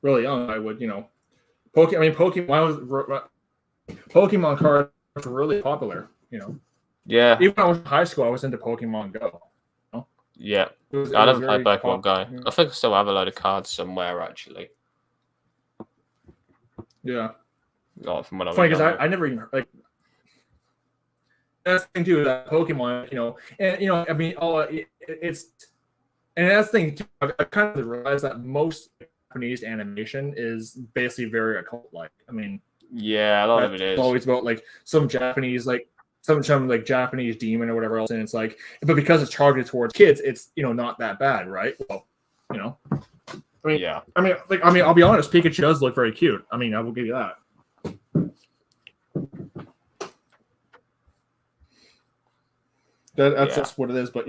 really young, I would Pokemon cards were really popular. Yeah. Even when I was in high school, I was into Pokemon Go. Yeah. I never played Pokemon Go. I think I still have a load of cards somewhere, actually. Yeah. Like from when I was funny because I never even like. That's the thing too. That Pokemon, and it's and that's the thing too. I've kind of realized that most Japanese animation is basically very occult-like. Yeah, a lot of it is always about like some Japanese some like Japanese demon or whatever else, and it's like, but because it's targeted towards kids, it's not that bad, right? Well, yeah. I'll be honest, Pikachu does look very cute. I will give you that. That's just what it is, but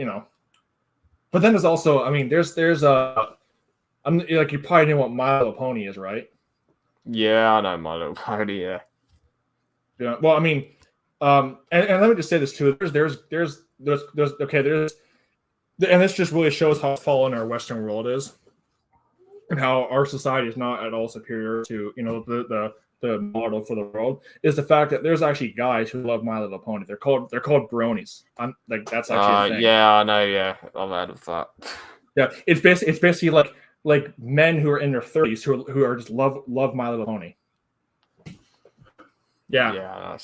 But then there's also, there's I'm like, you probably know what My Little Pony is, right? Yeah, I know My Little Pony. Yeah. Yeah. Well, and let me just say this too. There's and this just really shows how fallen our Western world is, and how our society is not at all superior to the model for the world. Is the fact that there's actually guys who love My Little Pony. They're called bronies. That's actually a thing. Yeah, I know. Yeah, I've heard of that. Yeah, it's basically like men who are in their 30s who are just love My Little Pony. Yeah.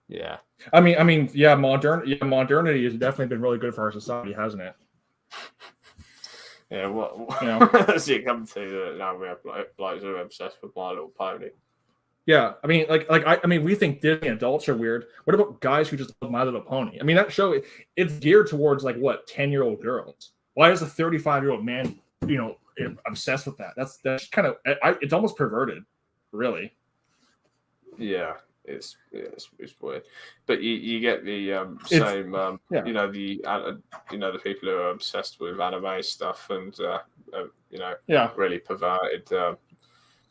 Yeah. Modernity has definitely been really good for our society, hasn't it? Yeah, as you come to now, we have blokes who are obsessed with My Little Pony. Yeah, we think Disney adults are weird. What about guys who just love My Little Pony? That show, it's geared towards 10-year-old girls. Why is a 35-year-old man, obsessed with that? That's kind of, it's almost perverted, really. Yeah, it's weird, but you get the same, the people who are obsessed with anime stuff and really perverted.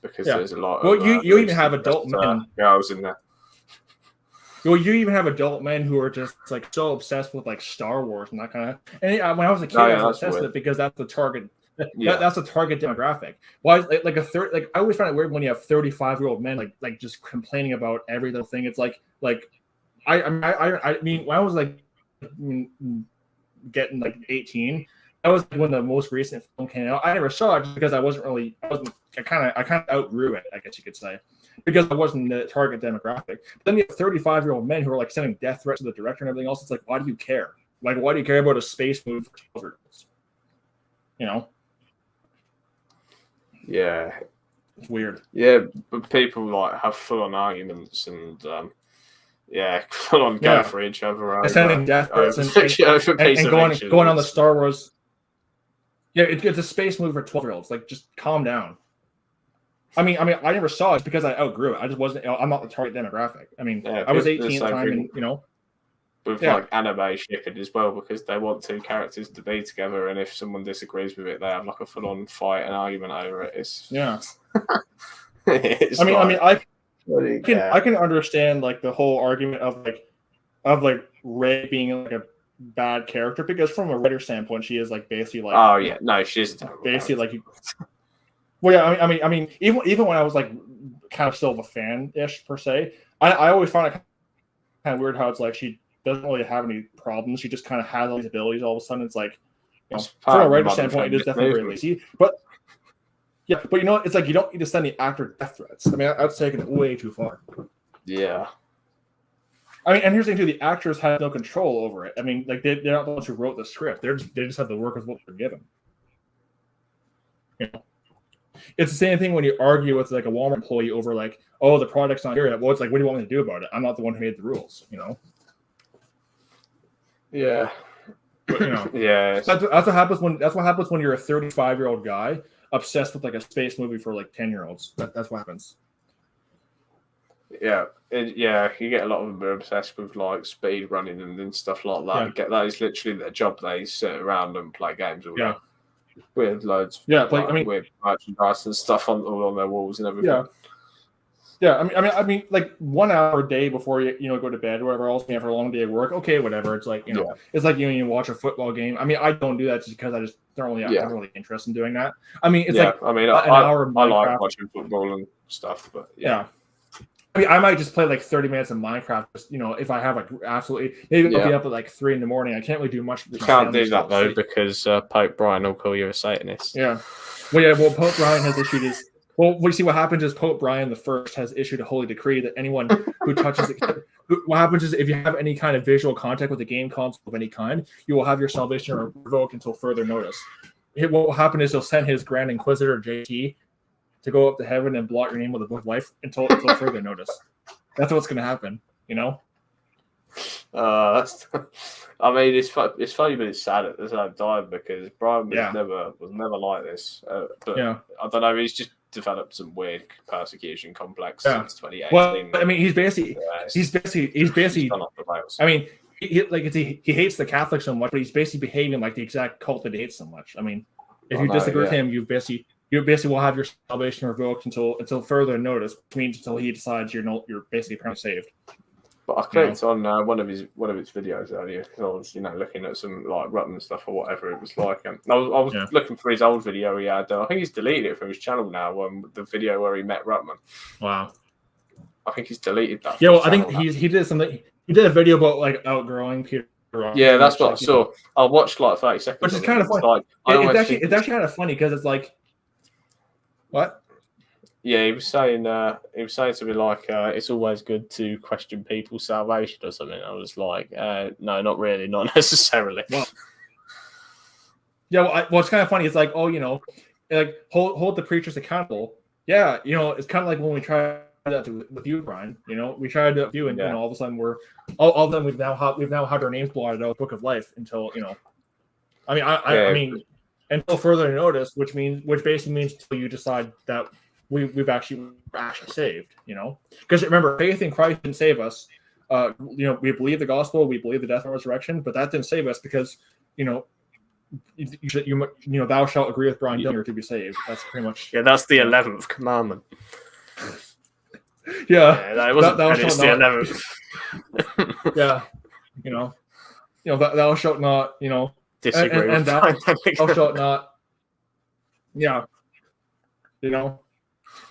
Because there's a lot. Well, you even have adult men, girls in there. Well, you even have adult men who are just so obsessed with Star Wars and that kind of. And when I was a kid, I was obsessed with it because that's the target. That's the target demographic. Why is I always find it weird when you have 35-year-old men just complaining about every little thing. It's when I was getting 18. That was when the most recent film came out. I never saw it just because I kind of outgrew it, I guess you could say, because I wasn't the target demographic. But then you have 35-year-old men who are sending death threats to the director and everything else. It's why do you care? Why do you care about a space movie for 12-year-olds? Yeah, it's weird. Yeah, but people have full-on arguments and full on go for each other. Sending death threats and going on the Star Wars. Yeah, it's a space movie for 12-year-olds. Just calm down. I never saw it because I outgrew it. I just wasn't. I'm not the target demographic. I was 18 at the time, and with anime shipping as well, because they want two characters to be together, and if someone disagrees with it, they have a full-on fight and argument over it. I can understand the whole argument of Rey being a bad character, because from a writer standpoint, she is basically oh yeah, no, she's basically well, yeah, even when I was kind of still a fan-ish per se, I always found it kind of weird how it's she doesn't really have any problems. She just kind of has all these abilities. All of a sudden, it's from a writer standpoint, it is definitely very lazy. But yeah, but it's you don't need to send the actor death threats. That's taking it way too far. Yeah. And here's the thing too: the actors have no control over it. They're not the ones who wrote the script. They just have to work with what they're given. It's the same thing when you argue with a Walmart employee over the product's not here yet. Well, it's what do you want me to do about it? I'm not the one who made the rules. Yeah. But, yeah. That's what happens when you're a 35-year-old guy obsessed with a space movie for 10-year-olds. That's what happens. You get a lot of them are obsessed with like speed running and stuff like that. Yeah. That is literally their job. They sit around and play games all day. Yeah. With loads, with merchandise and stuff all on their walls and everything. Yeah. Yeah, I mean, like 1 hour a day before you go to bed or whatever else. After a long day of work, okay, whatever. It's like it's like you watch a football game. I mean, I don't do that just because I just don't really have really interest in doing that. I mean, it's like I mean, an hour. I like watching football and stuff, but yeah. I mean, I might just play like 30 minutes of Minecraft. Just if I have like absolutely, maybe I'll be up at like 3 a.m. I can't really do much. You can't do that though because Pope Brian will call you a Satanist. Yeah. Well, Pope Brian has issued his. Well, we see what happens is Pope Brian I has issued a holy decree that anyone who touches it, what happens is if you have any kind of visual contact with a game console of any kind, you will have your salvation revoked until further notice. What will happen is he'll send his Grand Inquisitor JT to go up to heaven and blot your name with a book of life until further notice. That's what's going to happen, That's. I mean, it's funny, but it's sad at the same time because Brian was never like this. But I don't know. He's just developed some weird persecution complex since 2018. Well, I mean, he's basically. Gone off the rails. I mean, he hates the Catholics so much, but he's basically behaving like the exact cult that he hates so much. I mean, if you disagree with him, you basically will have your salvation revoked until further notice, which means until he decides you're basically apparently saved. But I clicked on one of his videos earlier because I was looking at some like Ruttman stuff or whatever it was like. I was looking for his old video he had. I think he's deleted it from his channel now. The video where he met Ruttman. Wow. I think he's deleted that. Yeah, well, I think he did something. He did a video about like outgrowing Peter. Yeah, that's what I saw. I watched like 30 seconds. Which is kind of funny. It's actually kind of funny because it's like, what? Yeah, he was saying to me like, it's always good to question people's salvation or something. I was like, no, not really, not necessarily. Well, it's kind of funny. It's like, like hold the preachers accountable. Yeah, it's kind of like when we tried that with you, Brian. We tried to do you, and all of a sudden all of them we've now had our names blotted out of the Book of Life until I mean until further notice, which basically means until you decide that. We're actually saved, because remember, faith in Christ didn't save us. We believe the gospel, we believe the death and resurrection, but that didn't save us because, thou shalt agree with Brian Dillinger to be saved. That's pretty much. Yeah, that's the 11th commandment. That wasn't the 11th. Thou shalt not, disagree and thou shalt not. Yeah.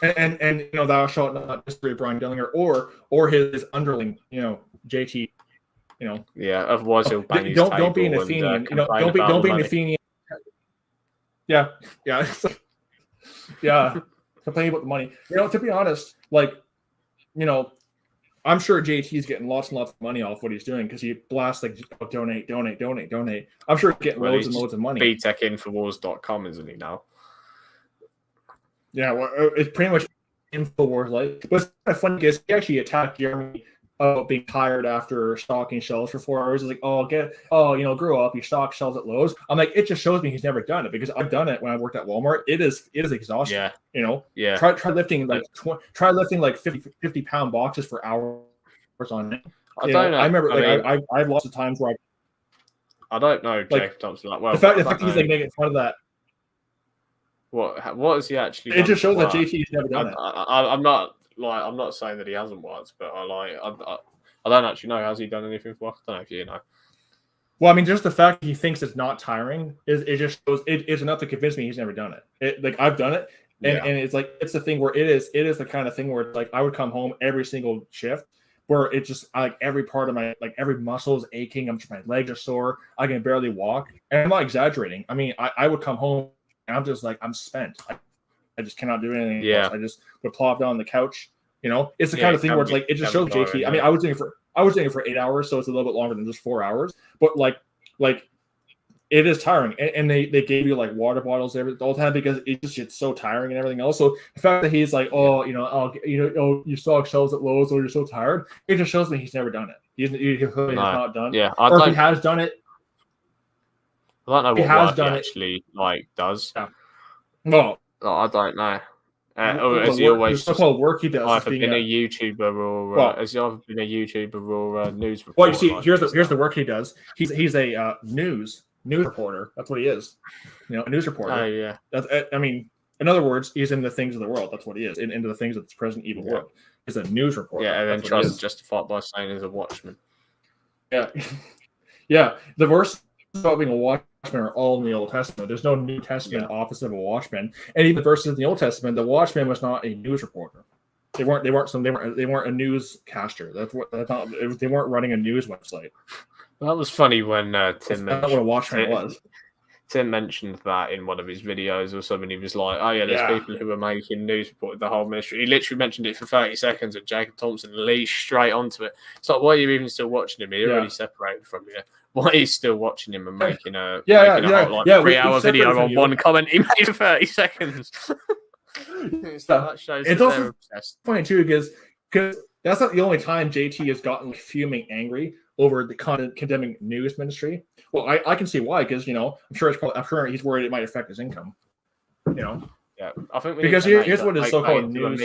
And thou shalt not disagree with Brian Dillinger or his underling, JT, Yeah, otherwise he'll bang his don't be an Athenian, don't be an Athenian. Yeah. Complaining about the money. To be honest, I'm sure JT's getting lots and lots of money off what he's doing because he blasts like donate. I'm sure he's getting loads and loads of money. BTechInfowars.com, isn't he now? Yeah, well, it's pretty much InfoWars like. But it's kind of funny because he actually attacked Jeremy about being tired after stocking shelves for 4 hours. He's like, grow up. You stock shelves at Lowe's. I'm like, it just shows me he's never done it because I've done it when I worked at Walmart. It is exhausting. Yeah. Try lifting like 50 pound boxes for hours on it. I don't know. I remember I've lots of times where I don't know Jake Thompson that well. The fact he's like making fun of that. What is he actually? It just shows that JT's never done it. I'm not saying that he hasn't worked, but I don't actually know. Has he done anything for work? I don't know if you know. Well, I mean, just the fact he thinks it's not tiring it just shows it's enough to convince me he's never done it. I've done it, and it's like it's the thing where it is the kind of thing where it's like I would come home every single shift where it's just like every part of my every muscle is aching. My legs are sore. I can barely walk, and I'm not exaggerating. I mean, I would come home. I'm just like I'm spent. I just cannot do anything. Yeah. Else. I just would plop down on the couch. It's the kind of thing where it's like it just shows JT. I mean, I was doing it for 8 hours, so it's a little bit longer than just 4 hours. But like it is tiring, and they gave you like water bottles all the time because it just gets so tiring and everything else. So the fact that he's like, you stock shelves at Lowe's, or you're so tired, it just shows me he's never done it. He has not done. Yeah, or if he has done it. I don't know what he actually does. Yeah. Well, I don't know. Or has he always so-called work he does either been a YouTuber or has he either been a YouTuber or a news reporter? Well, you see, here's the work he does. He's a news reporter. That's what he is. A news reporter. Oh yeah. I mean, in other words, he's in the things of the world. That's what he is. Into the things of this present evil world. He's a news reporter. Yeah, and then tries to justify it by saying he's a watchman. Yeah. Yeah. The verses about being a watchman are all in the Old Testament. There's no New Testament office of a watchman. And even the verses in the Old Testament, the watchman was not a news reporter. They weren't a newscaster. They weren't running a news website. That was funny when Tim mentioned what a watchman was. Tim mentioned that in one of his videos or something. He was like, "Oh yeah, there's people who are making news report the whole ministry." He literally mentioned it for 30 seconds, and Jacob Thompson leads straight onto it. It's like, why are you even still watching him? He already separated from you. Why are you still watching him and making a 3-hour video on one comment he made for 30 seconds? That shows it's also funny too because that's not the only time JT has gotten fuming angry over the condemning news ministry. Well, I can see why, because I'm sure he's worried it might affect his income. Yeah, I think because here's what is so-called news.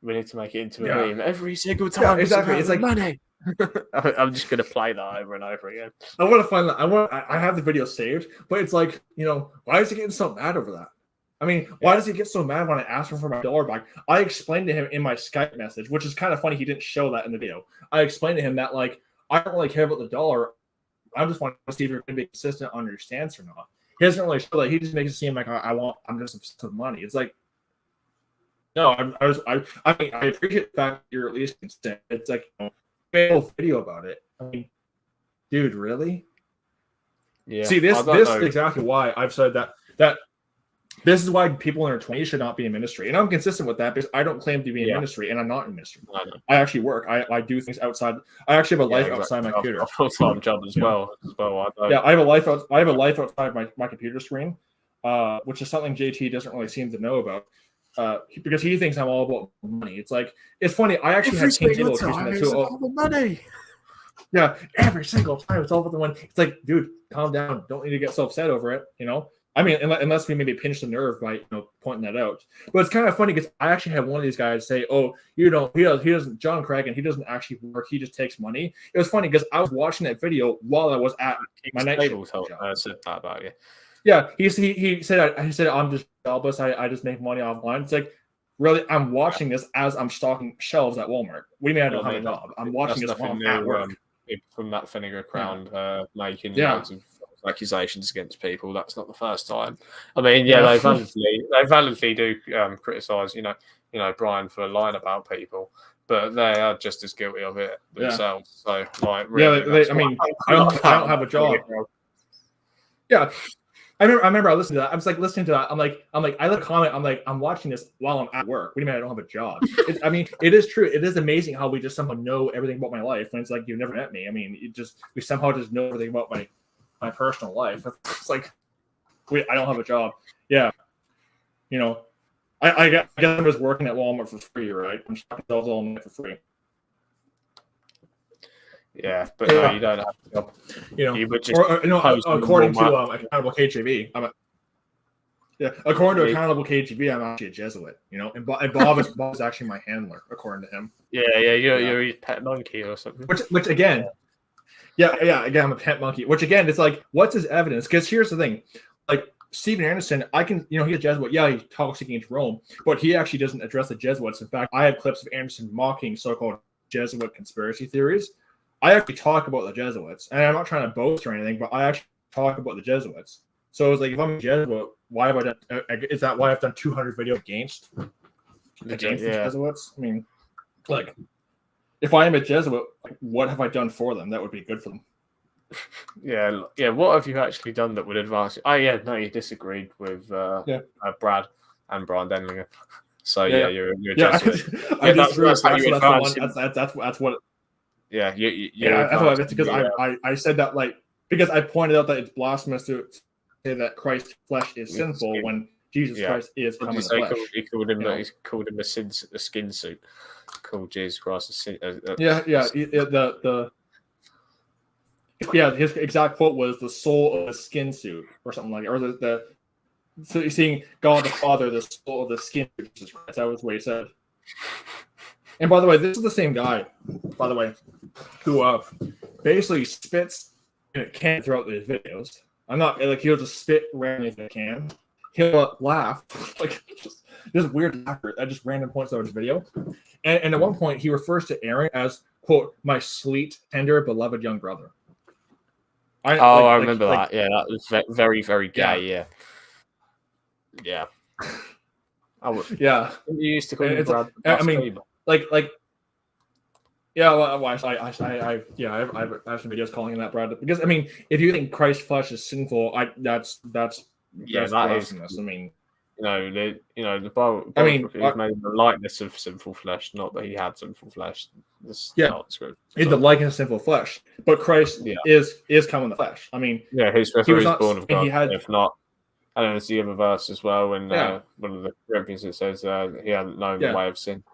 We need to make it into a meme every single time. Yeah, exactly. It's like money. I'm just gonna play that over and over again. I want to find that. I have the video saved, but it's like why is he getting so mad over that? I mean, why does he get so mad when I ask him for my dollar back? I explained to him in my Skype message, which is kind of funny. He didn't show that in the video. I explained to him that I don't really care about the dollar. I just want to see if you're going to be consistent on your stance or not. He doesn't really show that. He just makes it seem like I'm just obsessed with money. It's like, no, I appreciate the fact that you're at least consistent. It's like made a whole video about it. I mean, dude, really? Yeah. See, this is exactly why I've said that this is why people in their 20s should not be in ministry. And I'm consistent with that because I don't claim to be in ministry, and I'm not in ministry. I actually work. I do things outside. I actually have a life outside my computer. A full-time job as well. I have a life outside my computer screen, which is something JT doesn't really seem to know about. Because he thinks I'm all about money. It's like, it's funny. I actually have King Table accusing that too. All the money. Yeah, every single time it's all about the money. It's like, dude, calm down. Don't need to get so upset over it. I mean, unless we maybe pinch the nerve by pointing that out. But it's kind of funny because I actually had one of these guys say, "Oh, he doesn't John Cragen, he doesn't actually work. He just takes money." It was funny because I was watching that video while I was at my night shift job. Said that about you. Yeah, he said I'm just jobless. I just make money offline. It's like, really, I'm watching this as I'm stocking shelves at Walmart. What do you mean I don't have a job? I'm watching this while I'm at work. From that Vinegar Crown making loads of accusations against people. That's not the first time. I mean, they validly do criticize, Brian for lying about people, but they are just as guilty of it themselves. So, really, I don't have a job. Yeah. I remember I listened to that. I was listening to that. I'm like, I left a comment. I'm watching this while I'm at work. What do you mean I don't have a job? It is true. It is amazing how we just somehow know everything about my life when it's like you've never met me. I mean, we somehow just know everything about my personal life. It's like, I don't have a job. Yeah. I guess I'm just working at Walmart for free, right? I'm shopping shelves all night for free. Yeah, but no, you don't have a job. You would just according to Accountable KGB, according to Accountable KGB, I'm actually a Jesuit. And Bob is actually my handler, according to him. Yeah, you're his pet monkey or something. Which again, again, I'm a pet monkey. Which again, it's like, what's his evidence? Because here's the thing, Steven Anderson, he's a Jesuit. Yeah, he talks against Rome, but he actually doesn't address the Jesuits. In fact, I have clips of Anderson mocking so-called Jesuit conspiracy theories. I actually talk about the Jesuits, and I'm not trying to boast or anything, but I actually talk about the Jesuits. So it's like, if I'm a Jesuit, why have I done? Is that why I've done 200 videos against the Jesuits? I mean, if I am a Jesuit, what have I done for them that would be good for them? Yeah. What have you actually done that would advance? Oh, yeah. No, you disagreed with Brad and Brian Denlinger. So you're a Jesuit. I disagree. That's what. Yeah, that's what it's because I said that because I pointed out that it's blasphemous to say that Christ's flesh is sinful when Jesus Christ is coming in flesh. He called him a skin suit. Called Jesus Christ a sin. His exact quote was the soul of a skin suit or something like that, or So you're seeing God the Father, the soul of the skin of Jesus Christ. That was what he said. And by the way, this is the same guy, by the way, who basically spits in a can throughout his videos. I'm not like he'll just spit randomly in a can. He'll laugh like just weird laughter at just random points of his video. And at one point, he refers to Aaron as quote my sweet, tender, beloved young brother. I remember that. Yeah, that was very, very gay. Yeah. Yeah. Yeah. You used to call him Brad. I mean, like. Yeah, well, I've some videos calling him that, Brad. Because I mean, if you think Christ's flesh is sinful, that's blasphemous. I mean, the Bible. I mean, is made in the likeness of sinful flesh, not that he had sinful flesh. It's the likeness of sinful flesh, but Christ is come in the flesh. I mean, he's born of God. He had, if not, I don't know. It's the other verse as well. When one of the Corinthians it says he hadn't known the way of sin.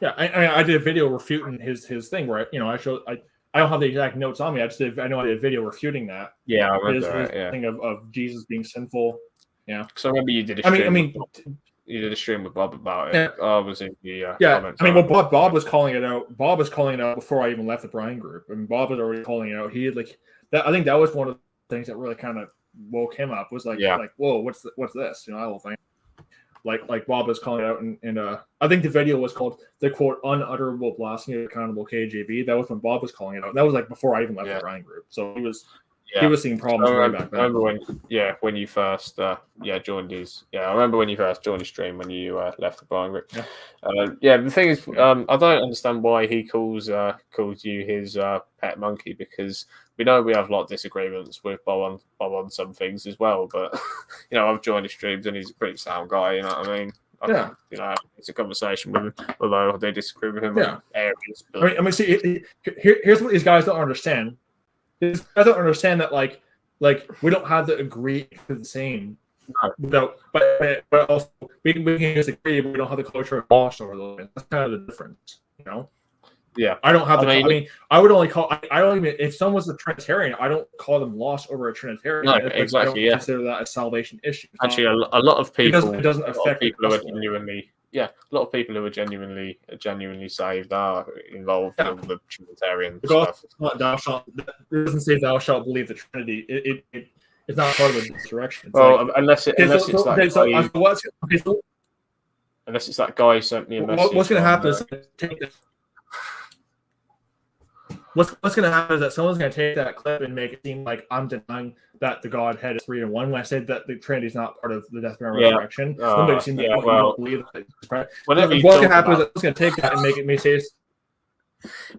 Yeah, I did a video refuting his thing where I showed I don't have the exact notes on me. I did a video refuting that. Yeah, I remember his thing of Jesus being sinful. Yeah, because I remember you did a stream. You did a stream with Bob about it. Yeah. I was in the comments. I mean, well, Bob was calling it out. Bob was calling it out before I even left the Brian group, and Bob was already calling it out. He had that. I think that was one of the things that really kind of woke him up. Was like, whoa, what's this? That whole thing. Like Bob was calling it out, and I think the video was called the quote unutterable blasphemy of accountable KJV. That was when Bob was calling it out. That was like before I even left the Brian group. So he was seeing problems way back then. I remember when you first joined his I remember when you first joined the stream when you left the Brian group. The thing is I don't understand why he calls you his pet monkey, because we know we have a lot of disagreements with Bob on some things as well, but I've joined his streams and he's a pretty sound guy, you know what I mean? It's a conversation with him, although they disagree with him in areas. But... I mean, see, here's what these guys don't understand. These guys don't understand that like we don't have to agree to the same. No. But also we can disagree, but we don't have the culture of loss over the. That's kind of the difference, Yeah, I don't have the. I mean, I would only call. I don't even. If someone's a Trinitarian, I don't call them lost over a Trinitarian. No, exactly. I don't consider that a salvation issue. Actually, a lot of people. It doesn't affect people who are genuinely. Yeah, a lot of people who are genuinely saved are involved in the Trinitarian stuff. It doesn't say thou shalt believe the Trinity. It's not part of the resurrection. Unless it's that guy who sent me a message. What's going to happen is What's going to happen is that someone's going to take that clip and make it seem like I'm denying that the Godhead is 3 in 1 when I said that the Trinity is not part of the death, burial, and resurrection. Somebody seems you don't believe that. What's going to happen is that it's going to take that and make me say.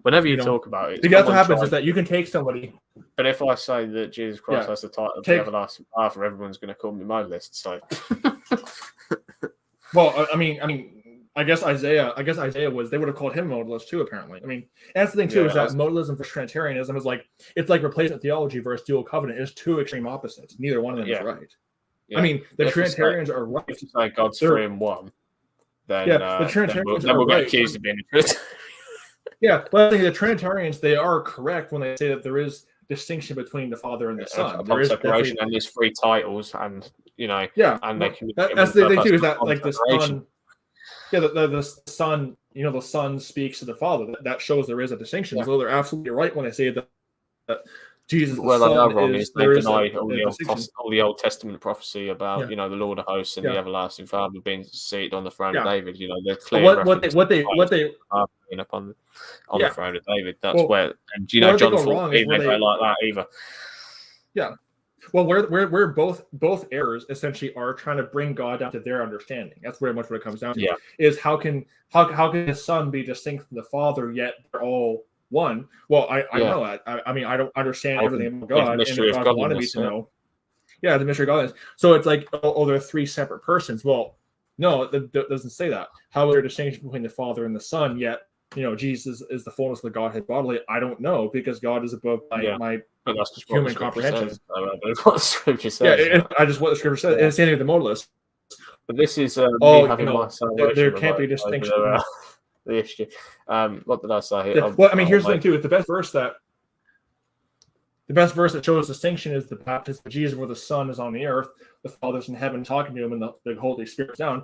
Whenever you talk about it, that's what happens is that you can take somebody. But if I say that Jesus Christ has the title of the everlasting Father, everyone's going to call me modalist. So, well, I mean. I guess Isaiah was. They would have called him modalist too. Apparently, I mean, that's the thing too is that modalism versus Trinitarianism is like it's like replacement theology versus dual covenant. It's two extreme opposites. Neither one of them is right. Yeah. I mean, the Trinitarians are right. If you say God's 3 in 1, then the Trinitarians then we'll get accused of being a Trinitarian. Yeah, but I think the Trinitarians they are correct when they say that there is distinction between the Father and the Son. There is separation, and there's 3 titles, and and they can. That's the thing too is that like the Son. Yeah, the Son, the Son speaks to the Father. That shows there is a distinction. So they're absolutely right when they say that Jesus. Well, the Son wrong is they deny all the Old Testament prophecy about the Lord of Hosts and the everlasting Father being seated on the throne of David. They're clear. What they upon the throne of David. That's where. And John 14 they don't like that either. Yeah. Well, where both errors essentially are trying to bring God down to their understanding. That's very much what it comes down to. Yeah. Is how can the Son be distinct from the Father yet they're all one? Well, I know that. I mean, I don't understand everything about God, and God wanted me to know. Yeah, the mystery of godliness. So it's like, they're 3 separate persons. Well, no, it doesn't say that. How is there a distinction between the Father and the Son? Yet, Jesus is the fullness of the Godhead bodily. I don't know because God is above my human comprehension. That's what the scripture says. Yeah, I just what the scripture says. And it's anything with the modalist. But this is there can't be distinction. The issue. What did I say? Well, I mean, here's the thing too. It's the best verse that. The best verse that shows distinction is the baptism of Jesus, where the Son is on the earth, the Father's in heaven talking to him, and the Holy Spirit's down.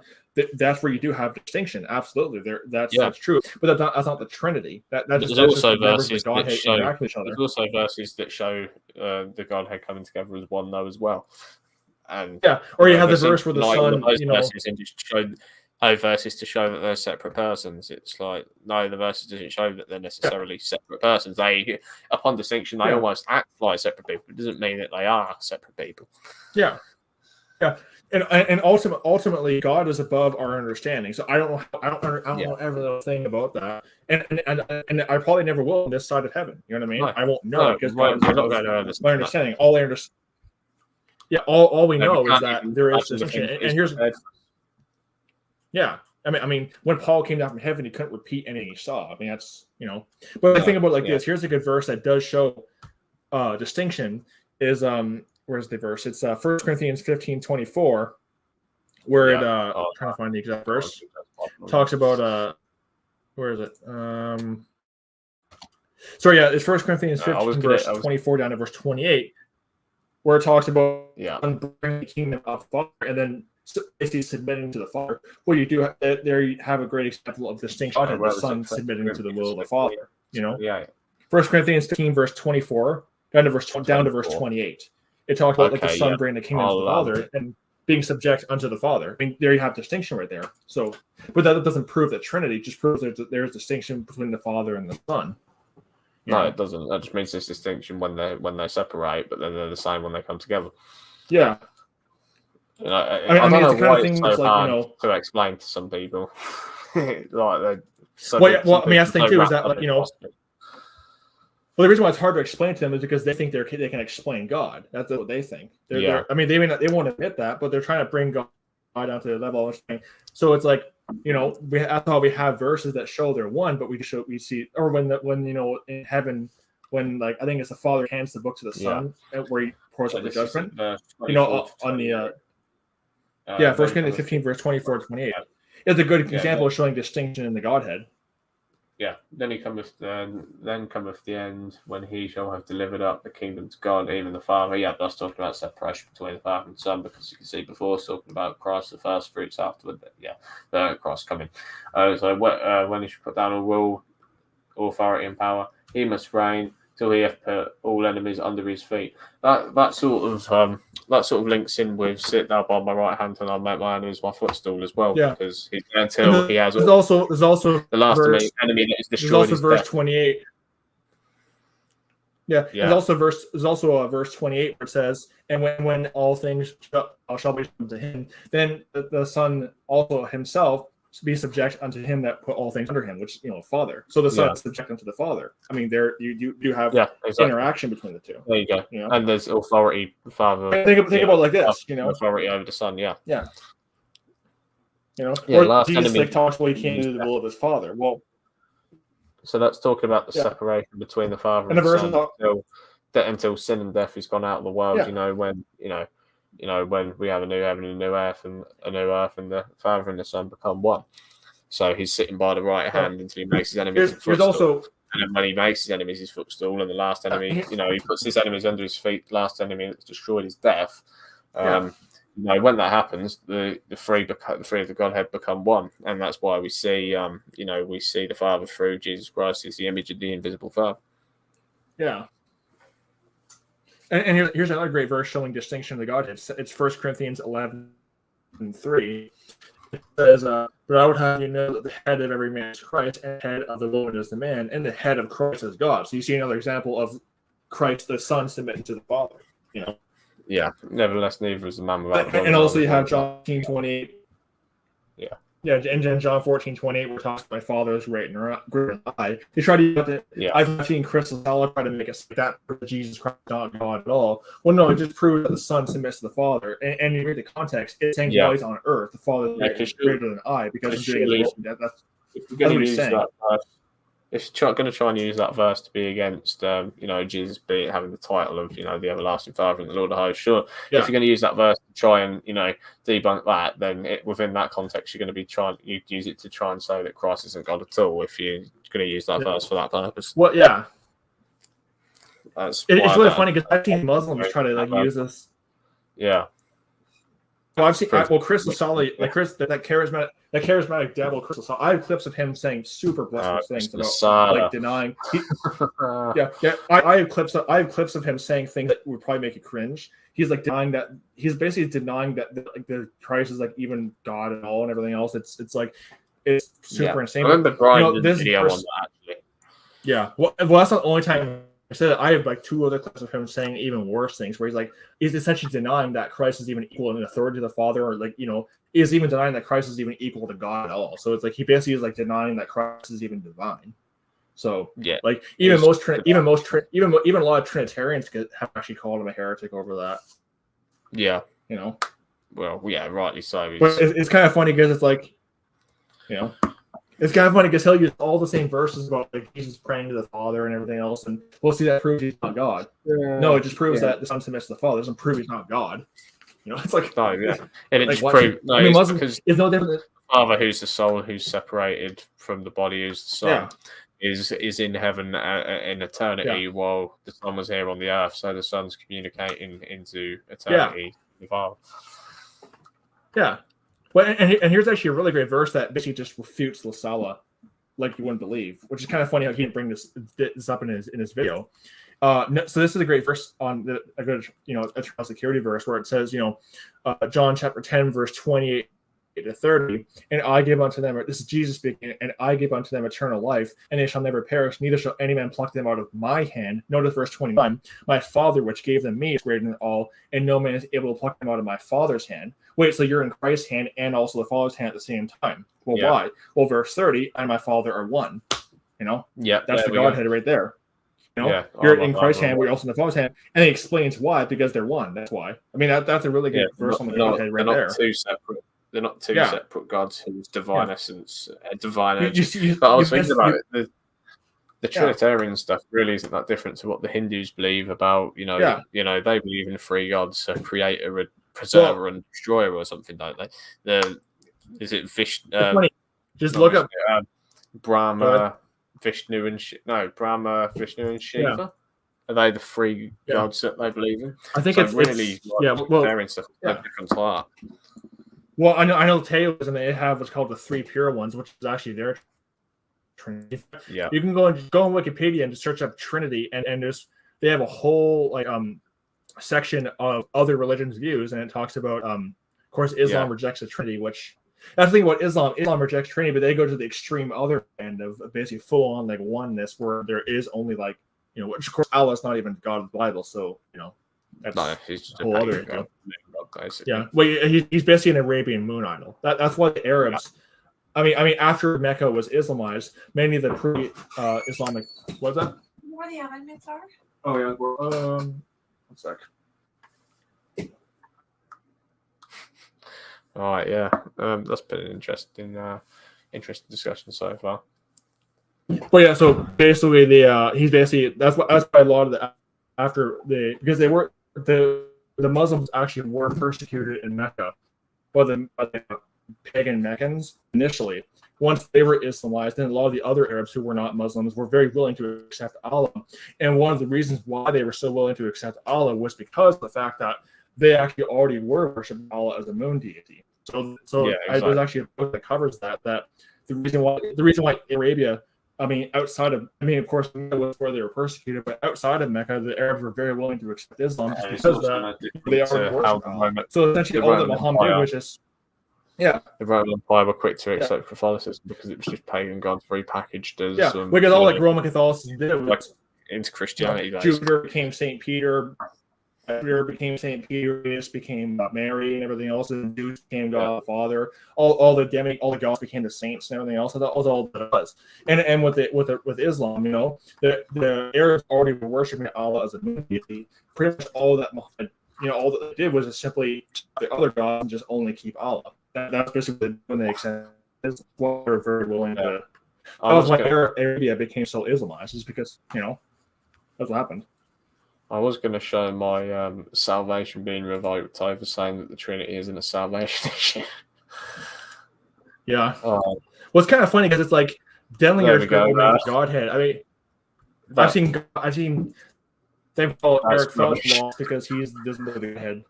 That's where you do have distinction. Absolutely, that's true. But that's not the Trinity. There's also verses the Godhead interact with each other. There's also verses that show the Godhead coming together as one, though, as well. And or you have the verse where the Son, verses and just show verses to show that they're separate persons. It's like, no, the verses doesn't show that they're necessarily separate persons. They, upon distinction, they almost act like separate people. It doesn't mean that they are separate people. Yeah. And ultimately, God is above our understanding. So I don't know every little thing about that, and I probably never will on this side of heaven. You know what I mean? I won't know because God is above my understanding. All I understand. Yeah, all we know is that there is distinction. And here's. Yeah, I mean, when Paul came down from heaven, he couldn't repeat anything he saw. I mean, that's But the thing about this, here's a good verse that does show distinction. Is where's the verse? It's 1 Corinthians 15:24, where it I'm trying to find the exact verse. Talks about where is it? It's 1 Corinthians 15 verse 24 down to verse 28, where it talks about bringing the kingdom of the Father, and then basically submitting to the Father. Well, you do there. You have a great example of distinction of the Son submitting to the will of the Father. 1 Corinthians 15 verse 24 down to verse 28. It talks about the Son bringing the kingdom of the Father and being subject unto the Father. I mean, there you have distinction right there. So, but that doesn't prove the Trinity. It just proves that there's distinction between the Father and the Son. No, it doesn't. That just means there's distinction when they separate, but then they're the same when they come together. Yeah. I don't know why it's so hard to explain to some people. That's the thing too is that well, the reason why it's hard to explain to them is because they think they can explain God. That's what they think. I mean, they won't admit that, but they're trying to bring God down to their level. So it's like that's how we have verses that show they're one, but we see, or when in heaven, when I think it's the Father hands the book to the Son, where he pours out the judgment. On the 1 Corinthians 15 verse 24 to 28. It's a good example of showing distinction in the Godhead. Yeah. Then cometh the end, when he shall have delivered up the kingdom to God, even the Father. Yeah, that's talking about separation between the Father and the Son, because you can see before it's talking about Christ, the first fruits afterward. The Christ coming. So when he shall put down all rule, authority, and power, he must reign till he hath put all enemies under his feet. That sort of links in with sit thou by my right hand and I'll make my enemies my footstool as well. Yeah. Because he has there's also the last enemy that is destroyed. There's also verse 28. Yeah. There's also verse 28 where it says, and when all things shall be to him, then the Son also himself be subject unto him that put all things under him, which Father. So the Son is subject unto the Father. I mean, there you do have interaction between the two. There you go. And there's authority, the Father. Think about it like this, authority over the Son. Yeah. Or Jesus talks about he can't do the will of his Father. Well, so that's talking about the separation between the Father and the Son until sin and death has gone out of the world. When we have a new heaven and a new earth, and the Father and the Son become one. So he's sitting by the right hand until he makes his enemies his footstool. And then when he makes his enemies his footstool, and the last enemy, he puts his enemies under his feet. The last enemy that's destroyed is death. When that happens, the three of the Godhead become one, and that's why we see, we see the Father through Jesus Christ is the image of the invisible Father. Yeah. And here's another great verse showing distinction of the Godhead. It's 1 Corinthians 11:3. It says, but I would have you know that the head of every man is Christ, and the head of the woman is the man, and the head of Christ is God. So you see another example of Christ, the Son, submitting to the Father. Yeah. Nevertheless, neither is the man without. And also you have John 14:28. Yeah, and then John 14:28, where it talks about my Father is greater than I. They try to use it. I've seen Crystal Salad try to make it say that Jesus Christ is not God at all. Well, no, it just proves that the Son submits to the Father. And you read the context, it's saying while he's on earth, the Father is greater than I, because I'm doing his will. That's what he's saying. If you're going to try and use that verse to be against, Jesus having the title of, the everlasting Father and the Lord of Hosts, sure. If you're going to use that verse to try and, debunk that, then within that context, you're going to be you'd use it to try and say that Christ isn't God at all if you're going to use that verse for that purpose. Well, yeah. That's It's why really that- funny because I've seen Muslims try to like use this. Yeah. Well, I've seen Chris Lasali, like that charismatic devil, Chris Lasali. I have clips of him saying super blasphemous things about Lasala. like denying. Yeah. I have clips of him saying things that would probably make you cringe. He's like denying that. He's basically denying that like the Christ is like even God at all and everything else. It's like it's super insane. I remember Brian did a this video on person- that actually. Yeah. Well, that's not the only time I said that. I have like 2 other clips of him saying even worse things where he's essentially denying that Christ is even equal in authority to the Father, or like, is even denying that Christ is even equal to God at all. So it's like he basically is like denying that Christ is even divine. So Yeah. like even a lot of Trinitarians have actually called him a heretic over that. Yeah. Well, yeah, rightly so. But it's kind of funny because it's like, it's kind of funny because he'll use all the same verses about like Jesus praying to the Father and everything else, and we'll see that proves he's not God. No, it just proves that the Son submits to the Father. It doesn't prove he's not God. It's like No, yeah. And it like, just what? proves I mean, Muslim because is no different. the Father, who's the soul, who's separated from the body, who's the Son, is in heaven in eternity, while the Son was here on the earth. So the Son's communicating into eternity with the Father. Yeah. Well, and here's actually a really great verse that basically just refutes Lasala, like you wouldn't believe, which is kind of funny how he didn't bring this up in his video. So this is a great verse on a good eternal security verse where it says John chapter 10 verse 28 to 30, and I give unto them, this is Jesus speaking, and I give unto them eternal life, and they shall never perish, neither shall any man pluck them out of my hand. Notice verse 29, my Father which gave them me is greater than all, and no man is able to pluck them out of my Father's hand. Wait, so you're in Christ's hand and also the Father's hand at the same time? Well, why? Well, verse 30, I and my Father are one. That's the Godhead right there. You're in Christ's hand, we're also in the Father's hand, and he explains why, because they're one. That's why. I mean, that's a really good verse on the Godhead right there. Two separate. They're not two separate gods whose divine essence, divine. But I was thinking about it. The Trinitarian stuff really isn't that different to what the Hindus believe about. They believe in 3 gods: a creator, a preserver, and destroyer, or something, don't they? Is it Vishnu? Just look up Brahma, Vishnu, and Brahma, Vishnu, and Shiva. Are they the 3 gods that they believe in? I think so it's really Trinitarian stuff is different to that. Well, I know Taoism, they have what's called the 3 pure ones, which is actually their Trinity. Yeah. You can go on Wikipedia and just search up Trinity, and they have a whole section of other religions' views, and it talks about of course Islam rejects the Trinity, which that's the thing about Islam. Islam rejects Trinity, but they go to the extreme other end of basically full on oneness, where there is only which of course Allah is not even God of the Bible, so that's he's just a whole other God. Yeah, well, he's basically an Arabian moon idol. That's why the Arabs. I mean, after Mecca was Islamized, many of the pre-Islamic. What's that? Where the oven mitts are? Oh yeah. One sec. All right, yeah. That's been an interesting discussion so far. But yeah, so basically he's basically that's why a lot of the because they were the Muslims actually were persecuted in Mecca by the pagan Meccans initially. Once they were Islamized, then a lot of the other Arabs who were not Muslims were very willing to accept Allah. And one of the reasons why they were so willing to accept Allah was because of the fact that they actually already were worshiping Allah as a moon deity. So there's actually a book that covers that the reason why Arabia, of course, Mecca was where they were persecuted, but outside of Mecca, the Arabs were very willing to accept Islam just because that they already worshipped Allah. So essentially, all that Muhammad did was just, the Roman Empire were quick to accept Catholicism because it was just pagan gods repackaged as because all Roman Catholicism did was into Christianity. Jupiter became Saint Peter. Peter became Saint Peter, Jesus became Mary, and everything else. And Zeus became God the Father. All the gods became the saints and everything else. That was all that it was. And with Islam, the Arabs already were worshiping Allah as a deity. Pretty much all that Muhammad, all that they did was just simply the other gods and just only keep Allah. That's basically when they accepted Islam. They're very willing to. That was why Arabia became so Islamized, is because that's what happened. I was going to show my salvation being revoked over saying that the Trinity isn't a salvation issue. Yeah. Well, it's kind of funny because it's like Denlinger's Godhead. I mean, I've seen They call That's Eric Phelps rubbish. lost because he doesn't know the head.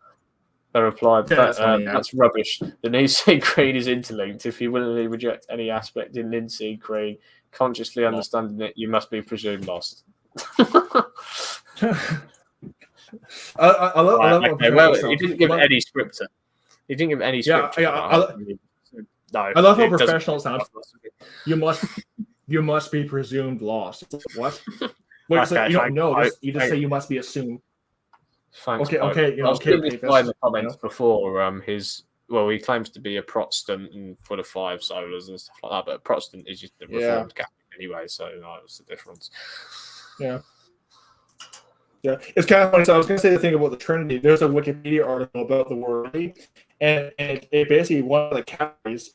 They replied, Yeah, that's funny, yeah. that's rubbish. The Nicene Creed is interlinked. If you willingly reject any aspect in Nicene Creed, consciously understanding it, you must be presumed lost. I love okay, well, he didn't give any scripture. He didn't give any scripture. No, I love how professional it sounds. You must be presumed lost. What? Wait, Okay, so you don't know. You just say you must be assumed. Thanks, okay, Pope. okay, I was okay. this guy in the comments before. He claims to be a Protestant and for the 5 solas and stuff like that, but a Protestant is just a Reformed Catholic anyway, so what's the difference? Yeah. Yeah, it's kind of funny. So I was going to say the thing about the Trinity. There's a Wikipedia article about the word, and it basically one of the categories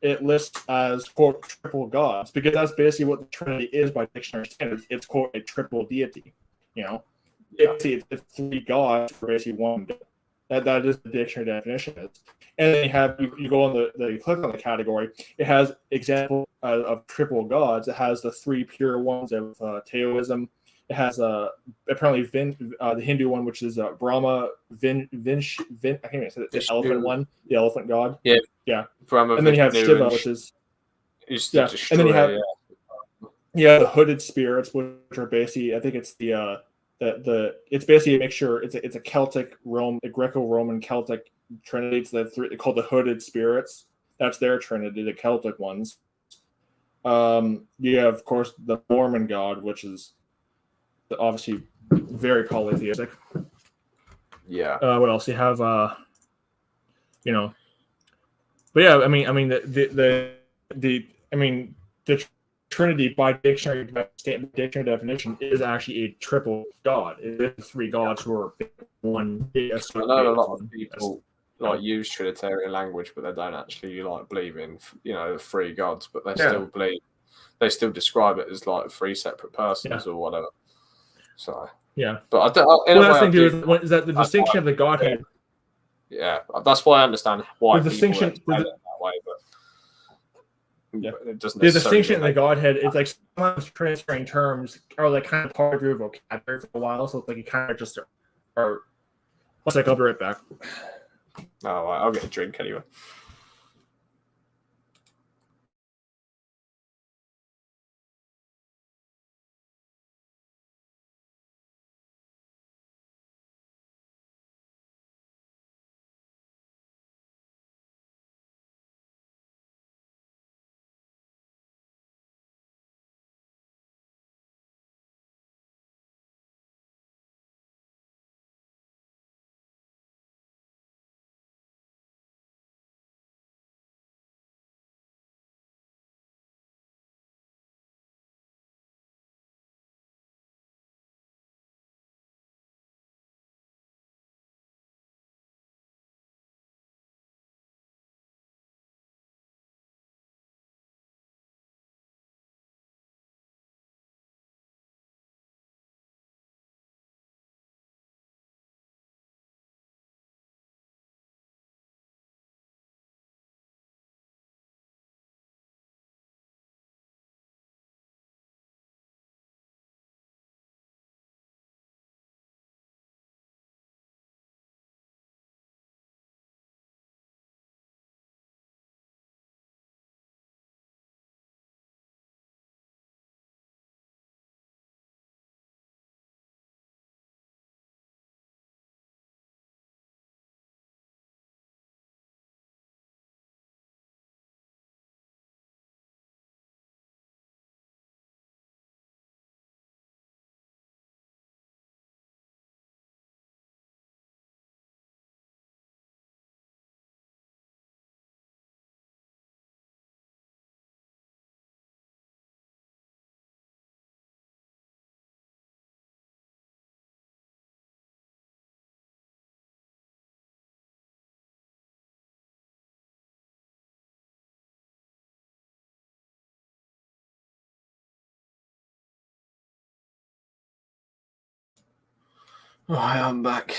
it lists as quote triple gods because that's basically what the Trinity is by dictionary standards. It's quote a triple deity. It's 3 gods for basically one god. That is the dictionary definition is. And then you go on you click on the category. It has example of triple gods. It has the 3 pure ones of Taoism. It has apparently the Hindu one, which is Brahma, I can't even say it, the elephant one, the elephant god. Yeah. Brahma, and then you have Shiva, which is and then you have the hooded spirits, which are basically I think it's it's basically a mixture. It's a Celtic a Greco-Roman Celtic trinity. It's they're called the hooded spirits. That's their trinity, the Celtic ones. You have of course the Mormon god, which is obviously very polytheistic. Yeah. What else? You have but yeah, I mean the Trinity by dictionary definition is actually a triple god. It is 3 gods who are one. I know a lot of people use Trinitarian language, but they don't actually believe in 3 gods, but they still believe. They still describe it as 3 separate persons or whatever. So but I don't. That's the thing is that the distinction of the Godhead. Yeah, that's why I understand why the distinction people that way, but it doesn't. The distinction in the Godhead is sometimes transferring terms are kind of part of your vocabulary for a while, so it's you kind of just are. One sec, I'll be right back. Oh, I'll get a drink anyway. Right, I'm back.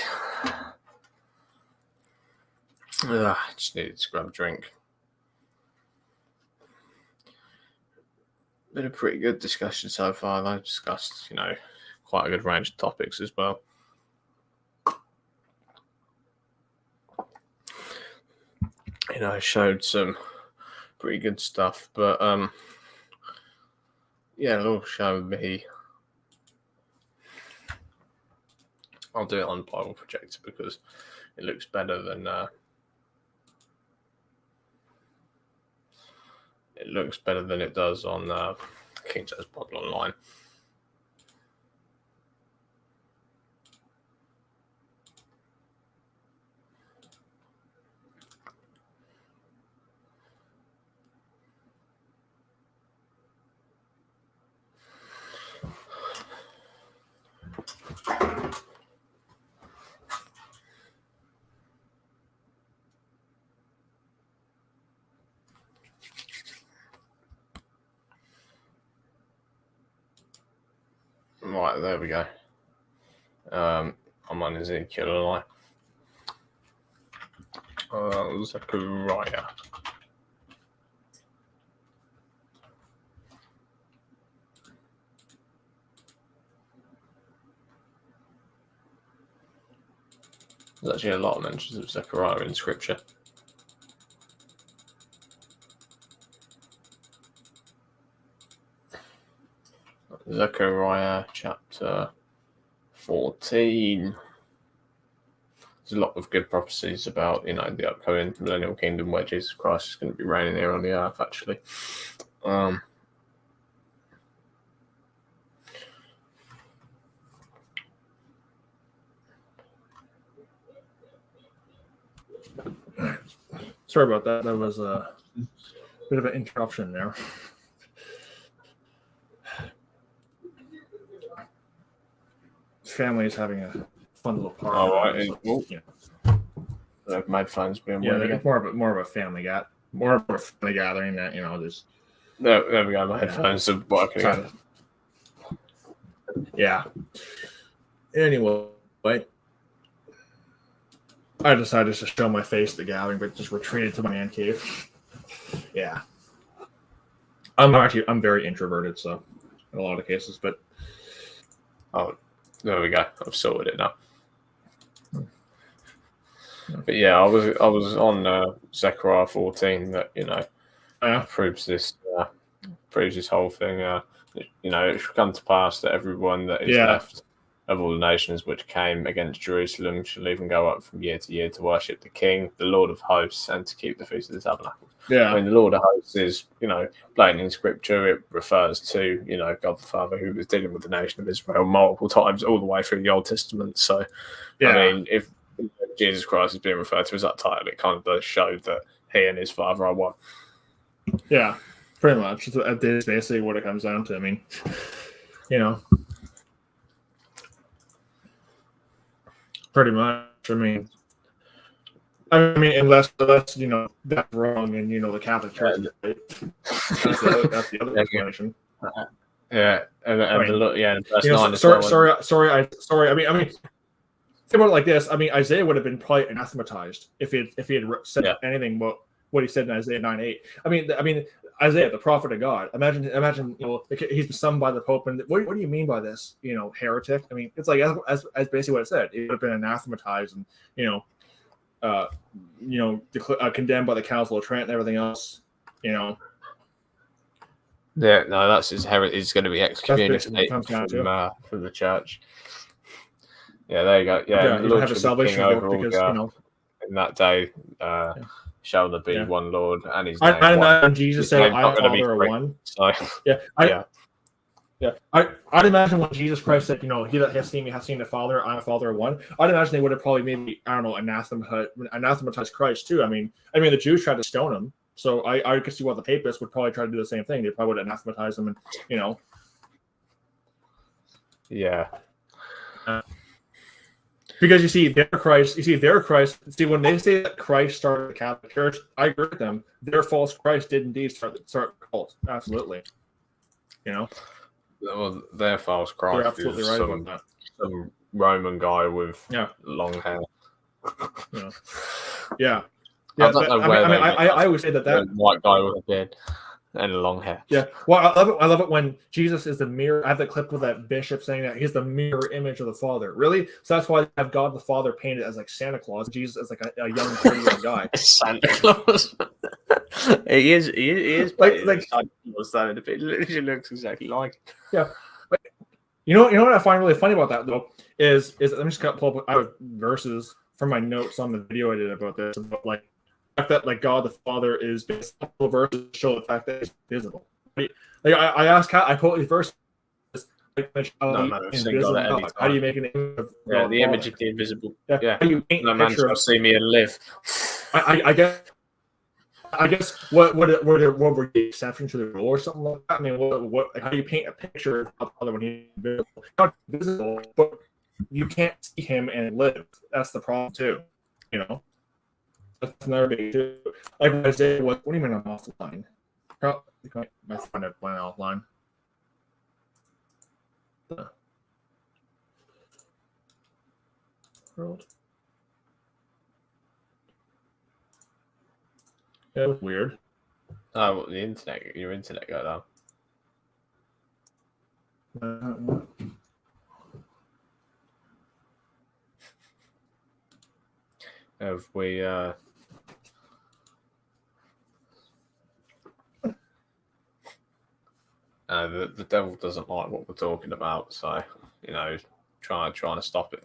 I just needed to grab a drink. Been a pretty good discussion so far. I've discussed, quite a good range of topics as well. You know, showed some pretty good stuff, but yeah, it'll show me. I'll do it on Bible Projector because it looks better than it does on King James Bible Online. Right, there we go. I'm on Ezekiel, Zechariah. There's actually a lot of mentions of Zechariah in Scripture. Zechariah chapter 14. There's a lot of good prophecies about, you know, the upcoming millennial kingdom where Jesus Christ is going to be reigning here on the earth, actually. Sorry about that. That was a bit of an interruption there. Family is having a fun little party. Oh, right. So, yeah. They've made friends being Yeah, more of a family gathering that, you know, there's. There we go. My headphones are working again. Yeah. Anyway, I decided to show my face at the gathering, but just retreated to my man cave. Yeah. I'm very introverted, so in a lot of cases, but. Oh, there we go. I've sorted it now. But yeah, I was on Zechariah 14 that, you know, proves this whole thing. You know, it should come to pass that everyone that is left of all the nations which came against Jerusalem shall even go up from year to year to worship the King, the Lord of hosts, and to keep the Feast of the Tabernacles. Yeah. I mean, the Lord of hosts is, you know, blatant in Scripture. It refers to, you know, God the Father who was dealing with the nation of Israel multiple times all the way through the Old Testament. So, I mean, if Jesus Christ is being referred to as that title, it kind of does show that he and his Father are one. Yeah, pretty much. That's basically what it comes down to. I mean, you know, pretty much. I mean, unless you know that's wrong, and you know the Catholic Church. Right? That's the other explanation. Yeah, and verse 9 sorry. I mean, think about it like this. I mean, Isaiah would have been probably anathematized if he had said anything about what he said in Isaiah 9:8. I mean, Isaiah, the prophet of God. Imagine, you know, he's been summoned by the Pope, and what do you mean by this? You know, heretic. I mean, it's like as basically what it said. It would have been anathematized, and condemned by the Council of Trent and everything else. You know. Yeah, no, that's his heritage. He's going to be excommunicated from the church. Yeah, there you go. Yeah, the Lord have a salvation vote because you know. In that day, shall there be one Lord and his name. I imagine Jesus said, "I and Father are one." So I'd imagine when Jesus Christ said, "You know, he that has seen me has seen the Father. I and the Father are one." I'd imagine they would have probably maybe anathematized Christ too. I mean, the Jews tried to stone him, so I could see why the papists would probably try to do the same thing. They probably would anathematize him, and you know. Yeah. Because you see their Christ. See, when they say that Christ started the Catholic Church, I agree with them. Their false Christ did indeed start the cult. Absolutely. You know. Well, their false Christ They're absolutely is right about that. some Roman guy with long hair. Yeah. I don't know where I always say that white guy with a beard. and long hair. Yeah. Well, I love it. I love it when Jesus is the mirror. I have the clip with that bishop saying that he's the mirror image of the Father. Really? So that's why I have God the Father painted as like Santa Claus, Jesus as like a young 30-year-old guy. Santa Claus. He is like Santa Claus, though. It literally looks exactly like him. Yeah. But you know what I find really funny about that though is let me just pull up I have verses from my notes on the video I did about this, about like the fact that like God the Father is basically verses show the fact that he's visible. Like I asked I quote these verses like invisible God. How do you make an image of God the image of the invisible? Yeah. How do you paint No a man picture shall see me and live. I guess what were the exception to the rule or something like that? I mean, what how do you paint a picture of the Father when he's invisible? Not visible, but you can't see him and live. That's the problem too. You know, that's another big issue. Like Isaiah, what do you mean I'm offline? My friend went offline. World. That was weird. Oh, well, your internet got down. Have we the devil doesn't like what we're talking about, so trying to stop it.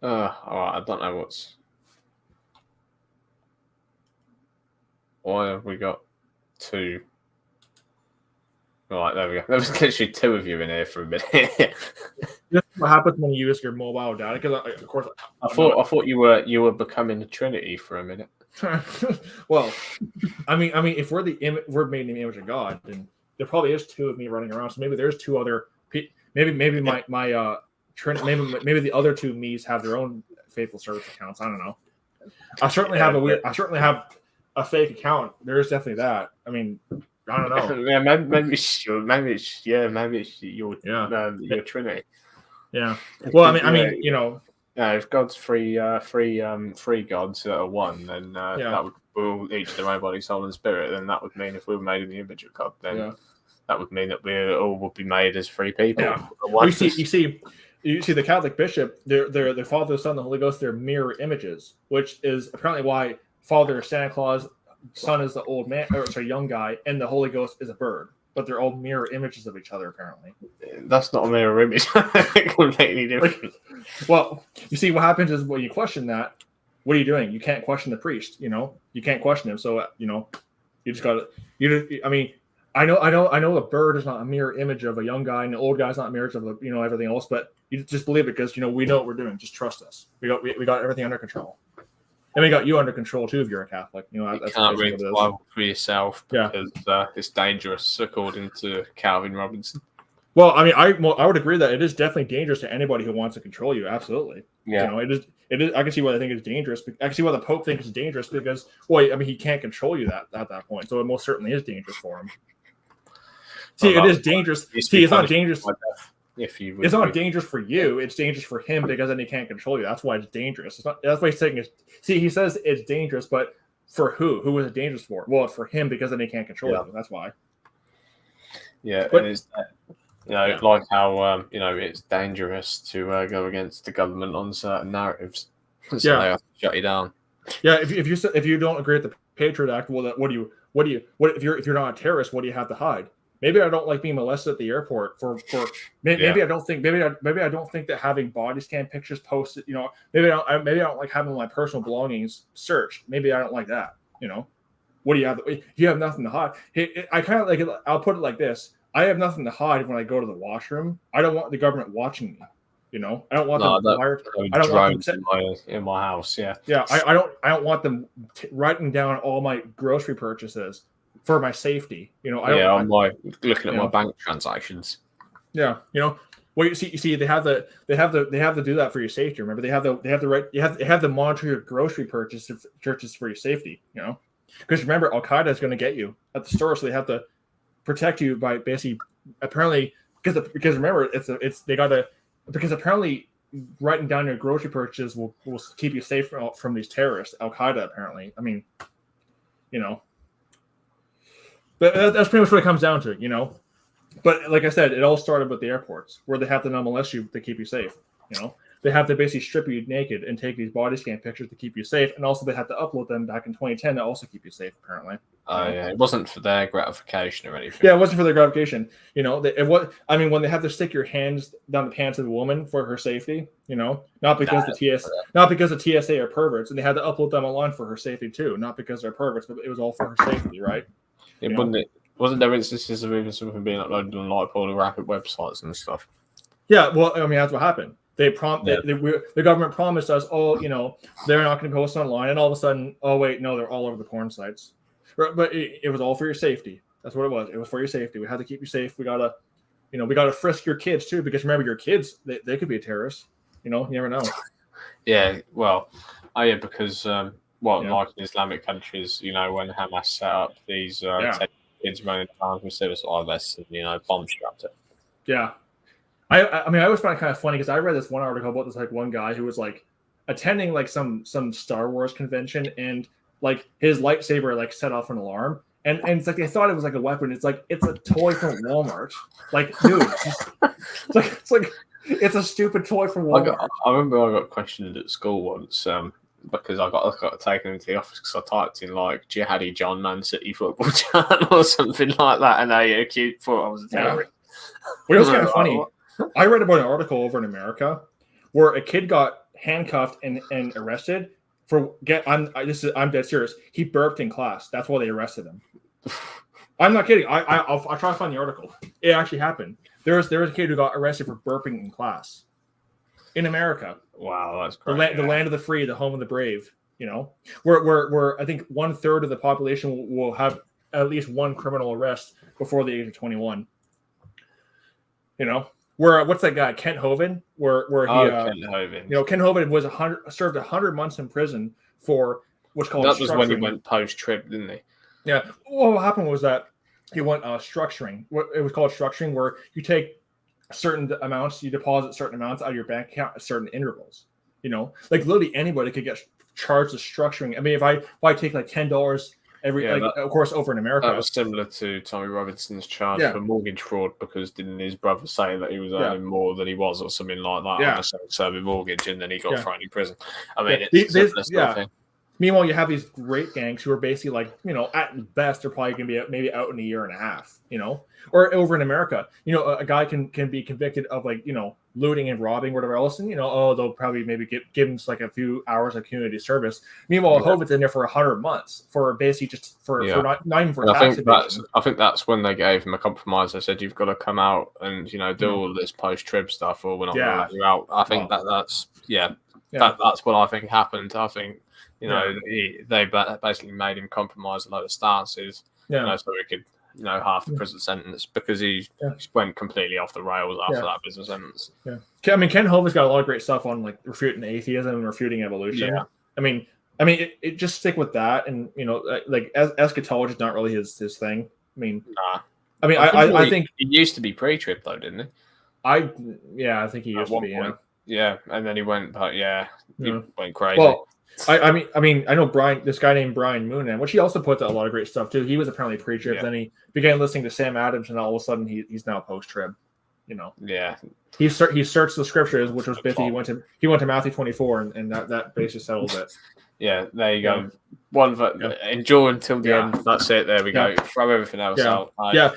All right, I don't know why have we got two? Right, there we go. There was literally two of you in here for a minute. What happens when you use your mobile data? Because of course, I thought you were becoming a Trinity for a minute. Well, I mean, if we're made in the image of God, then there probably is two of me running around. So maybe there's two other. Maybe my maybe the other two me's have their own faithful service accounts. I don't know. I certainly have a fake account. There is definitely that. I mean, I don't know. Yeah, maybe it's your Trinity. Yeah. Well, I mean, if God's three gods that are one, then that would rule each their own body, soul, and spirit. Then that would mean if we were made in the image of God, then that would mean that we all would be made as three people. Yeah. Well, you see the Catholic bishop, their Father, Son, the Holy Ghost, they're mirror images, which is apparently why Father is Santa Claus, Son is the old man, young guy, and the Holy Ghost is a bird. But they're all mirror images of each other, apparently. That's not a mirror image. Completely different. Well, you see, what happens is when you question that, what are you doing? You can't question the priest. You can't question him. So you just got to. I mean, I know the bird is not a mirror image of a young guy, and the old guy's not a mirror of everything else. But you just believe it because we know what we're doing. Just trust us. We got everything under control. And we got you under control too if you're a Catholic. You can't read the Bible for yourself because it's dangerous, according to Calvin Robinson. Well, I mean, I would agree that it is definitely dangerous to anybody who wants to control you. Absolutely. Yeah. It is. I can see why they think it's dangerous. I can see why the Pope thinks it's dangerous because, he can't control you at that point. So it most certainly is dangerous for him. See, it is dangerous. See, it's not dangerous. It's not dangerous for you. It's dangerous for him because then he can't control you. That's why it's dangerous. It's not. That's why he's saying. See, he says it's dangerous, but for who? Who is it dangerous for? Well, it's for him because then he can't control you. That's why. Yeah, but it's like how it's dangerous to go against the government on certain narratives. So they have to shut you down. Yeah, if you don't agree with the Patriot Act, well, what if you're not a terrorist? What do you have to hide? Maybe I don't like being molested at the airport maybe I don't think that having body scan pictures posted, maybe I don't like having my personal belongings searched. Maybe I don't like that. What do you have? If you have nothing to hide, I kind of like it. I'll put it like this: I have nothing to hide when I go to the washroom. I don't want the government watching me. You know, I don't want No, them wired. I don't want them in my house. Yeah. Yeah, I don't want them writing down all my grocery purchases for my safety. You know, I'm like looking at my bank transactions. Yeah, you know, well, you see, they have to do that for your safety. Remember, they have the right, you have to monitor your grocery purchases for your safety. You know, because remember, Al Qaeda is going to get you at the store, so they have to protect you by basically apparently because remember because apparently writing down your grocery purchases will keep you safe from these terrorists, Al Qaeda. Apparently, I mean, you know, but that's pretty much what it comes down to, you know. But like I said, it all started with the airports where they have to not molest you to keep you safe. You know, they have to basically strip you naked and take these body scan pictures to keep you safe, and also they have to upload them back in 2010 to also keep you safe. Apparently. Yeah, it wasn't for their gratification or anything. Yeah, it wasn't for their gratification. You know, when they have to stick your hands down the pants of the woman for her safety, you know, not because the TSA are perverts, and they had to upload them online for her safety too, not because they're perverts, but it was all for her safety, right? Wasn't there instances of even something being uploaded on like pornographic websites and stuff? Yeah, well, I mean that's what happened. The government promised us, oh, you know, they're not going to post online, and all of a sudden, oh wait, no, they're all over the porn sites. But it was all for your safety. That's what it was. It was for your safety. We had to keep you safe. We gotta frisk your kids too, because remember, your kids they could be a terrorist. You know, you never know. Yeah, well, because like in Islamic countries, you know, when Hamas set up these kids running around with suicide vests and, you know, bomb strapped it. Yeah, I mean, I always find it kind of funny because I read this one article about this one guy who was like attending like some Star Wars convention, and like his lightsaber set off an alarm, and it's like they thought it was like a weapon. It's like it's a toy from Walmart. Like, dude, it's a stupid toy from Walmart. I remember I got questioned at school once because I got taken into the office because I typed in like Jihadi John Man City Football Channel or something like that, and they thought I was a terrorist. Well, it was kind of funny. I read about an article over in America where a kid got handcuffed and arrested. I'm dead serious. He burped in class. That's why they arrested him. I'm not kidding. I'll try to find the article. It actually happened. There was a kid who got arrested for burping in class in America. Wow, that's crazy. The land of the free, the home of the brave. You know, where I think 1/3 of the population will have at least one criminal arrest before the age of 21. You know. What's that guy Kent Hovind? Kent Hovind. You know, Kent Hovind served 100 months in prison for what's called. That was when he went post-trib, didn't he? Yeah. Well, what happened was that he went structuring. It was called structuring, where you take certain amounts, you deposit certain amounts out of your bank account at certain intervals. You know, like literally anybody could get charged with structuring. I mean, if I take like $10. Of course, over in America. That was similar to Tommy Robinson's charge for mortgage fraud because didn't his brother say that he was earning more than he was or something like that on a self-serving mortgage, and then he got thrown in prison. I mean, it's a similar thing. Meanwhile, you have these great gangs who are basically like, you know, at best, they're probably going to be maybe out in a year and a half, you know, or over in America, you know, a guy can be convicted of like, you know, looting and robbing, whatever else. And, you know, they'll probably maybe give him like a few hours of community service. Meanwhile, Hovind's in there for 100 months for basically just for not even for tax evasion. I think that's when they gave him a compromise. They said, you've got to come out and, you know, do all this post-trib stuff or we're not going to let you out. I think that's what I think happened. I think, you know, they basically made him compromise a load of stances, you know, so he could, you know, half the prison sentence because he went completely off the rails after that prison sentence. Yeah, I mean, Ken Hovind's got a lot of great stuff on like refuting atheism and refuting evolution. Yeah. I mean, it just stick with that, and you know, like eschatology is not really his thing. I mean, I think he used to be pre-trib though, didn't he? I think he used to be. Yeah, and then he went, but he went crazy. Well, I mean, I know this guy named Brian Moonan, which he also puts out a lot of great stuff too. He was apparently pre-trib, then he began listening to Sam Adams, and all of a sudden he's now post-trib. You know, he searched the scriptures, which was basically he went to Matthew 24, and that basically settles it. Yeah, there you go. Endure until the end. That's it. There we go. Throw everything else out.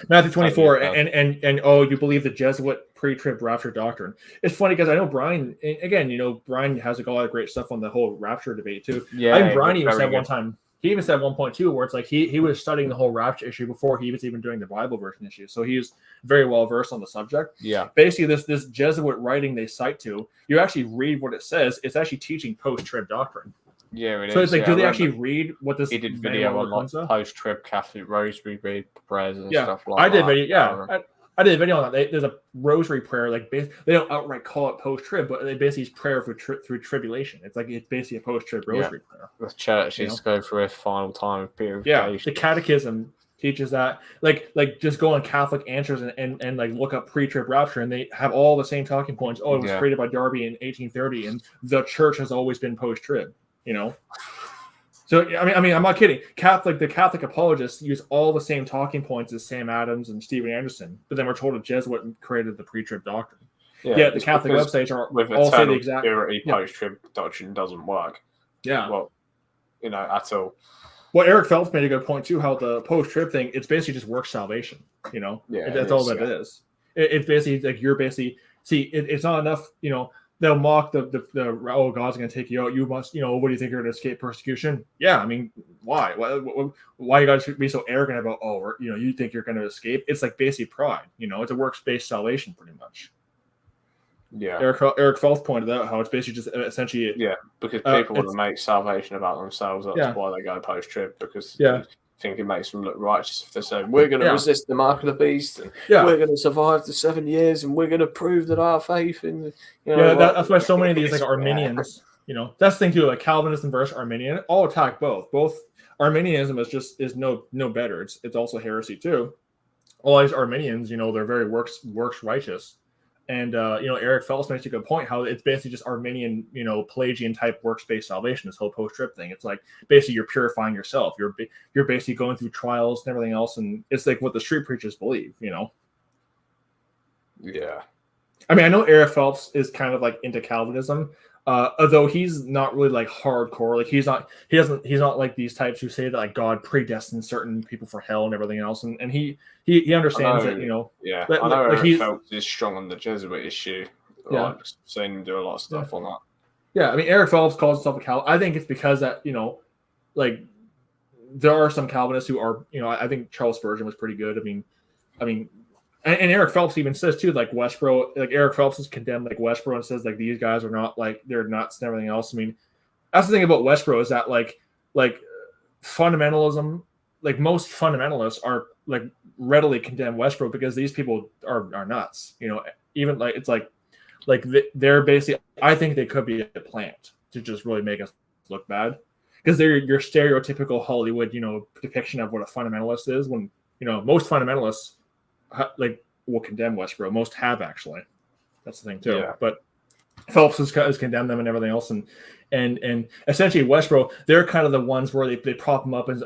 Matthew 24, and you believe the Jesuit pre-trib rapture doctrine. It's funny because I know Brian. Again, you know, Brian has a lot of great stuff on the whole rapture debate too. Yeah, I think Brian even said one time. he even said 1.2 where it's like he was studying the whole rapture issue before he was even doing the Bible version issue. So he was very well versed on the subject. Yeah. Basically, this Jesuit writing they cite to, you actually read what it says. It's actually teaching post-trib doctrine. Yeah, it so is. it's like, yeah, do they actually read what this? He did video on like post-trib Catholic rosary read prayers and stuff like that. I did video. Yeah, I did a video on that. There's a rosary prayer, like they don't outright call it post-trib, but they basically use prayer through tribulation. It's like it's basically a post-trib rosary prayer. The church is going through a final time of purification. Yeah, the catechism teaches that. Like just go on Catholic Answers and like look up pre-trib rapture, and they have all the same talking points. Oh, it was created by Darby in 1830, and the church has always been post-trib. So I mean, I'm not kidding. The Catholic apologists use all the same talking points as Sam Adams and Stephen Anderson, but then we're told a Jesuit created the pre-trib doctrine. Yeah, the Catholic websites are all say the exact purity post-trib doctrine doesn't work. Yeah, well, at all. Well, Eric Phelps made a good point too. How the post-trib thing, it's basically just work salvation. That's all that it is. It's basically like you're basically it's not enough. They'll mock the oh, God's going to take you out. You must, what do you think, you're going to escape persecution? Yeah, I mean, why? Why you guys be so arrogant about, you think you're going to escape? It's like basically pride. It's a works-based salvation pretty much. Yeah. Eric Phelps pointed out how it's basically just essentially. Yeah, because people want to make salvation about themselves. That's why they go post-trib, because think it makes them look righteous if they say we're going to resist the mark of the beast and we're going to survive the 7 years and we're going to prove that our faith in that's why so many of these like Arminians that's the thing too, like Calvinism versus Arminian all attack both Arminianism is no better, it's also heresy too. All these Arminians they're very works righteous. And Eric Phelps makes a good point how it's basically just Arminian, Pelagian type works-based salvation. This whole post-trib thing. It's like basically you're purifying yourself. You're basically going through trials and everything else, and it's like what the street preachers believe. Yeah. I mean, I know Eric Phelps is kind of like into Calvinism, although he's not really like hardcore. Like he's not like these types who say that like God predestined certain people for hell and everything else. And he understands that, Yeah, I know Eric Phelps is strong on the Jesuit issue. Yeah. I've seen him do a lot of stuff on that. Yeah, I mean, Eric Phelps calls himself a Calvinist. I think it's because that, like there are some Calvinists who are, I think Charles Spurgeon was pretty good. I mean, and Eric Phelps even says too, like Westboro, like Eric Phelps is condemned like Westboro and says like these guys are not like they're nuts and everything else. I mean, that's the thing about Westboro is that like fundamentalism, like most fundamentalists are like readily condemn Westboro because these people are nuts. Even like it's like they're basically. I think they could be a plant to just really make us look bad because they're your stereotypical Hollywood depiction of what a fundamentalist is. When most fundamentalists like will condemn Westboro. Most have actually. That's the thing too. Yeah. But Phelps has condemned them and everything else, and essentially Westboro, they're kind of the ones where they prop them up and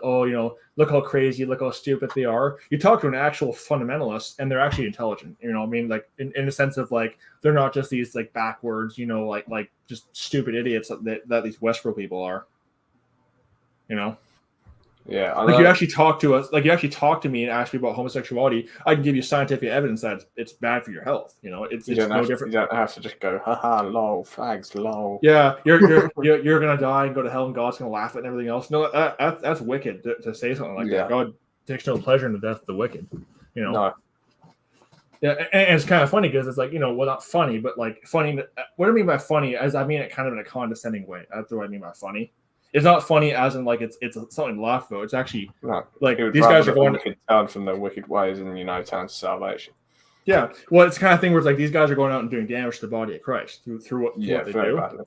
look how crazy, look how stupid they are. You talk to an actual fundamentalist, and they're actually intelligent. I mean, like in a sense of like they're not just these like backwards, like just stupid idiots that these Westboro people are. Yeah, like you actually talk to us, like you actually talk to me and ask me about homosexuality. I can give you scientific evidence that it's bad for your health. It's no different. You don't have to just go, haha, lol, fags, lol. Yeah, you're gonna die and go to hell, and God's gonna laugh at and everything else. No, that's wicked to say something like that. God takes no pleasure in the death of the wicked. No. Yeah, and it's kind of funny because it's like well, not funny, but like funny. What I mean by funny is I mean it kind of in a condescending way. That's what I mean by funny. It's not funny as in like it's something to laugh though. It's actually like these guys are going to turn from their wicked ways and turn to salvation. Yeah, well, it's the kind of thing where it's like these guys are going out and doing damage to the body of Christ through what they do. Badly.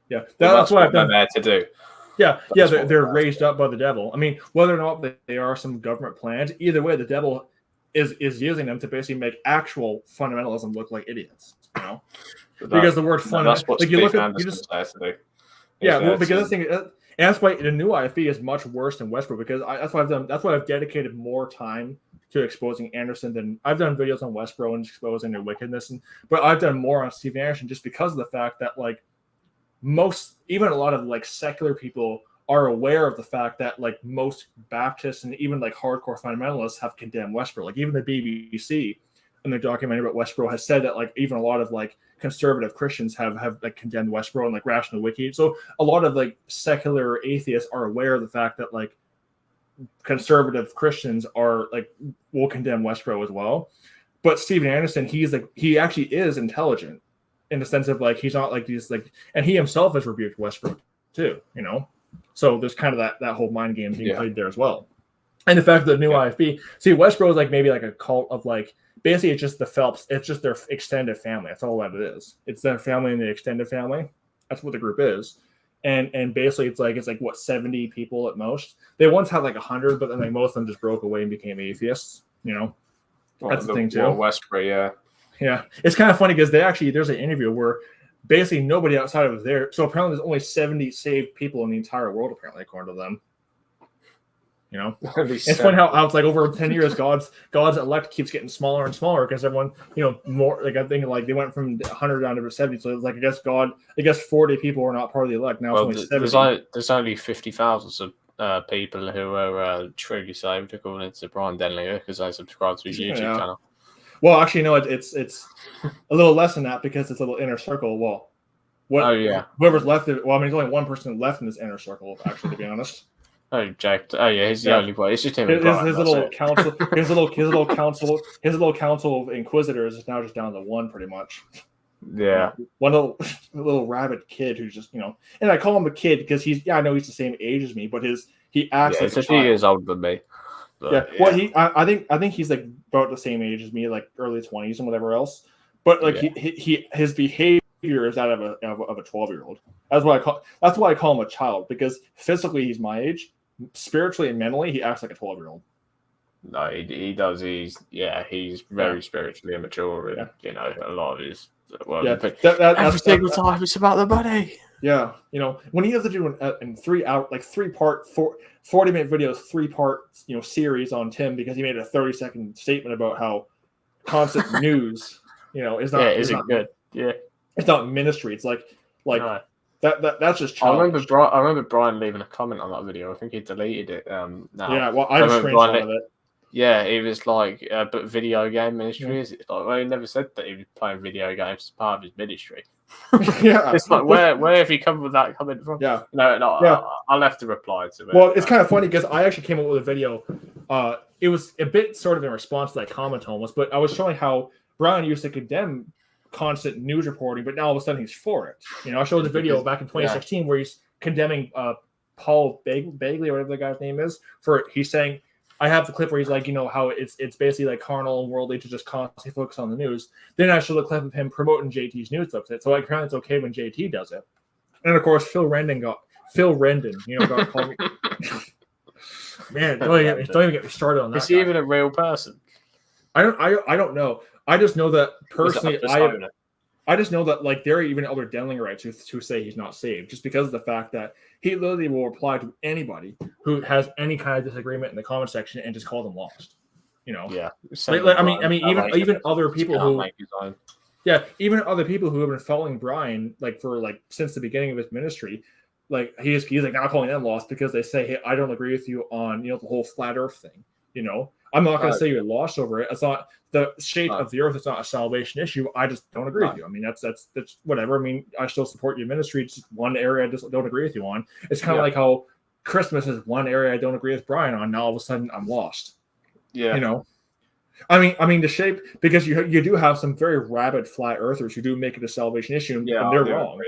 Yeah, that's what I've done. They're there to do. Yeah, they're raised up by the devil. I mean, whether or not they are some government plans, either way, the devil is using them to basically make actual fundamentalism look like idiots. Because the word fundamental, that's what like you look at, you just yeah, well, because the thing. And that's why the new IFB is much worse than Westboro because that's why I've dedicated more time to exposing Anderson than I've done videos on Westboro and exposing their wickedness, but I've done more on Steve Anderson just because of the fact that like even a lot of like secular people are aware of the fact that like most Baptists and even like hardcore fundamentalists have condemned Westboro. Like even the BBC in the documentary about Westboro has said that like even a lot of like conservative Christians have like condemned Westboro and like Rational Wiki. So a lot of like secular atheists are aware of the fact that like conservative Christians are like will condemn Westboro as well. But Steven Anderson, he actually is intelligent in the sense of like he's not like these like, and he himself has rebuked Westboro too, you know. So there's kind of that whole mind game being played there as well. And the fact that the new IFB, see, Westboro is like maybe like a cult of like basically it's just the Phelps, it's just their extended family. That's all that it is. It's their family and the extended family. That's what the group is. And basically it's like what 70 people at most. They once had like 100, but then like most of them just broke away and became atheists. You know, that's the thing too. Westboro, yeah. It's kind of funny because there's an interview where basically nobody outside of there. So apparently there's only 70 saved people in the entire world, apparently, according to them. You know, it's funny how it's like over 10 years, God's elect keeps getting smaller and smaller because everyone, you know, more like I think like they went from 100 down to 70. So it's like I guess 40 people are not part of the elect now. Well, it's only 70. There's only 50,000 people who are truly saved according to Brian Denlinger because they subscribe to his YouTube channel. Well, actually, no, it's a little less than that because it's a little inner circle. Well, whoever's left, there's only one person left in this inner circle, actually, to be honest. Oh, Jack. Oh, yeah, he's the only one. It's just him. His little council, his little council of inquisitors is now just down to one, pretty much. Yeah. One little rabbit kid who's just, you know, and I call him a kid because I know he's the same age as me, but he acts like a child. 2 years older than me. But, well, I think he's like about the same age as me, like early 20s and whatever else. But like his behavior is that of a 12-year-old. That's why I call him a child, because physically he's my age, spiritually and mentally he acts like a 12-year-old. No, he does. He's very spiritually immature, and you know, a lot of his every single time it's about the money. Yeah, you know, when he has to do in 3 hour, like 3-part 40-minute videos, 3-part, you know, series on Tim because he made a 30-second statement about how constant news, you know, is not isn't good. Yeah, it's not ministry. It's like no. That's just childish. I remember Brian leaving a comment on that video. I think he deleted it. Now. Yeah, well, I just screenshot it. Yeah, he was like, but video game ministry is it? Like, well, he never said that he was playing video games as part of his ministry. Yeah, it's like where have you come with that comment from? Yeah, no. Yeah. I'll have to reply to it. Well, it's kind of funny because I actually came up with a video. It was a bit sort of in response to that comment almost, but I was showing how Brian used to condemn constant news reporting, but now all of a sudden he's for it. You know, I showed the video back in 2016 where he's condemning Paul Bagley or whatever the guy's name is he's saying. I have the clip where he's like, you know, how it's basically like carnal and worldly to just constantly focus on the news. Then I show the clip of him promoting JT's news website. So like, apparently it's okay when JT does it. And of course, Phil Rendon, you know, got called me. Man, don't even get me started on that. Is he even a real person? I don't know. I just know that personally, I just know that like there are even other Denlingerites who say he's not saved just because of the fact that he literally will reply to anybody who has any kind of disagreement in the comment section and just call them lost. You know? Yeah. I mean, even other people even other people who have been following Brian like for like since the beginning of his ministry, like he's like now calling them lost because they say, hey, I don't agree with you on, you know, the whole flat Earth thing. You know, I'm not going to say you're lost over it. It's not the shape of the earth. It's not a salvation issue. I just don't agree with you. I mean, that's whatever. I mean, I still support your ministry. It's just one area I just don't agree with you on. It's kind of like how Christmas is one area I don't agree with Brian on. Now all of a sudden I'm lost. Yeah. You know, I mean the shape, because you do have some very rabid flat earthers who do make it a salvation issue, and they're wrong.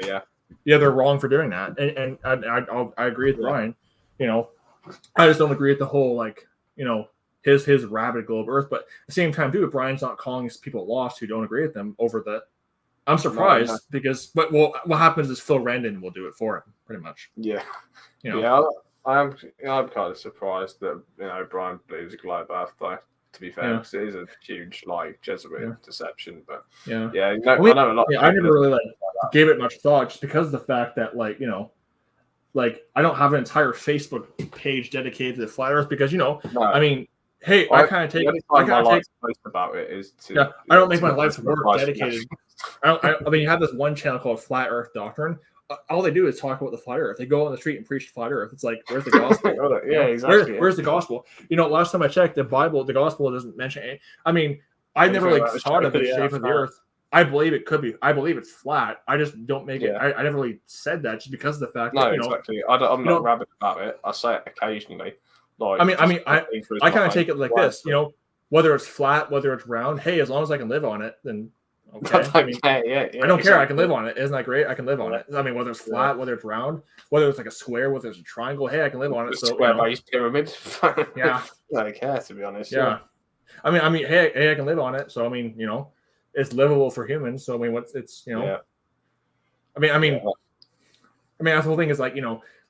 They're wrong for doing that. And I agree with Brian. You know, I just don't agree with the whole like, you know, his rabid globe Earth, but at the same time, too, Brian's not calling people lost who don't agree with them over the. I'm surprised because, but what happens is Phil Rendon will do it for him, pretty much. Yeah, you know? Yeah, I'm kind of surprised that, you know, Brian believes a globe Earth, though. To be fair, because it is a huge like Jesuit deception, but I know a lot. I never really gave it much thought just because of the fact that, like, you know, like I don't have an entire Facebook page dedicated to the flat Earth because, you know, I mean. Hey, I kind of take. About it is to. Yeah, I don't make my life's work dedicated. I mean, you have this one channel called Flat Earth Doctrine. All they do is talk about the flat Earth. They go on the street and preach flat Earth. It's like, where's the gospel? Yeah, exactly. Where's the gospel? You know, last time I checked, the Bible, the gospel doesn't mention any. I mean, I never think like that was thought of the true, yeah, shape of the flat. Earth. I believe it could be. I believe it's flat. I just don't make it. Yeah. I never really said that just because of the fact No, that exactly. I'm you not know- rabid about it. I say it occasionally. Like, I mean, just I something through I my kind of face take it like flat, this. Whether it's flat, whether it's round. Hey, as long as I can live on it, then okay. I mean, yeah, I don't care. I can exactly. live on it. Isn't that great? I can live on Yeah. it. I mean, whether it's flat, whether it's round, whether it's like a square, whether it's a triangle. Hey, I can live on it. The So square-based pyramid. yeah, I don't care, to be honest. yeah. I mean, hey, I can live on it. So I mean, it's livable for humans. So I mean, Yeah. I mean, Yeah. that's the whole thing is like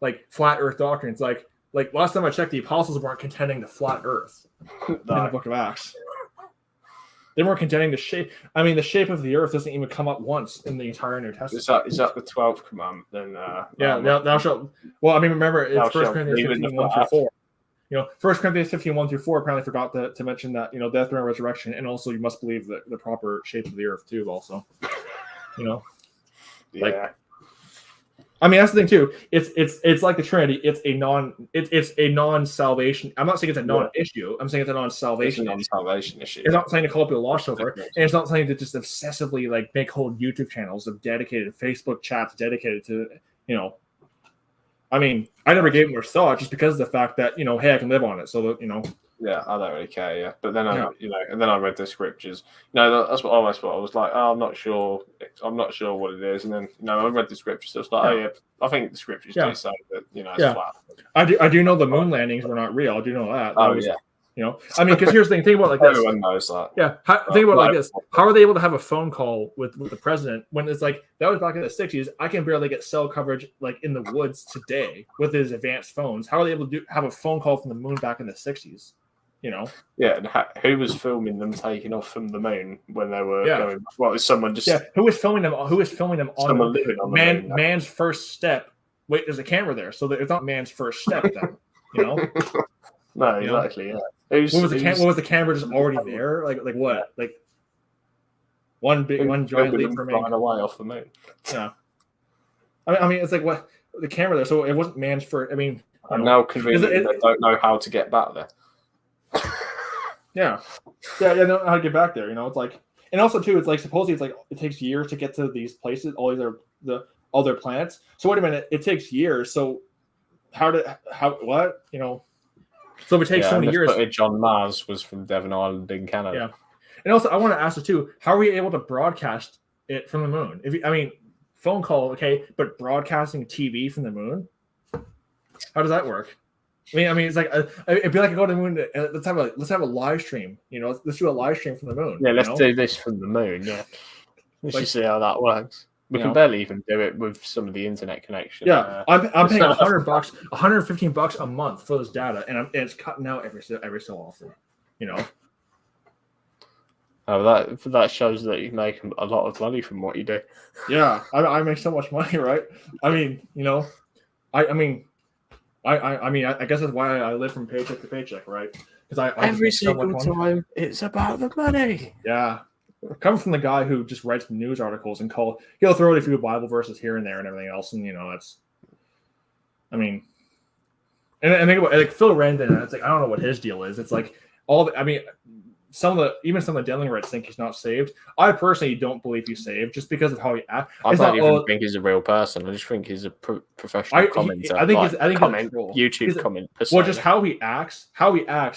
like flat Earth doctrine. It's like last time I checked, the apostles weren't contending the flat Earth in the No. Book of Acts. They weren't contending the shape. I mean, the shape of the Earth doesn't even come up once in the entire New Testament. Is that the 12th commandment? Then Yeah, thou shalt. Well, I mean, remember it's Thou 1 shalt Corinthians believe in the 15, 1 through 4. 1 Corinthians 15, 1 through 4 apparently forgot to mention that, death, burial, resurrection, and also you must believe the proper shape of the earth too, also. yeah. I mean, that's the thing too. It's like the Trinity. It's a non-salvation. I'm not saying it's a non-issue. I'm saying it's a non-salvation. It's a non-salvation issue. It's not saying to call people lost over, and it's not saying to just obsessively like make whole YouTube channels of dedicated Facebook chats dedicated to I mean, I never gave it much thought just because of the fact that hey, I can live on it. So that Yeah, I don't really care. Yeah, but then and then I read the scriptures. That's what I was like. Oh, I'm not sure. I'm not sure what it is. And then I read the scriptures. So it's like, oh yeah, I think the scriptures do say that it's flat. I do know the moon landings were not real. I do know that. Yeah. I mean, because here's the thing. Think about it like this. Everyone knows that. Yeah. Think about it like this. How are they able to have a phone call with the president when it's like that was back in the 60s? I can barely get cell coverage like in the woods today with his advanced phones. How are they able to have a phone call from the moon back in the 60s? Yeah, and who was filming them taking off from the moon when they were going? Well, was someone just who was filming them? Who was filming them on someone living on the moon? Man's first step. Wait, there's a camera there, so it's not man's first step. Then No, exactly. Yeah. What was the camera just already there? Like what? Like one giant leap for flying away off the moon. Yeah. I mean, it's like what the camera there, so it wasn't man's first. I mean, I'm now convinced they don't know how to get back there. Yeah, they don't know how to get back there. It's like, and also too, it's like supposedly it's like it takes years to get to these places. All these are all their planets. So wait a minute, it takes years. So what? So if it takes so many years. Footage on Mars was from Devon Island in Canada. Yeah, and also I want to ask you too: how are we able to broadcast it from the moon? Phone call, okay, but broadcasting TV from the moon, how does that work? I mean, it's like it'd be like go to the moon. Let's have a live stream. Let's do a live stream from the moon. Yeah, let's do this from the moon. Yeah, let's just see how that works. We can barely even do it with some of the internet connection. Yeah, I'm paying $100, $115 a month for this data, and it's cutting out every so often. Oh, that shows that you make a lot of money from what you do. Yeah, I make so much money, right? I mean, I guess that's why I live from paycheck to paycheck, right? Because I every single time it's about the money. Yeah, coming from the guy who just writes news articles and he'll throw a few Bible verses here and there and everything else, and that's. I mean, and think about like Phil Rendon. It's like I don't know what his deal is. It's like some of the Denlingites think he's not saved. I personally don't believe he's saved just because of how he acts. I don't even think he's a real person. I just think he's a professional commenter. I think he's a troll. YouTube comment. Well, just how he acts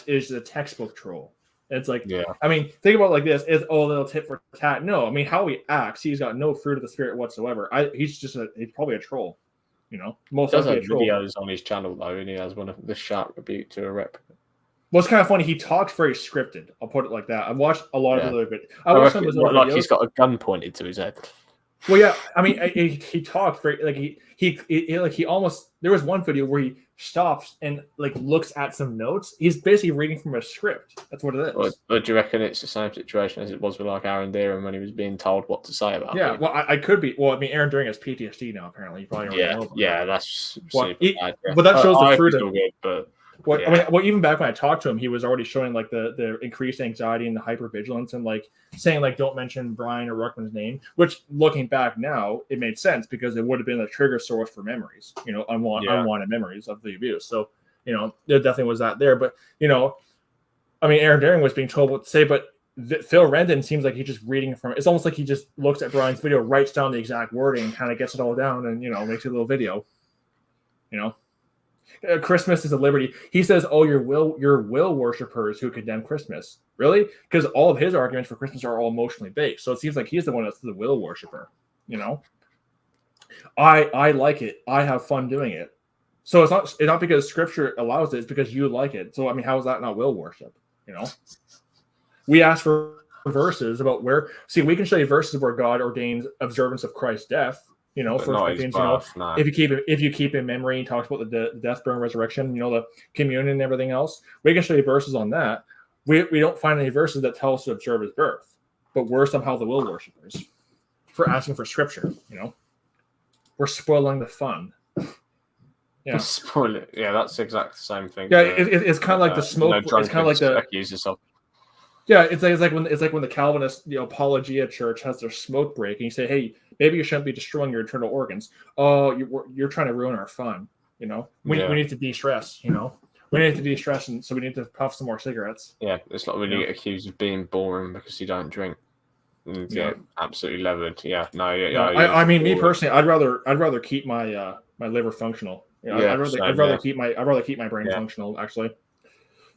is a textbook troll. It's like, I mean, think about it like this: little tit for tat. No, I mean how he acts. He's got no fruit of the spirit whatsoever. He's probably a troll. Most of the videos on his channel though, and he has one of the sharp rebuke to a rep. Well, it's kind of funny. He talks very scripted. I'll put it like that. I've watched a lot of other videos. I watched some of his other videos. He's got a gun pointed to his head. Well, yeah. I mean, he talked very like he almost. There was one video where he stops and like looks at some notes. He's basically reading from a script. That's what it is. Or do you reckon it's the same situation as it was with like Aaron Deering when he was being told what to say about? Yeah. Well, I could be. Well, I mean, Aaron Deering has PTSD now. Apparently, you probably already know. Yeah, that's super bad. But that shows the fruit of it. But even back when I talked to him, he was already showing like the increased anxiety and the hypervigilance and like saying like don't mention Brian or Ruckman's name. Which looking back now, it made sense because it would have been a trigger source for memories, unwanted memories of the abuse. So there definitely was that there. But I mean, Aaron Deering was being told what to say, but Phil Rendon seems like he's just reading from. It's almost like he just looks at Brian's video, writes down the exact wording, and kind of gets it all down, and makes a little video. Christmas is a liberty. He says, "Oh, your will worshippers who condemn Christmas." Really? Because all of his arguments for Christmas are all emotionally based. So it seems like he's the one that's the will worshipper. I like it. I have fun doing it. So it's not because Scripture allows it. It's because you like it. So I mean, how is that not will worship? We ask for verses about where. See, we can show you verses where God ordains observance of Christ's death. For Corinthians, no. if you keep in memory, he talks about the death, burial, resurrection. The communion and everything else. We can show you verses on that. We don't find any verses that tell us to observe his birth, but we're somehow the will worshipers for asking for Scripture. We're spoiling the fun. Yeah, spoil it. Yeah, that's exactly the same thing. Yeah, it's kind of like the smoke. It's kind of like the accuse yourself. Yeah, it's like when the Calvinist Apologia Church has their smoke break, and you say, "Hey, maybe you shouldn't be destroying your internal organs. Oh, you're trying to ruin our fun. We need to de-stress. We need to de-stress, and so we need to puff some more cigarettes." Yeah, it's like when you get accused of being boring because you don't drink. And get absolutely levered. Yeah, no, yeah. I mean, me personally, I'd rather keep my my liver functional. I'd rather keep my brain functional. Actually,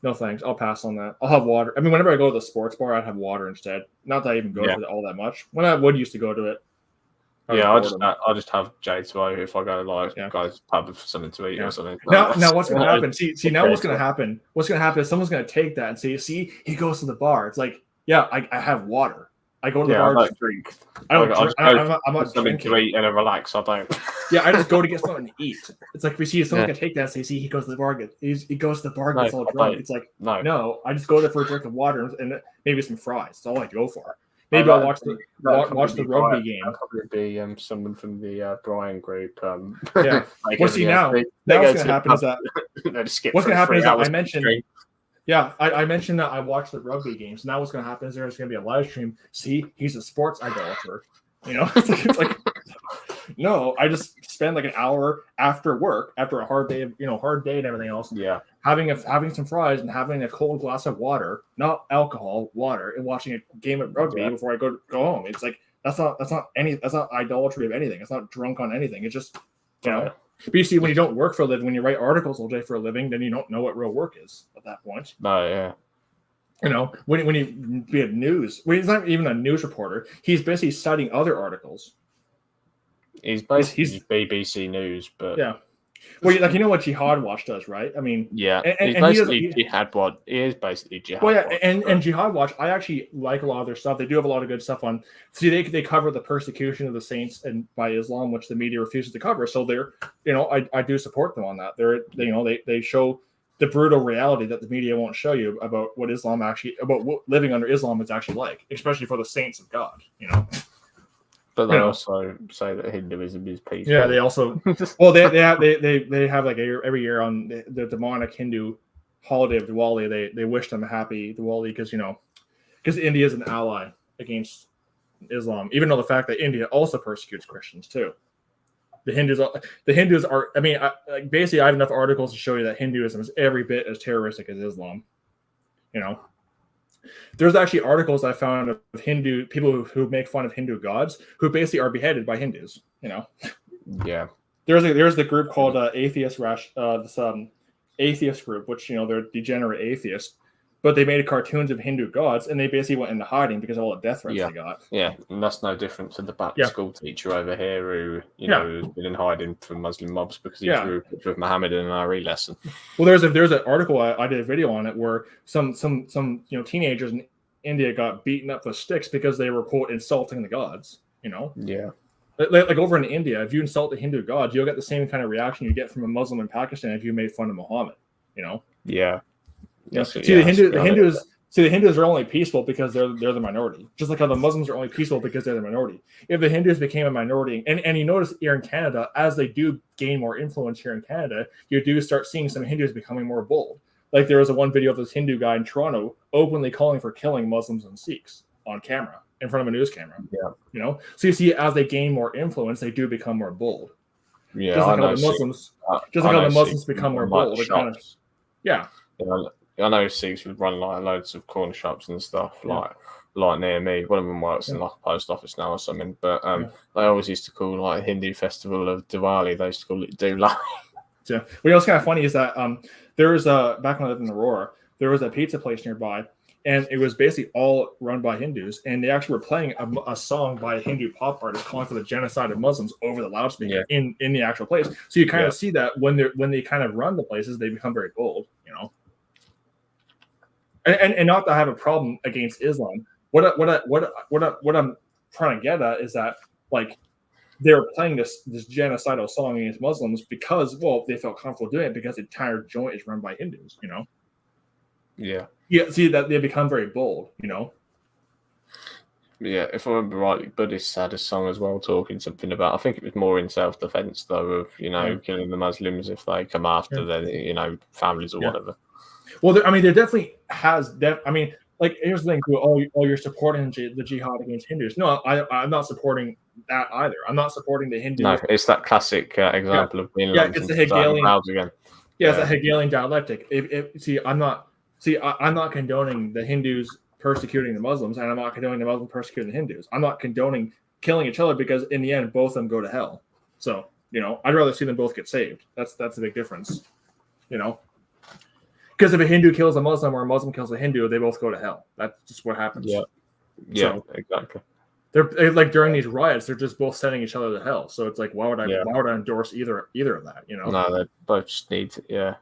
no thanks. I'll pass on that. I'll have water. I mean, whenever I go to the sports bar, I'd have water instead. Not that I even go to it all that much. When I would used to go to it. I'll just have J2O if I go guys pub for something to eat or something. Now what's going to happen? See now what's going to happen? What's going to happen is someone's going to take that and say, "See, he goes to the bar." It's like, I have water. I go to the bar. I don't drink. I'm not something to eat and relax. I don't. I just go to get something to eat. It's like we see someone can take that and say, "See, he goes to the bar. He goes to the bar, gets all drunk." It's like, no, I just go there for a drink of water and maybe some fries. That's all I go for. Maybe I'll watch the rugby game. I'll probably be someone from the Brian group. Now what's going to happen is that what's going to happen is that I mentioned. Yeah, I mentioned that I watched the rugby games. Now what's going to happen is there's going to be a live stream. See, he's a sports idolater. It's like no, I just spend like an hour after work, after a hard day and everything else. Yeah, having some fries and having a cold glass of water, not alcohol, water, and watching a game of rugby before I go home. It's like that's not idolatry of anything. It's not drunk on anything. It's just But you see, when you don't work for a living, when you write articles all day for a living, then you don't know what real work is at that point. No, yeah. When you be a news, he's not even a news reporter. He's basically citing other articles. He's basically BBC News, but yeah. Well, what Jihad Watch does, right? I mean, he's basically Jihad Watch. He is basically Jihad Watch. Well, and Jihad Watch, I actually like a lot of their stuff. They do have a lot of good stuff on. See, they cover the persecution of the saints and by Islam, which the media refuses to cover. So they're, I do support them on that. They show the brutal reality that the media won't show you about what what living under Islam is actually like, especially for the saints of God. But they also say that Hinduism is peaceful. Yeah, they also they have like every year on the demonic Hindu holiday of Diwali, they wish them a happy Diwali because India is an ally against Islam, even though the fact that India also persecutes Christians too. The Hindus are. I mean, basically, I have enough articles to show you that Hinduism is every bit as terroristic as Islam. There's actually articles I found of Hindu people who make fun of Hindu gods who basically are beheaded by Hindus. Yeah. There's the group called Atheist Atheist group, which they're degenerate atheists, but they made cartoons of Hindu gods and they basically went into hiding because of all the death threats they got. Yeah, and that's no different to the back school teacher over here who who's been in hiding from Muslim mobs because he drew a picture of Muhammad in an RE lesson. Well, there's an article I did a video on it where some teenagers in India got beaten up with sticks because they were quote insulting the gods. Yeah. Like over in India, if you insult the Hindu gods, you'll get the same kind of reaction you get from a Muslim in Pakistan if you made fun of Muhammad. Yeah. Yes, the Hindus are only peaceful because they're the minority. Just like how the Muslims are only peaceful because they're the minority. If the Hindus became a minority, and you notice here in Canada, as they do gain more influence here in Canada, you do start seeing some Hindus becoming more bold. Like there was one video of this Hindu guy in Toronto openly calling for killing Muslims and Sikhs on camera in front of a news camera. Yeah. So you see, as they gain more influence, they do become more bold. Yeah, just like how the Muslims become more bold. I know Sikhs would run like loads of corner shops and stuff, like near me. One of them works in like a post office now or something. But they always used to call like Hindu festival of Diwali. They used to call it Dulai. Yeah. What's kind of funny is that there was back when I lived in Aurora, there was a pizza place nearby, and it was basically all run by Hindus, and they actually were playing a song by a Hindu pop artist calling for the genocide of Muslims over the loudspeaker in the actual place. So you kind of see that when they kind of run the places, they become very bold, you know. And not to have a problem against Islam. What I'm trying to get at is that like they were playing this genocidal song against Muslims because they felt comfortable doing it because the entire joint is run by Hindus, you know. Yeah. Yeah, see that they become very bold, you know. Yeah, if I remember rightly, Buddhists had a song as well talking something about. I think it was more in self-defense though, of killing the Muslims if they come after their families or whatever. Well, I mean, there definitely has. I mean, like here's the thing: you're supporting the jihad against Hindus. No, I'm not supporting that either. I'm not supporting the Hindus. No, it's that classic example of being it's the Hegelian again. Yeah, it's a Hegelian dialectic. I'm not condoning the Hindus persecuting the Muslims, and I'm not condoning the Muslims persecuting the Hindus. I'm not condoning killing each other because in the end, both of them go to hell. So, I'd rather see them both get saved. That's a big difference, Because if a Hindu kills a Muslim or a Muslim kills a Hindu, they both go to hell. That's just what happens. Yeah, exactly. They're like during these riots, they're just both sending each other to hell. So it's like, why would I endorse either of that? No, they both just need to,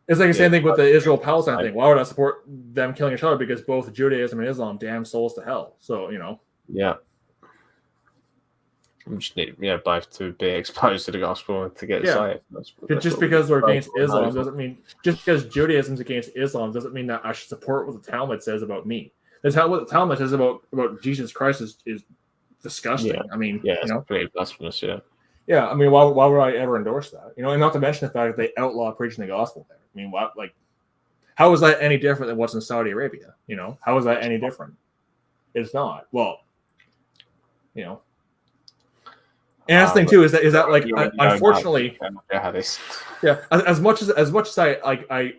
It's like the same thing with the Israel-Palestine thing. Why would I support them killing each other? Because both Judaism and Islam damn souls to hell. So, Yeah. We just need both to be exposed to the gospel and to get saved. Just because we're against Islam doesn't mean just because Judaism's against Islam doesn't mean that I should support what the Talmud says about me. What the Talmud says about Jesus Christ is disgusting. I mean, it's completely blasphemous. Yeah, I mean, why would I ever endorse that? And not to mention the fact that they outlaw preaching the gospel there. I mean, how is that any different than what's in Saudi Arabia? How is that any different? It's not. Well, and that's the thing too is that like unfortunately, as much as I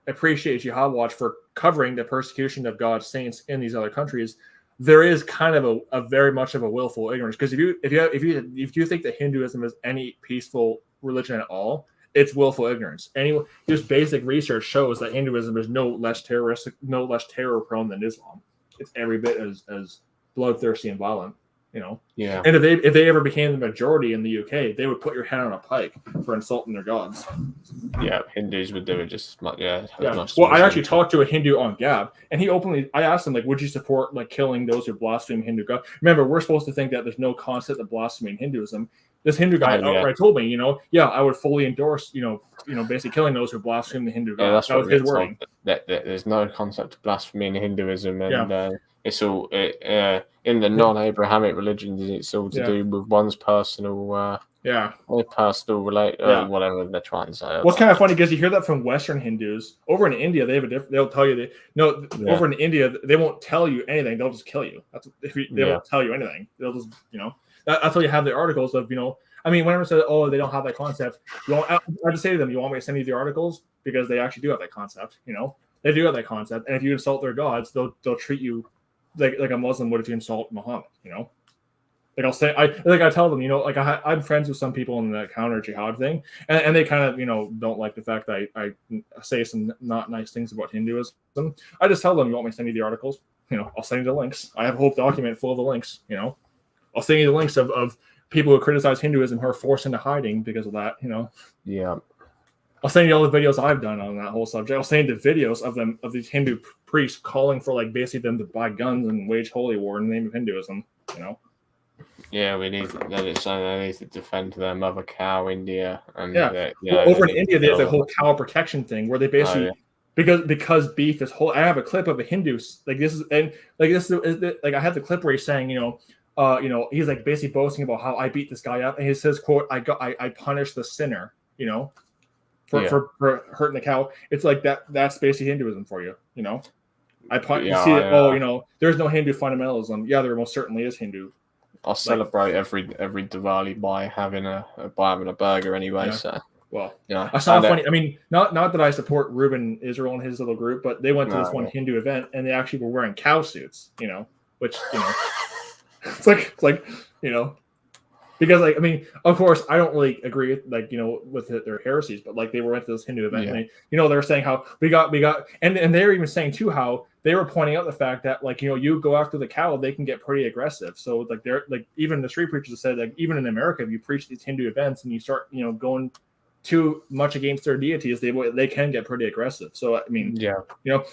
appreciate Jihad Watch for covering the persecution of God's saints in these other countries, there is kind of a very much of a willful ignorance, because if you think that Hinduism is any peaceful religion at all, it's willful ignorance. Just basic research shows that Hinduism is no less terroristic, no less terror prone than Islam. It's every bit as bloodthirsty and violent. And if they ever became the majority in the UK, they would put your head on a pike for insulting their gods. Yeah, Hindus would do it just as much. Well, I actually talked to a Hindu on Gab, and I asked him, would you support killing those who blaspheme Hindu God? Remember, we're supposed to think that there's no concept of blaspheming Hinduism. This Hindu guy outright told me, I would fully endorse, basically killing those who blaspheme the Hindu God. That's what his wording. That there's no concept of blasphemy in Hinduism, and it's all in the non-Abrahamic religions. It's all to do with one's personal, personal whatever they're trying to say. What's kind of funny because you hear that from Western Hindus. Over in India, they have they'll tell you over in India they won't tell you anything. They'll just kill you. They won't tell you anything. They'll just that's why you have the articles of I mean, whenever says, they don't have that concept, I just say to them, you want me to send you the articles? Because they actually do have that concept, They do have that concept. And if you insult their gods, they'll treat you like a Muslim would if you insult Muhammad, Like I'll say, I tell them, I'm friends with some people in the counter jihad thing, and they kind of, don't like the fact that I say some not nice things about Hinduism. I just tell them, you want me to send you the articles? I'll send you the links. I have a whole document full of the links, I'll send you the links of people who criticize Hinduism who are forced into hiding because of that, Yeah. I'll send you all the videos I've done on that whole subject. I'll send you the videos of these Hindu priests calling for basically them to buy guns and wage holy war in the name of Hinduism, Yeah, they need to defend their mother cow, India, and over in India they have the whole cow protection thing where they basically because beef is whole. I have a clip of a Hindu I have the clip where he's saying he's basically boasting about how I beat this guy up, and he says, "quote I punished the sinner," for hurting the cow. It's like that. That's basically Hinduism for you, there's no Hindu fundamentalism. Yeah, there most certainly is Hindu. I'll celebrate every Diwali by having a burger anyway. So Well, Yeah, I saw funny. I mean, not that I support Ruben Israel and his little group, but they went to this one Hindu event and they actually were wearing cow suits. Which it's like because like I mean, of course, I don't really agree with their heresies, but like they went to this Hindu event and they're saying how we got and they're even saying too how they were pointing out the fact that like you go after the cow, they can get pretty aggressive. So like they're like even the street preachers said like even in America, if you preach these Hindu events and you start going too much against their deities, they can get pretty aggressive. So I mean,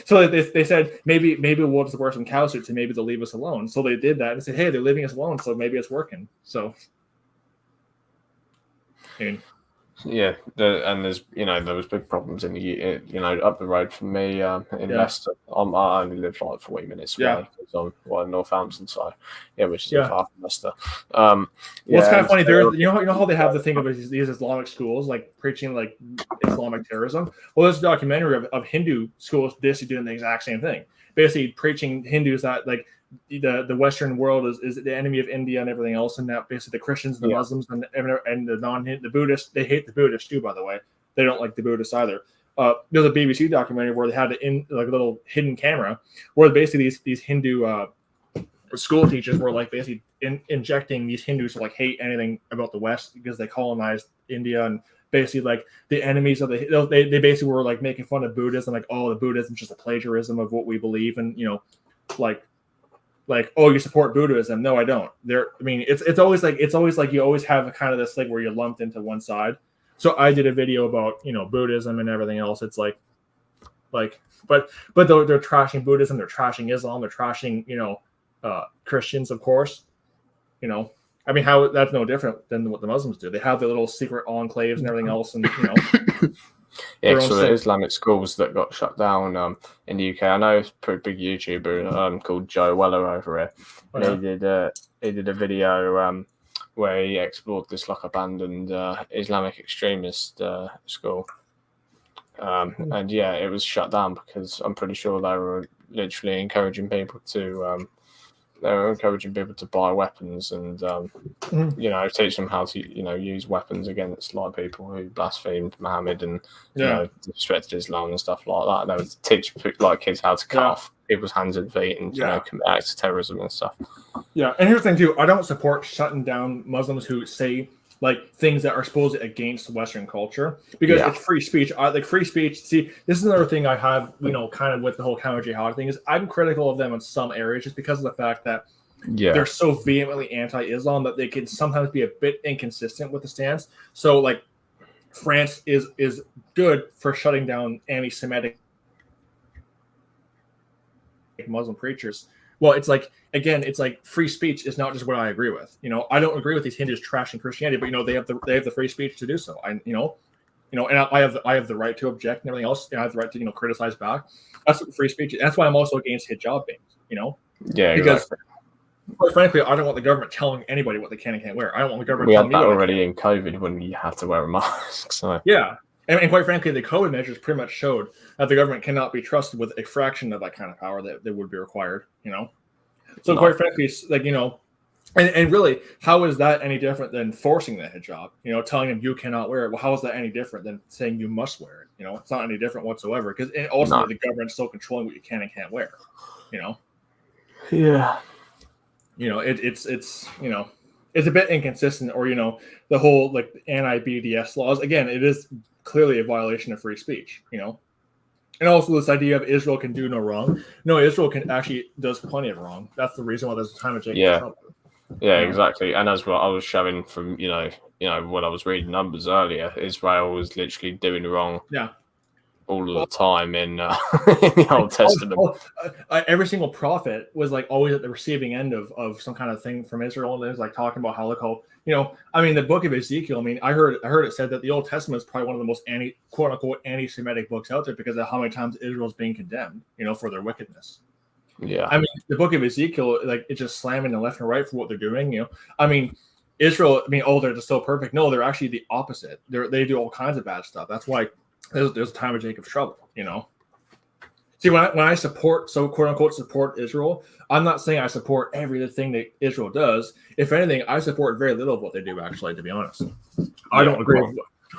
so they said maybe we'll just wear some cow suits and maybe they'll leave us alone. So they did that and said, hey, they're leaving us alone, so maybe it's working. So and there's there was big problems in the up the road from me in Leicester. I only live like 40 minutes away because I'm in Northampton, so which is far from Leicester. Well, it's kind of funny. There, you know how they have the thing of these Islamic schools like preaching like Islamic terrorism. Well, there's a documentary of Hindu schools basically doing the exact same thing, basically preaching Hindus that like the Western world is the enemy of India and everything else, and that basically the Christians and the Muslims and the Buddhists, they hate the Buddhists too, by the way. They don't like the Buddhists either. There's a BBC documentary where they had a little hidden camera where basically these Hindu school teachers were like basically injecting these Hindus to like hate anything about the West because they colonized India and basically like the enemies of they basically were like making fun of Buddhism, like the Buddhism is just a plagiarism of what we believe, and like, oh, you support Buddhism? No, I don't. It's always like you always have a kind of this thing where you're lumped into one side. So I did a video about Buddhism and everything else. It's but they're trashing Buddhism, they're trashing Islam, they're trashing Christians, of course. I mean, how that's no different than what the Muslims do. They have their little secret enclaves and everything else, and so the Islamic schools that got shut down in the UK. I know it's a pretty big YouTuber called Joe Weller over here. Oh, yeah. He did a video where he explored this like abandoned Islamic extremist school. And it was shut down because I'm pretty sure they were literally encouraging people to buy weapons and teach them how to use weapons against like people who blasphemed Muhammad and disrespected Islam and stuff like that. They would teach like kids how to cut off people's hands and feet and commit acts of terrorism and stuff. Yeah, and here's the thing too: I don't support shutting down Muslims who say like things that are supposedly against Western culture because it's free speech. Like free speech. See, this is another thing I have, kind of with the whole counter jihad thing is I'm critical of them in some areas just because of the fact that they're so vehemently anti-Islam that they can sometimes be a bit inconsistent with the stance. So like France is good for shutting down anti-Semitic Muslim preachers. Well, it's like, again, it's like free speech is not just what I agree with. I don't agree with these Hindus trashing Christianity, but they have the free speech to do so. And I have the right to object and everything else. And I have the right to criticize back. That's what free speech is. That's why I'm also against hijab bans. Because quite frankly, I don't want the government telling anybody what they can and can't wear. I don't want the government. We had that already in COVID when you had to wear a mask. So and quite frankly, the COVID measures pretty much showed that the government cannot be trusted with a fraction of that kind of power that would be required. So quite frankly, it's like, and really, how is that any different than forcing the hijab? Telling them you cannot wear it. Well, how is that any different than saying you must wear it? It's not any different whatsoever because ultimately the government's still controlling what you can and can't wear. Yeah. It's a bit inconsistent, or the whole like anti-BDS laws. Again, it is clearly a violation of free speech. And also this idea of Israel can do no wrong. No, Israel can actually does plenty of wrong. That's the reason why there's a time of Jacob trouble. Yeah, exactly. And as well, I was showing from when I was reading numbers earlier, Israel was literally doing wrong. Yeah. All of the time in the Old Testament. Every single prophet was like always at the receiving end of some kind of thing from Israel, and it was like talking about Holocaust. The book of Ezekiel. I mean, I heard it said that the Old Testament is probably one of the most quote unquote anti-Semitic books out there because of how many times Israel's being condemned, for their wickedness. Yeah. I mean, the book of Ezekiel, like it's just slamming the left and right for what they're doing. I mean, Israel. I mean, they're just so perfect. No, they're actually the opposite. They do all kinds of bad stuff. That's why. There's a time of Jacob's trouble, See, when I support, so quote unquote support Israel, I'm not saying I support everything that Israel does. If anything, I support very little of what they do. Actually, to be honest, I don't agree.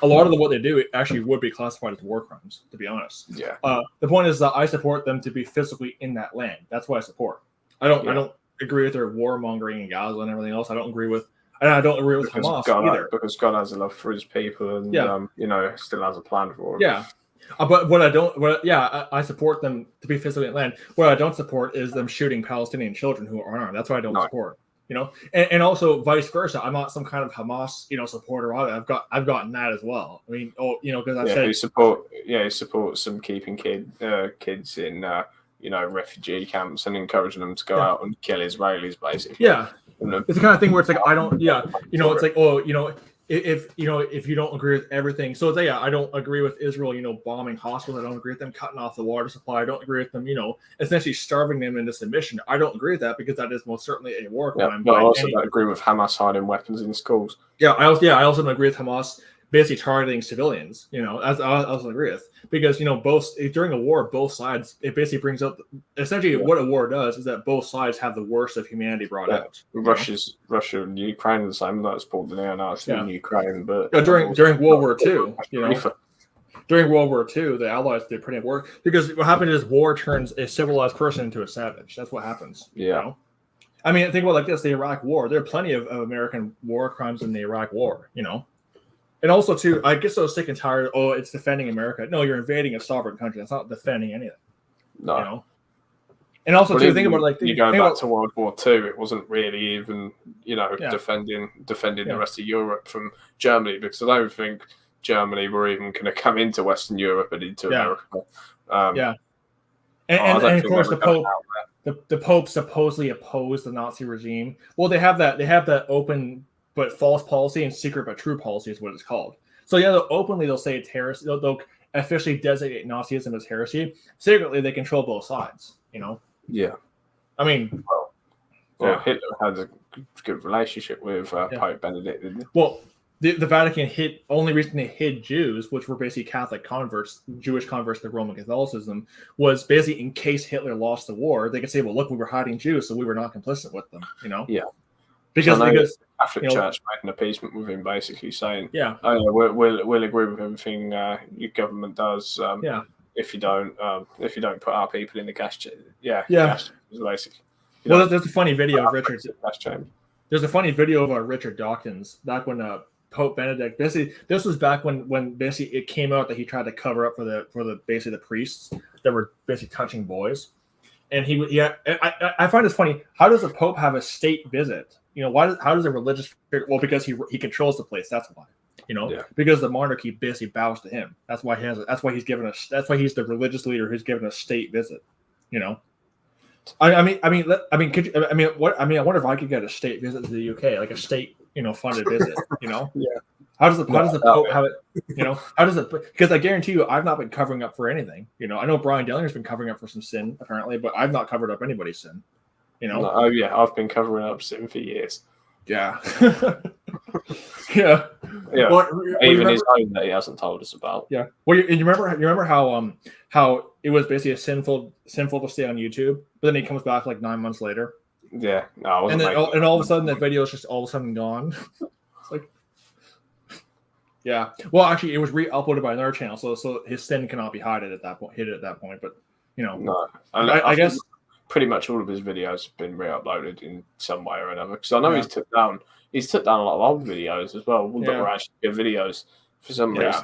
a lot of what they do actually would be classified as war crimes, to be honest. Yeah. The point is that I support them to be physically in that land. That's what I support. I don't agree with their warmongering in Gaza and everything else. I don't agree with Hamas either. Because God has a love for his people, and you know, still has a plan for them. Yeah. But I support them to be physically in land. What I don't support is them shooting Palestinian children who are unarmed. That's what I don't support. You know, and also vice versa. I'm not some kind of Hamas, supporter of it. I've gotten that as well. I mean, because I've said he supports them keeping kids in refugee camps and encouraging them to go out and kill Israelis, basically. Yeah, it's the kind of thing where it's like I don't. Yeah, it's like if you don't agree with everything, so it's like, I don't agree with Israel, bombing hospitals. I don't agree with them cutting off the water supply. I don't agree with them, essentially starving them into submission. I don't agree with that because that is most certainly a war crime. But I also don't agree with Hamas hiding weapons in schools. Yeah, I also don't agree with Hamas basically targeting civilians. As I also agree with, because both during a war, both sides, it basically brings up essentially what a war does is that both sides have the worst of humanity brought out. Russia and Ukraine are the same. That's pulled the neo-Nazi in Ukraine, but during World War II, during World War II, the Allies did pretty much work because what happened is war turns a civilized person into a savage. That's what happens. Yeah. I mean, think about it like this: the Iraq War. There are plenty of American war crimes in the Iraq War. And also, too, I get so sick and tired. Oh, it's defending America. No, you're invading a sovereign country. That's not defending anything. No. And also, too, think about you go back to World War II. It wasn't really even, defending the rest of Europe from Germany, because I don't think Germany were even going to come into Western Europe and into America. And of course, the Pope supposedly opposed the Nazi regime. Well, they have that open but false policy and secret but true policy is what it's called. So they'll say it's heresy. They'll officially designate Nazism as heresy. Secretly, they control both sides. Yeah. I mean, Hitler had a good relationship with Pope Benedict, didn't he? Well, the Vatican only reason they hid Jews, which were basically Catholic converts, Jewish converts to Roman Catholicism, was basically in case Hitler lost the war, they could say, well, look, we were hiding Jews, so we were not complicit with them. Yeah. Because the Catholic Church made an appeasement with him, basically saying, we'll agree with everything your government does. If you don't put our people in the gas chamber, gas chambers, basically. There's a funny video of Richard. There's a funny video of Richard Dawkins back when Pope Benedict basically. This was back when basically it came out that he tried to cover up for the basically the priests that were basically touching boys, and I find this funny. How does the Pope have a state visit? How does a religious figure? Well, because he controls the place. That's why. Because the monarchy basically bows to him. That's why that's why he's given us. That's why he's the religious leader who's given a state visit. I wonder if I could get a state visit to the UK, like a state, funded visit. Yeah. How does the Pope have it? How does it? Because I guarantee you, I've not been covering up for anything. I know Brian Dellinger's been covering up for some sin apparently, but I've not covered up anybody's sin. I've been covering up sin for years. Yeah. Yeah. Even his own that he hasn't told us about. Yeah. Well, you remember how it was basically sinful to stay on YouTube, but then he comes back like 9 months later. Yeah. No, and all of a sudden that video is just all of a sudden gone. It's like, yeah. Well, actually, it was re-uploaded by another channel, so his sin cannot be hidden at that point. But no. I guess pretty much all of his videos have been re-uploaded in some way or another. Because I know he's took down a lot of old videos as well that were actually good videos for some reason.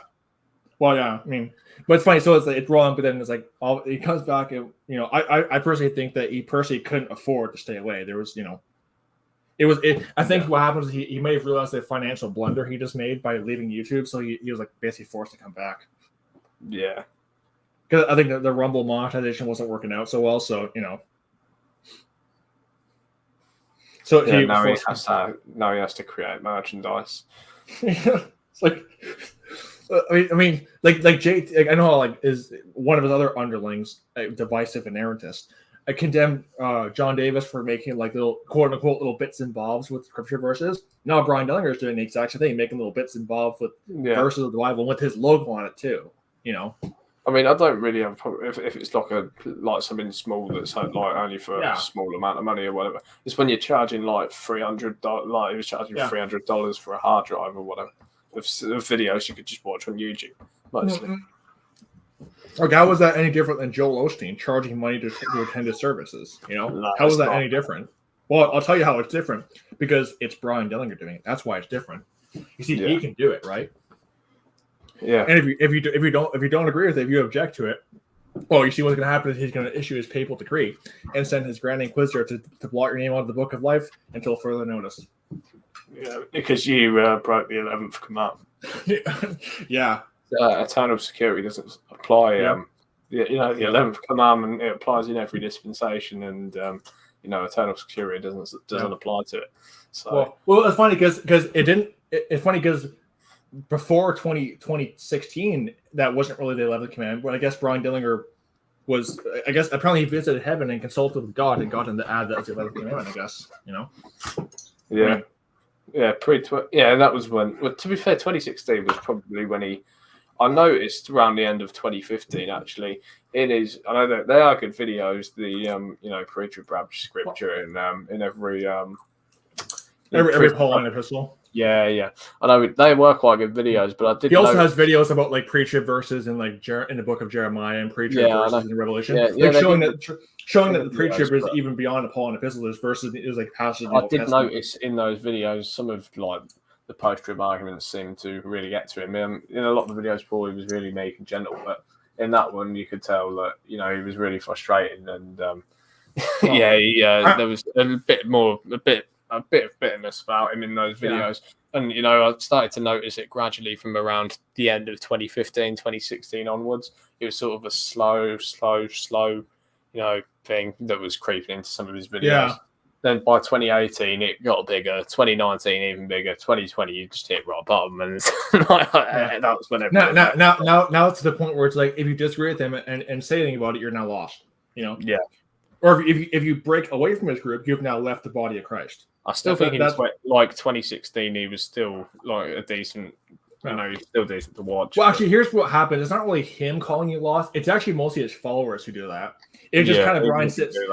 Well, yeah, I mean, but it's funny. So it's wrong, but then it's like he comes back, and I personally think that he personally couldn't afford to stay away. There was, I think what happened is he may have realized the financial blunder he just made by leaving YouTube, so he was like basically forced to come back. Yeah, because I think the Rumble monetization wasn't working out so well. So So now he has to create merchandise. It's like, I mean, like Jay. Like, I know how is one of his other underlings, divisive and errantist. I condemned John Davis for making little quote unquote little bits and bobs with scripture verses. Now Brian Dellinger is doing the exact same thing, making little bits and bobs with verses of the Bible with his logo on it too. I mean, I don't really have a problem if it's like something small that's only for a small amount of money or whatever. It's when you're charging $300, he was charging $300 for a hard drive or whatever. videos you could just watch on YouTube mostly. Like, how was that any different than Joel Osteen charging money to attend his services? You know, No, how is it's that not. any different? Well, I'll tell you how it's different because it's Brian Dillinger doing it. That's why it's different. You see, he can do it, right? Yeah. And if you don't agree with it, if you object to it, well, you see what's going to happen is he's going to issue his papal decree and send his Grand Inquisitor to blot your name out of the Book of Life until further notice. Yeah, because you broke the 11th commandment. Yeah. Eternal security doesn't apply. Yeah. The 11th commandment, it applies in every dispensation, and eternal security doesn't apply to it. So well, it's funny because it didn't. It's funny because before 2016, that wasn't really the 11th commandment. But I guess Brian Dillinger was. I guess apparently he visited heaven and consulted with God and got him to add that as the 11th commandment. I guess Yeah. That was when. Well, to be fair, 2016 was probably when I noticed around the end of 2015. Actually, I know that they are good videos. The Preacher Brad scripture in every Pauline epistle. Yeah. I know they were quite good videos, but I did. He also has videos about like preacher verses in like in the book of Jeremiah and preacher verses in Revelation, showing that the preacher is even beyond the Pauline epistle. There's verses, there's like passages. I did notice in those videos some of like the post-trib arguments seemed to really get to him. In a lot of the videos, Paul was really meek and gentle, but in that one, you could tell that he was really frustrated, and there was a bit of bitterness about him in those videos. And I started to notice it gradually from around the end of 2015, 2016 onwards. It was sort of a slow thing that was creeping into some of his videos. Then by 2018 it got bigger, 2019 even bigger, 2020 you just hit rock bottom, and that was when now it's to the point where it's like if you disagree with him and say anything about it, you're now lost. Or if you break away from his group, you've now left the body of Christ. I still think like 2016, he was still like a decent, he's still decent to watch. Well, actually, here's what happened. It's not really him calling you lost. It's actually mostly his followers who do that. It just kind of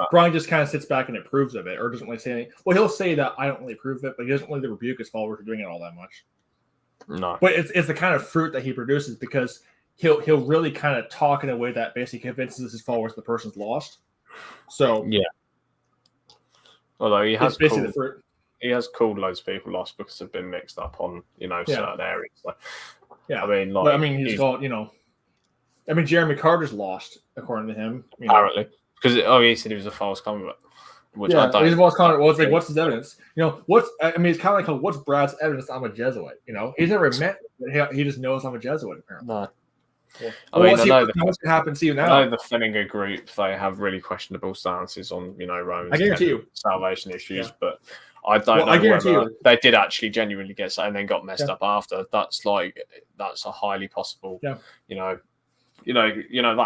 Brian just kind of sits back and approves of it, or doesn't really say anything. Well, he'll say that I don't really approve of it, but he doesn't really rebuke his followers for doing it all that much. No, but it's the kind of fruit that he produces because he'll really kind of talk in a way that basically convinces his followers the person's lost. So although he has called loads of people lost because they've been mixed up on certain areas. So, he's called Jeremy Carter's lost according to him. Apparently, because he said he was a false convert. Which I don't. He's a false convert. Well, it's like what's his evidence? It's kind of like what's Brad's evidence? I'm a Jesuit. He's never met. He just knows I'm a Jesuit. Apparently. No. Yeah. What's going to happen to you now? I know the Fenninger group, they have really questionable stances on, Roman salvation issues, but I don't know whether they did actually genuinely get saved and then got messed up after. That's a highly possible, that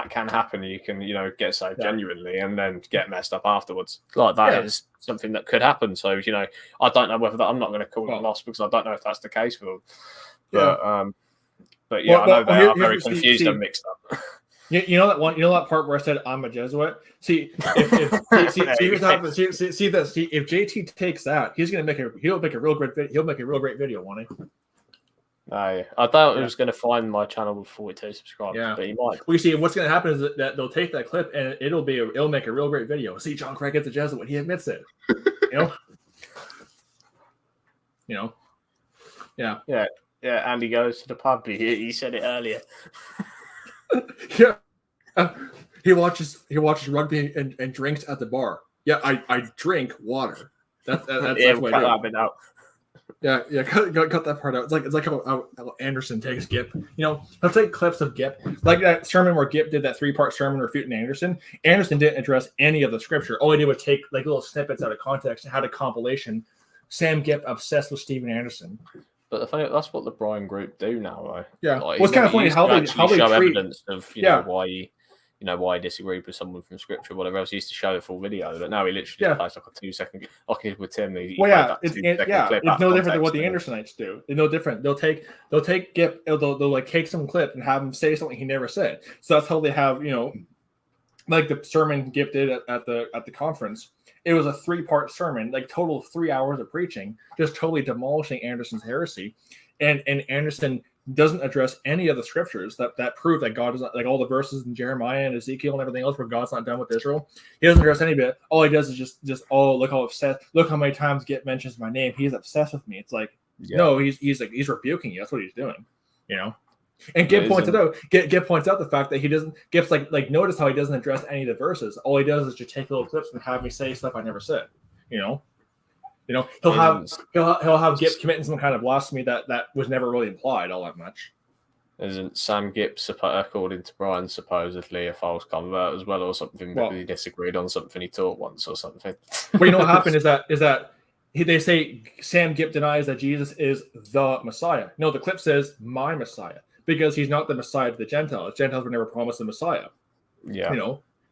can happen. You can, get saved genuinely and then get messed up afterwards. Like that is something that could happen. So, I don't know whether I'm not going to call it lost because I don't know if that's the case for them. But, But I know they are very confused and mixed up. You know that part where I said I'm a Jesuit. See, if JT takes that, he'll make a real great video. He'll make a real great video, won't he? I thought he was going to find my channel with 42 subscribers, but he might. Well, you see, what's going to happen is that they'll take that clip and it'll make a real great video. See, John Craig gets a Jesuit. He admits it. Yeah, Andy goes to the pub. He said it earlier. He watches rugby and drinks at the bar. Yeah, I drink water. That's what I do. Cut that part out. It's like how Anderson takes Gip. Let's take clips of Gip, like that sermon where Gip did that 3-part sermon refuting Anderson. Anderson didn't address any of the scripture. All he did was take like little snippets out of context and had a compilation. Sam Gip obsessed with Steven Anderson. But the thing, that's what the Brian group do now, right? Yeah. It's kind of funny how they show treat evidence of why he disagreed with someone from scripture, or whatever else. He used to show the full video, but now he literally just plays like a 2-second. Like with Tim, it's no different than what the Andersonites do. It's no different. They'll take Gip, they'll like take some clip and have him say something he never said. So that's how they have like the sermon Gip did at the conference. it was a 3-part sermon, like total 3 hours of preaching, just totally demolishing Anderson's heresy. And Anderson doesn't address any of the scriptures that prove that God is not, like all the verses in Jeremiah and Ezekiel and everything else where God's not done with Israel. He doesn't address any of it. All he does is just look how obsessed. Look how many times Gip mentions my name. He's obsessed with me. It's like no, he's rebuking you. That's what he's doing. And Gip points it out. Gip points out the fact that he doesn't. Gip's like notice how he doesn't address any of the verses. All he does is just take little clips and have me say stuff I never said. He'll have Gip committing some kind of blasphemy that was never really implied all that much. Isn't Sam Gip, according to Brian, supposedly a false convert as well, or something? Because he disagreed on something he taught once, or something. Well, you know what happened is that they say Sam Gip denies that Jesus is the Messiah. No, the clip says my Messiah because he's not the Messiah to the Gentiles. Gentiles were never promised the Messiah. Yeah,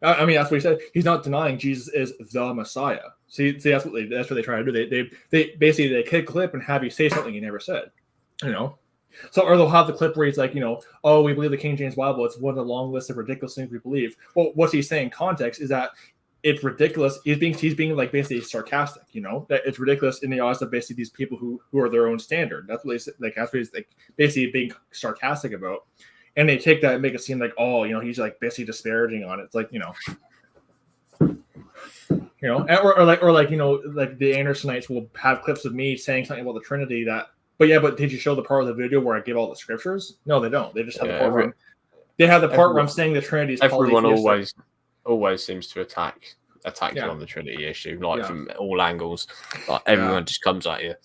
I mean that's what he said. He's not denying Jesus is the Messiah. See, that's what they try to do. They basically they kick clip and have you say something you never said. So, or they'll have the clip where he's like, oh, we believe the King James Bible. It's one of the long list of ridiculous things we believe. Well, what's he saying in context is that it's ridiculous. He's being like basically sarcastic, that it's ridiculous in the eyes of basically these people who are their own standard. That's what he's like basically being sarcastic about. And they take that and make it seem like, oh, he's like basically disparaging on it. It's like, or like the Andersonites will have clips of me saying something about the Trinity but did you show the part of the video where I give all the scriptures? No, they don't. They just have the part where I'm saying the Trinity is everyone always seems to attack you on the Trinity issue, from all angles. Like everyone just comes at you.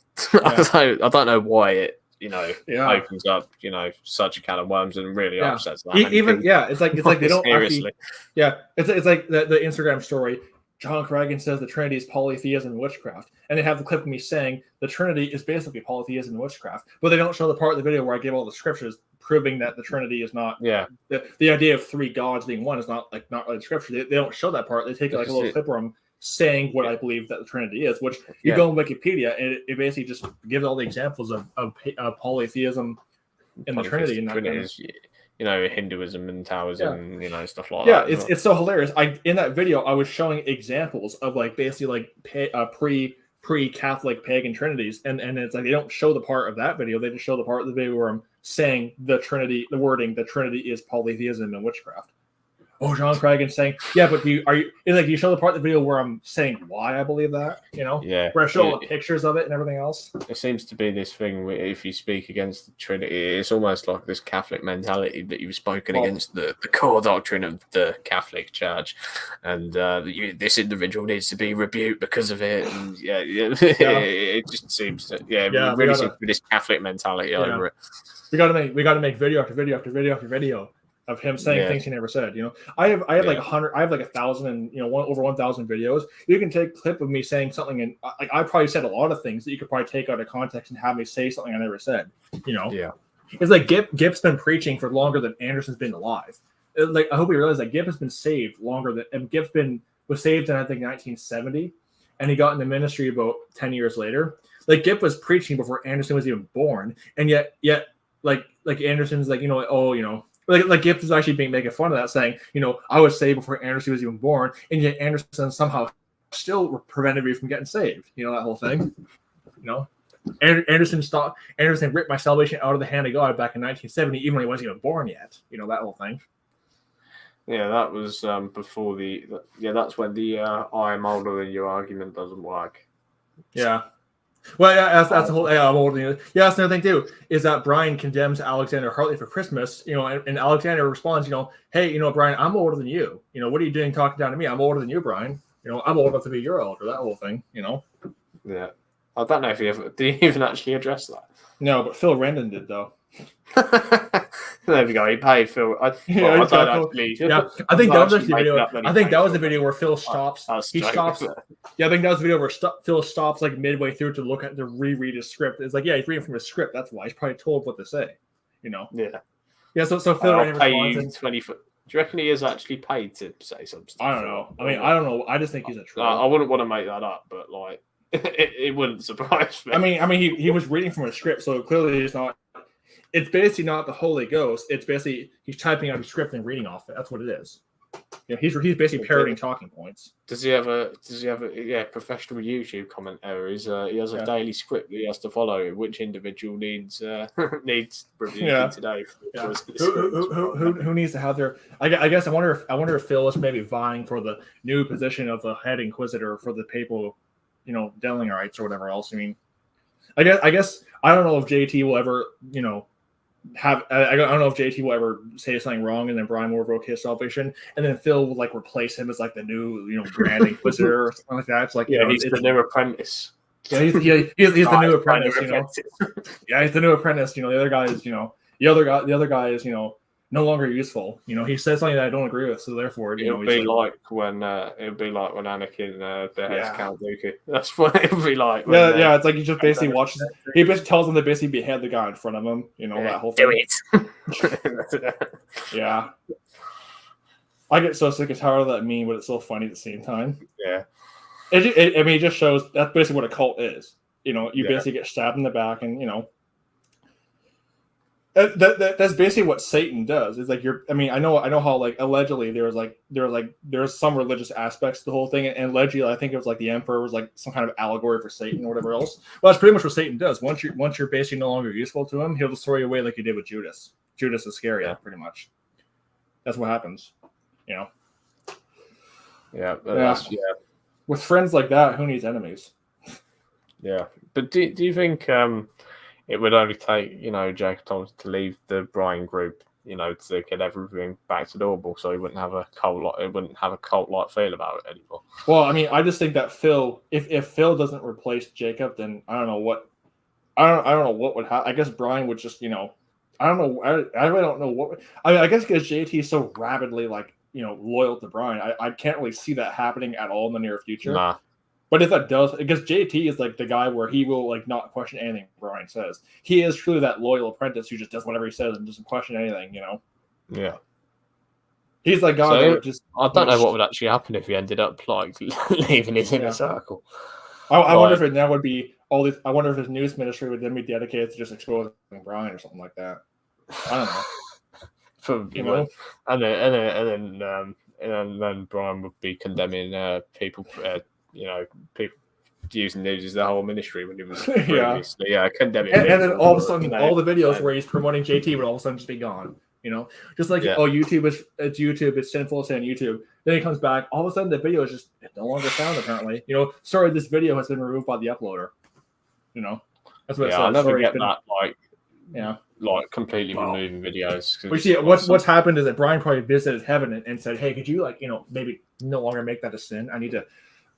I don't know why it opens up such a can of worms and really upsets that. It's like they don't seriously. It's like the Instagram story. John Craggan says the Trinity is polytheism and witchcraft. And they have the clip of me saying the Trinity is basically polytheism and witchcraft. But they don't show the part of the video where I give all the scriptures proving that the Trinity is not. Yeah. The idea of 3 gods being one is not really the scripture. They don't show that part. They take a little clip where I'm saying what I believe that the Trinity is, which you go on Wikipedia and it basically just gives all the examples of polytheism in the Trinity. And Hinduism and Taoism, stuff like that. Yeah, it's so hilarious. In that video, I was showing examples of pre-Catholic pagan trinities, and it's like they don't show the part of that video. They just show the part of the video where I'm saying the Trinity, the wording, the Trinity is polytheism and witchcraft. Oh, John Craggan saying, yeah, but you show the part of the video where I'm saying why I believe that, where I show all the pictures of it and everything else. There seems to be this thing where if you speak against the Trinity, it's almost like this Catholic mentality that you've spoken against the core doctrine of the Catholic Church, and this individual needs to be rebuked because of it. And it just seems to really seems to be this Catholic mentality over it. We got to make video after video after video after video of him saying things he never said. I have like 100, I have like 1,000 and over 1,000 videos. You can take a clip of me saying something, and I probably said a lot of things that you could probably take out of context and have me say something I never said. It's like Gip's been preaching for longer than Anderson's been alive. I hope you realize that Gip has been saved longer than, and was saved in I think 1970, and he got into ministry about 10 years later. Like Gip was preaching before Anderson was even born, and yet like Anderson's like Like Gibbs is actually making fun of that, saying, I was saved before Anderson was even born, and yet Anderson somehow still prevented me from getting saved. That whole thing. Anderson ripped my salvation out of the hand of God back in 1970, even when he wasn't even born yet. That whole thing. Yeah, that was before that's when the I am older than you argument doesn't work. Yeah. Well, that's the whole. I'm older than you. Yeah, that's another thing too. Is that Brian condemns Alexander Hartley for Christmas? And Alexander responds, hey, Brian, I'm older than you. What are you doing talking down to me? I'm older than you, Brian. I'm old enough to be your elder. That whole thing. Yeah, I don't know if did he even actually address that. No, but Phil Rendon did though. There we go. He paid Phil. I think that was actually the video. I think that was the video where Phil stops. He stops. Yeah, I think that was the video where Phil stops like midway through to look at to reread his script. It's like, yeah, he's reading from his script. That's why he's probably told what to say. Yeah. Yeah. So Phil Rendon responds. 20 foot. Do you reckon he is actually paid to say something? I don't know. I don't know. I just think he's a troll. I wouldn't want to make that up, but like, it wouldn't surprise me. I mean, he was reading from a script, so clearly it's not. It's basically not the Holy Ghost. It's basically he's typing out a script and reading off it. That's what it is. Yeah, he's basically parroting talking points. Does he have a professional YouTube commentator? He has a daily script that he has to follow, which individual needs reviewing today. Yeah. Who needs to have their? I guess I wonder if Phil is maybe vying for the new position of the head inquisitor for the papal, Delingerites or whatever else. I mean, I guess I don't know if JT will ever I don't know if JT will ever say something wrong and then Brian will revoke his salvation and then Phil will like replace him as like the new Grand Inquisitor or something like that. It's like he's the new apprentice. Yeah, he's the new apprentice. Yeah, he's the new apprentice. The other guy is the other guy is no longer useful. He says something that I don't agree with, so therefore it'll be like when Anakin beheads Count Dooku. That's what it'll be like. Yeah, it's like he just basically watches. He basically tells them to basically behead the guy in front of him. That whole thing. Do it. Yeah. I get so sick and tired of that meme, but it's so funny at the same time. Yeah. It just shows that's basically what a cult is. You basically get stabbed in the back, and that's basically what Satan does. It's like I know how like allegedly there's some religious aspects to the whole thing, and allegedly I think it was like the emperor was like some kind of allegory for Satan or whatever else. Well, that's pretty much what Satan does. Once you're basically no longer useful to him, he'll just throw you away like he did with Judas. Judas Iscariot, pretty much. That's what happens. Yeah. With friends like that, who needs enemies? Yeah, but do you think it would only take Jacob Thomas to leave the Brian group, to get everything back to normal, so he wouldn't have a cult-like feel about it anymore? Well, I just think that Phil, if Phil doesn't replace Jacob, then I don't know what would happen. I guess Brian would just I don't know. I really don't know what. I guess because JT is so rabidly loyal to Brian, I can't really see that happening at all in the near future. Nah. But if that does, because JT is like the guy where he will not question anything Brian says. He is truly that loyal apprentice who just does whatever he says and doesn't question anything. Yeah. He's like God. So, just I don't know what would actually happen if he ended up leaving his inner circle. I wonder if it now would be all these. I wonder if his news ministry would then be dedicated to just exposing Brian or something like that. I don't know. Probably and then Brian would be condemning people. People using news as the whole ministry when he was previously condemning. And then all of a sudden, all the videos where he's promoting JT would all of a sudden just be gone. Just like YouTube it's sinful to say on YouTube. Then he comes back, all of a sudden the video is just no longer found apparently. Sorry, this video has been removed by the uploader. That's what it says. I never get that. Like completely removing videos. We see what's happened is that Brian probably visited heaven and said, "Hey, could you maybe no longer make that a sin? I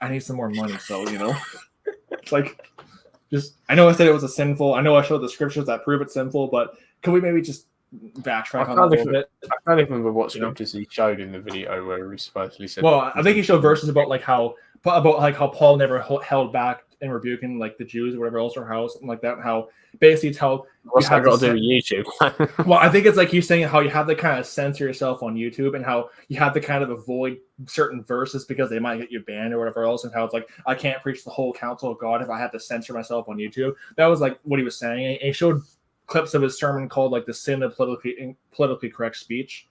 need some more money." So it's like, just I know I said it was a sinful. I know I showed the scriptures that prove it's sinful, but can we maybe just backtrack on that a little bit? I can't even remember what scriptures he showed in the video where he supposedly said. Well, I think he showed verses about how Paul never held back in rebuking the Jews or whatever else, or how something like that. And how basically it's how what's that got to do with YouTube? Well, I think it's like he's saying how you have to kind of censor yourself on YouTube, and how you have to kind of avoid certain verses because they might get you banned or whatever else, and how it's like I can't preach the whole counsel of God if I have to censor myself on YouTube. That was what he was saying. And he showed clips of his sermon called the sin of politically correct speech.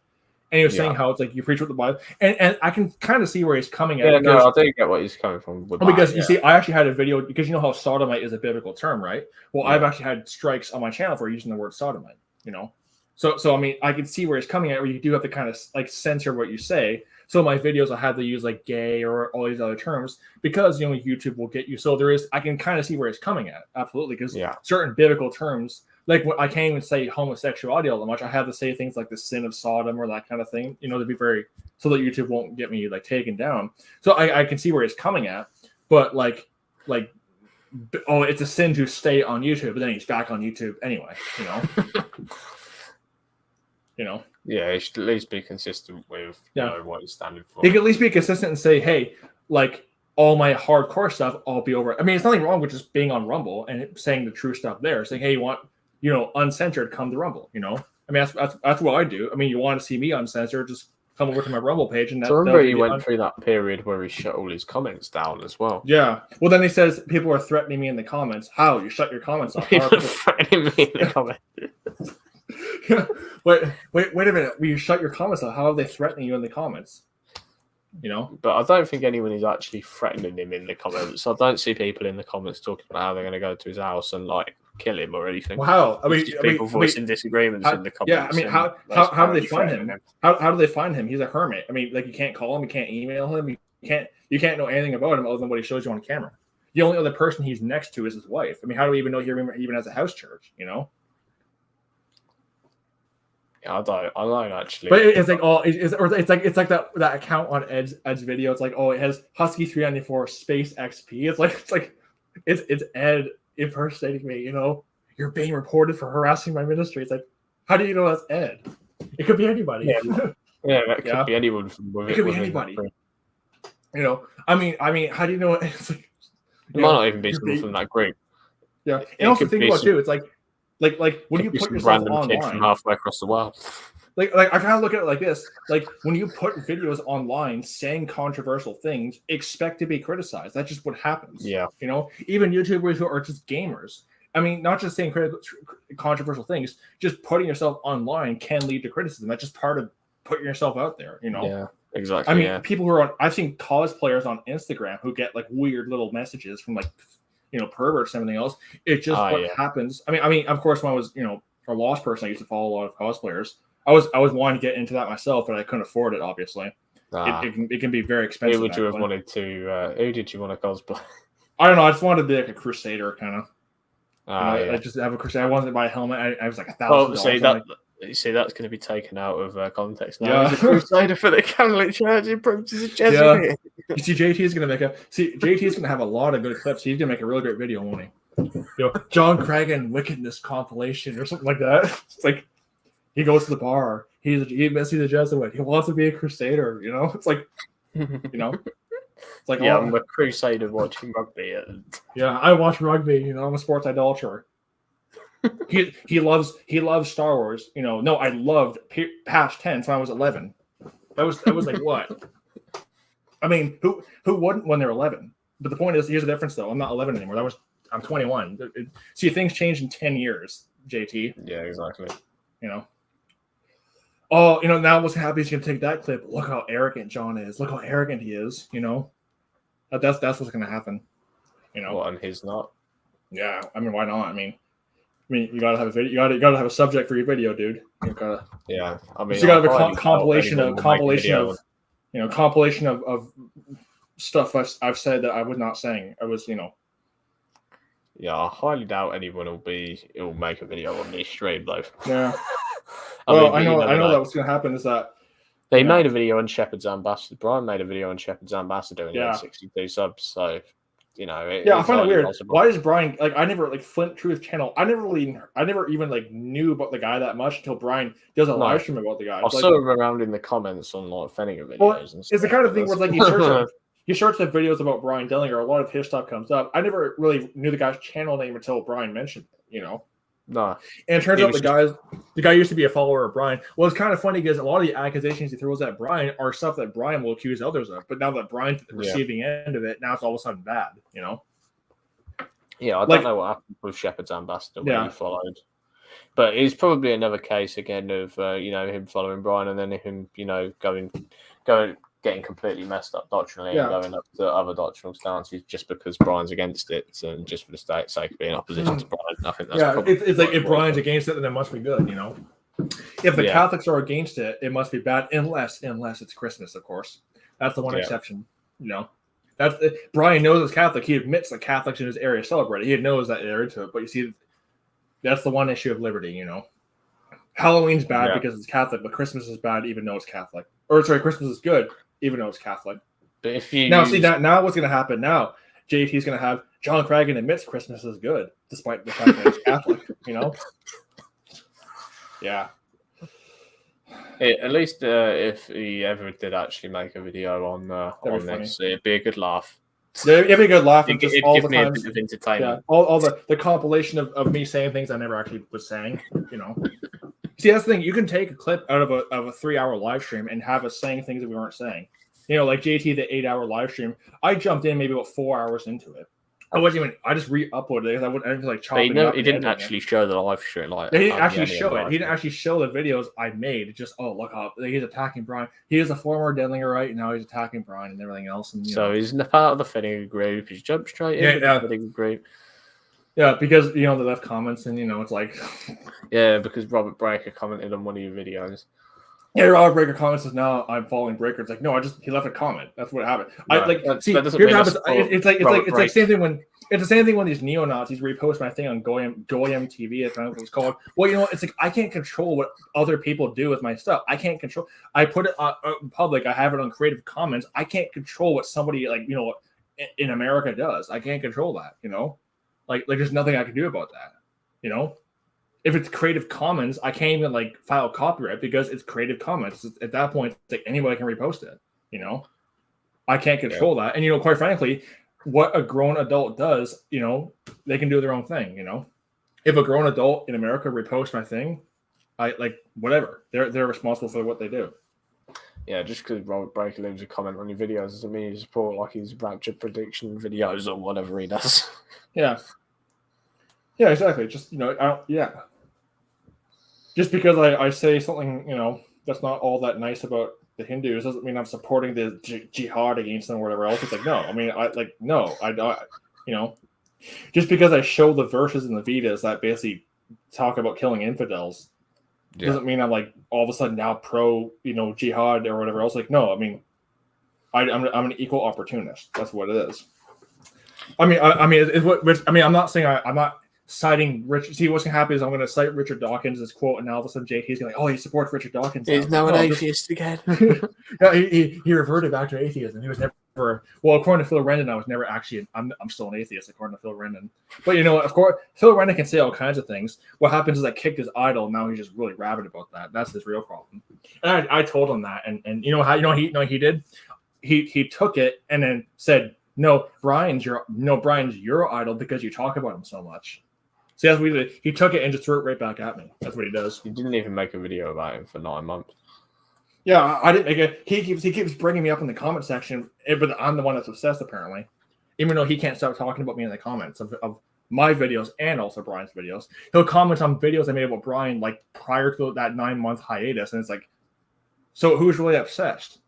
And he was saying how it's you preach with the Bible, and I can kind of see where he's coming at. Yeah, I do get what he's coming from. Because you see, I actually had a video because how sodomite is a biblical term, right? Well, I've actually had strikes on my channel for using the word sodomite. So I can see where he's coming at, where you do have to kind of censor what you say. So my videos I have to use gay or all these other terms because YouTube will get you. So I can kind of see where it's coming at, absolutely, because certain biblical terms. I can't even say homosexuality all that much. I have to say things like the sin of Sodom or that kind of thing, to be very so that YouTube won't get me taken down. So I can see where it's coming at, but it's a sin to stay on YouTube, but then he's back on YouTube anyway. Yeah, he should at least be consistent with what he's standing for. He could at least be consistent and say, hey, all my hardcore stuff, I'll be over. I mean, it's nothing wrong with just being on Rumble and saying the true stuff there, saying, hey, you want uncensored, come to Rumble. I mean, that's what I do. I mean, you want to see me uncensored, just come over to my Rumble page. And remember he went through that period where he shut all his comments down as well. Yeah. Well, then he says people are threatening me in the comments. How? You shut your comments off. People are threatening me in the comments. Wait a minute. Will you shut your comments off? How are they threatening you in the comments? You know, But I don't think anyone is actually threatening him in the comments. I don't see people in the comments talking about how they're going to go to his house and like kill him or anything. wow. It's just people voicing disagreements in the comments. Yeah, I mean, how do they find him? How do they find him? He's a hermit. I mean, like you can't call him, you can't email him, you can't know anything about him other than what he shows you on camera. The only other person he's next to is his wife. I mean, how do we even know he even has a house church? You know. Yeah, I don't actually. But it's like it's like that account on Ed's video. It's like, oh, it has Husky 394 Space XP. It's Ed impersonating me. You know, you're being reported for harassing my ministry. It's like, how do you know that's Ed? It could be anybody. Yeah, that could be anyone. It could be anybody. You know, I mean, how do you know? It's like, it might not even be someone from that group. Yeah, and also think about too. It's like when you put yourself online, from halfway across the world. Like I kind of look at it like this: like when you put videos online saying controversial things, expect to be criticized. That's just what happens. Yeah, you know, even YouTubers who are just gamers. I mean, not just saying controversial things, just putting yourself online can lead to criticism. That's just part of putting yourself out there. You know. Yeah. Exactly. I mean, people who are on. I've seen cosplayers on Instagram who get like weird little messages from like, you know, perverts and everything else. It's just happens. I mean, of course, when I was, you know, a lost person, I used to follow a lot of cosplayers. I was wanting to get into that myself, but I couldn't afford it. Obviously, it can be very expensive. Who would you have wanted to? Who did you want to cosplay? I don't know. I just wanted to be like a crusader kind of. I just have a crusader. I wanted to buy a helmet. I was like $1,000. You see, that's going to be taken out of context now. He's a crusader for the Catholic Church. He proves a Jesuit. Yeah. You see, JT is going to have a lot of good clips. He's going to make a really great video, won't he? You know, John Cragen wickedness compilation or something like that. It's like he goes to the bar. He's a Jesuit. He wants to be a crusader. You know, it's like, you know, it's like I'm a crusader watching rugby. Yeah, I watch rugby. You know, I'm a sports idolater. He loves Star Wars. You know, no, I loved past tense when I was 11. That was like what? I mean, who wouldn't when they're 11? But the point is, here's the difference though. I'm not 11 anymore. I'm 21. See, things change in 10 years, JT. Yeah, exactly. You know. Oh, you know, now what's happy is he's gonna take that clip. Look how arrogant John is. Look how arrogant he is. You know, that's what's gonna happen. You know. What, and he's not? Yeah, I mean, why not? I mean, you gotta have a video. You gotta have a subject for your video, dude. You gotta. Yeah, I mean, you gotta have a compilation of stuff I've said that I was not saying. I was, you know. Yeah, I highly doubt anyone will make a video on this stream though. Yeah. I know that what's gonna happen is that they made a video on Shepherd's Ambassador. Brian made a video on Shepherd's Ambassador and he had 62 subs. So. You know, I find it weird. Possible. Why is Brian I never like Flint Truth channel? I never even like knew about the guy that much until Brian does a live stream about the guy. I saw him around in the comments on like Fenninger videos. And stuff. It's the kind of thing where like you search the videos about Brian Dellinger, a lot of his stuff comes up. I never really knew the guy's channel name until Brian mentioned it, you know. No. And it turns out the guy used to be a follower of Brian. Well, it's kind of funny because a lot of the accusations he throws at Brian are stuff that Brian will accuse others of. But now that Brian's the receiving end of it, now it's all of a sudden bad, you know? Yeah, I don't know what happened with Shepherd's Ambassador when he followed. But it's probably another case again of him following Brian and then him, getting completely messed up doctrinally and going up to other doctrinal stances just because Brian's against it and just for the sake of being in opposition to Brian. I think that's it's like if Brian's against it, then it must be good, you know. If the Catholics are against it, it must be bad unless it's Christmas, of course. That's the one exception, you know. Brian knows as Catholic. He admits that Catholics in his area celebrate it. He knows that they're into it. But you see, that's the one issue of liberty, you know. Halloween's bad because it's Catholic, but Christmas is bad even though it's Catholic. Christmas is good even though it's Catholic. But if you now what's going to happen now? JT's going to have John Cragen admits Christmas is good despite the fact that it's Catholic, you know. Yeah. At least if he ever did actually make a video on this, it'd be a good laugh. Yeah, it'd be a good laugh. It'd give me a bit of entertainment. Yeah, all the compilation of me saying things I never actually was saying, you know. See, that's the thing. You can take a clip out of a 3-hour live stream and have us saying things that we weren't saying. You know, like JT, the 8-hour live stream. I jumped in maybe about 4 hours into it. I wasn't even. I just re-uploaded it because I didn't like chop But it up. he didn't actually show the live stream. Like He didn't the actually Alien show it. live He didn't stream. actually show the videos I made. It's just, oh, look how he's attacking Brian. He is a former Denlinger, right? And now he's attacking Brian and everything else. And So he's part of the Finnegan group. He's jumped straight Yeah, into yeah. the Finnegan group. yeah, because they left comments and it's like, Yeah, because Robert Breaker commented on one of your videos. yeah, Robert Breaker comments says now I'm following Breaker. It's like, no, he left a comment. That's what happened. Right. That doesn't mean Happens. I support It's like Robert same thing when. It's the same thing when these neo-Nazis repost my thing on Goyim TV, as it was called. Well, it's like I can't control what other people do with my stuff. I can't control. I put it out in public. I have it on Creative Commons. I can't control what somebody in America does. I can't control that. Like there's nothing I can do about that. If it's Creative Commons, I can't even file copyright because it's Creative Commons. At that point, it's like anybody can repost it. I can't control that, and quite frankly, what a grown adult does, they can do their own thing. If a grown adult in America reposts my thing, I whatever. They're responsible for what they do. Yeah, just because Robert Breaker leaves a comment on your videos doesn't mean you support his rapture prediction videos or whatever he does. Yeah. Yeah, exactly. Just Just because I say something, that's not all that nice about the Hindus doesn't mean I'm supporting the jihad against them or whatever else. It's like, no, I mean, I don't, just because I show the verses in the Vedas that basically talk about killing infidels doesn't mean I'm all of a sudden now pro, jihad or whatever else. No, I mean, I'm an equal opportunist. That's what it is. I mean, I'm not saying I'm not citing Richard. See, what's going to happen is I'm going to cite Richard Dawkins' quote, and now all of a sudden JT's going he supports Richard Dawkins. He's now an atheist again. Yeah, he reverted back to atheism. He was never, according to Phil Rendon, I was never actually, I'm still an atheist, according to Phil Rendon. But, of course, Phil Rendon can say all kinds of things. What happens is I kicked his idol, and now he's just really rabid about that. That's his real problem. And I told him that, and he did? He took it and then said, No, Brian's your idol because you talk about him so much. See, that's what he did. He took it and just threw it right back at me. That's what he does. He didn't even make a video about him for 9 months. Yeah, I didn't make it. He keeps bringing me up in the comment section, but I'm the one that's obsessed apparently. Even though he can't stop talking about me in the comments of my videos and also Brian's videos. He'll comment on videos I made about Brian prior to that 9-month hiatus, and it's like, so who's really obsessed?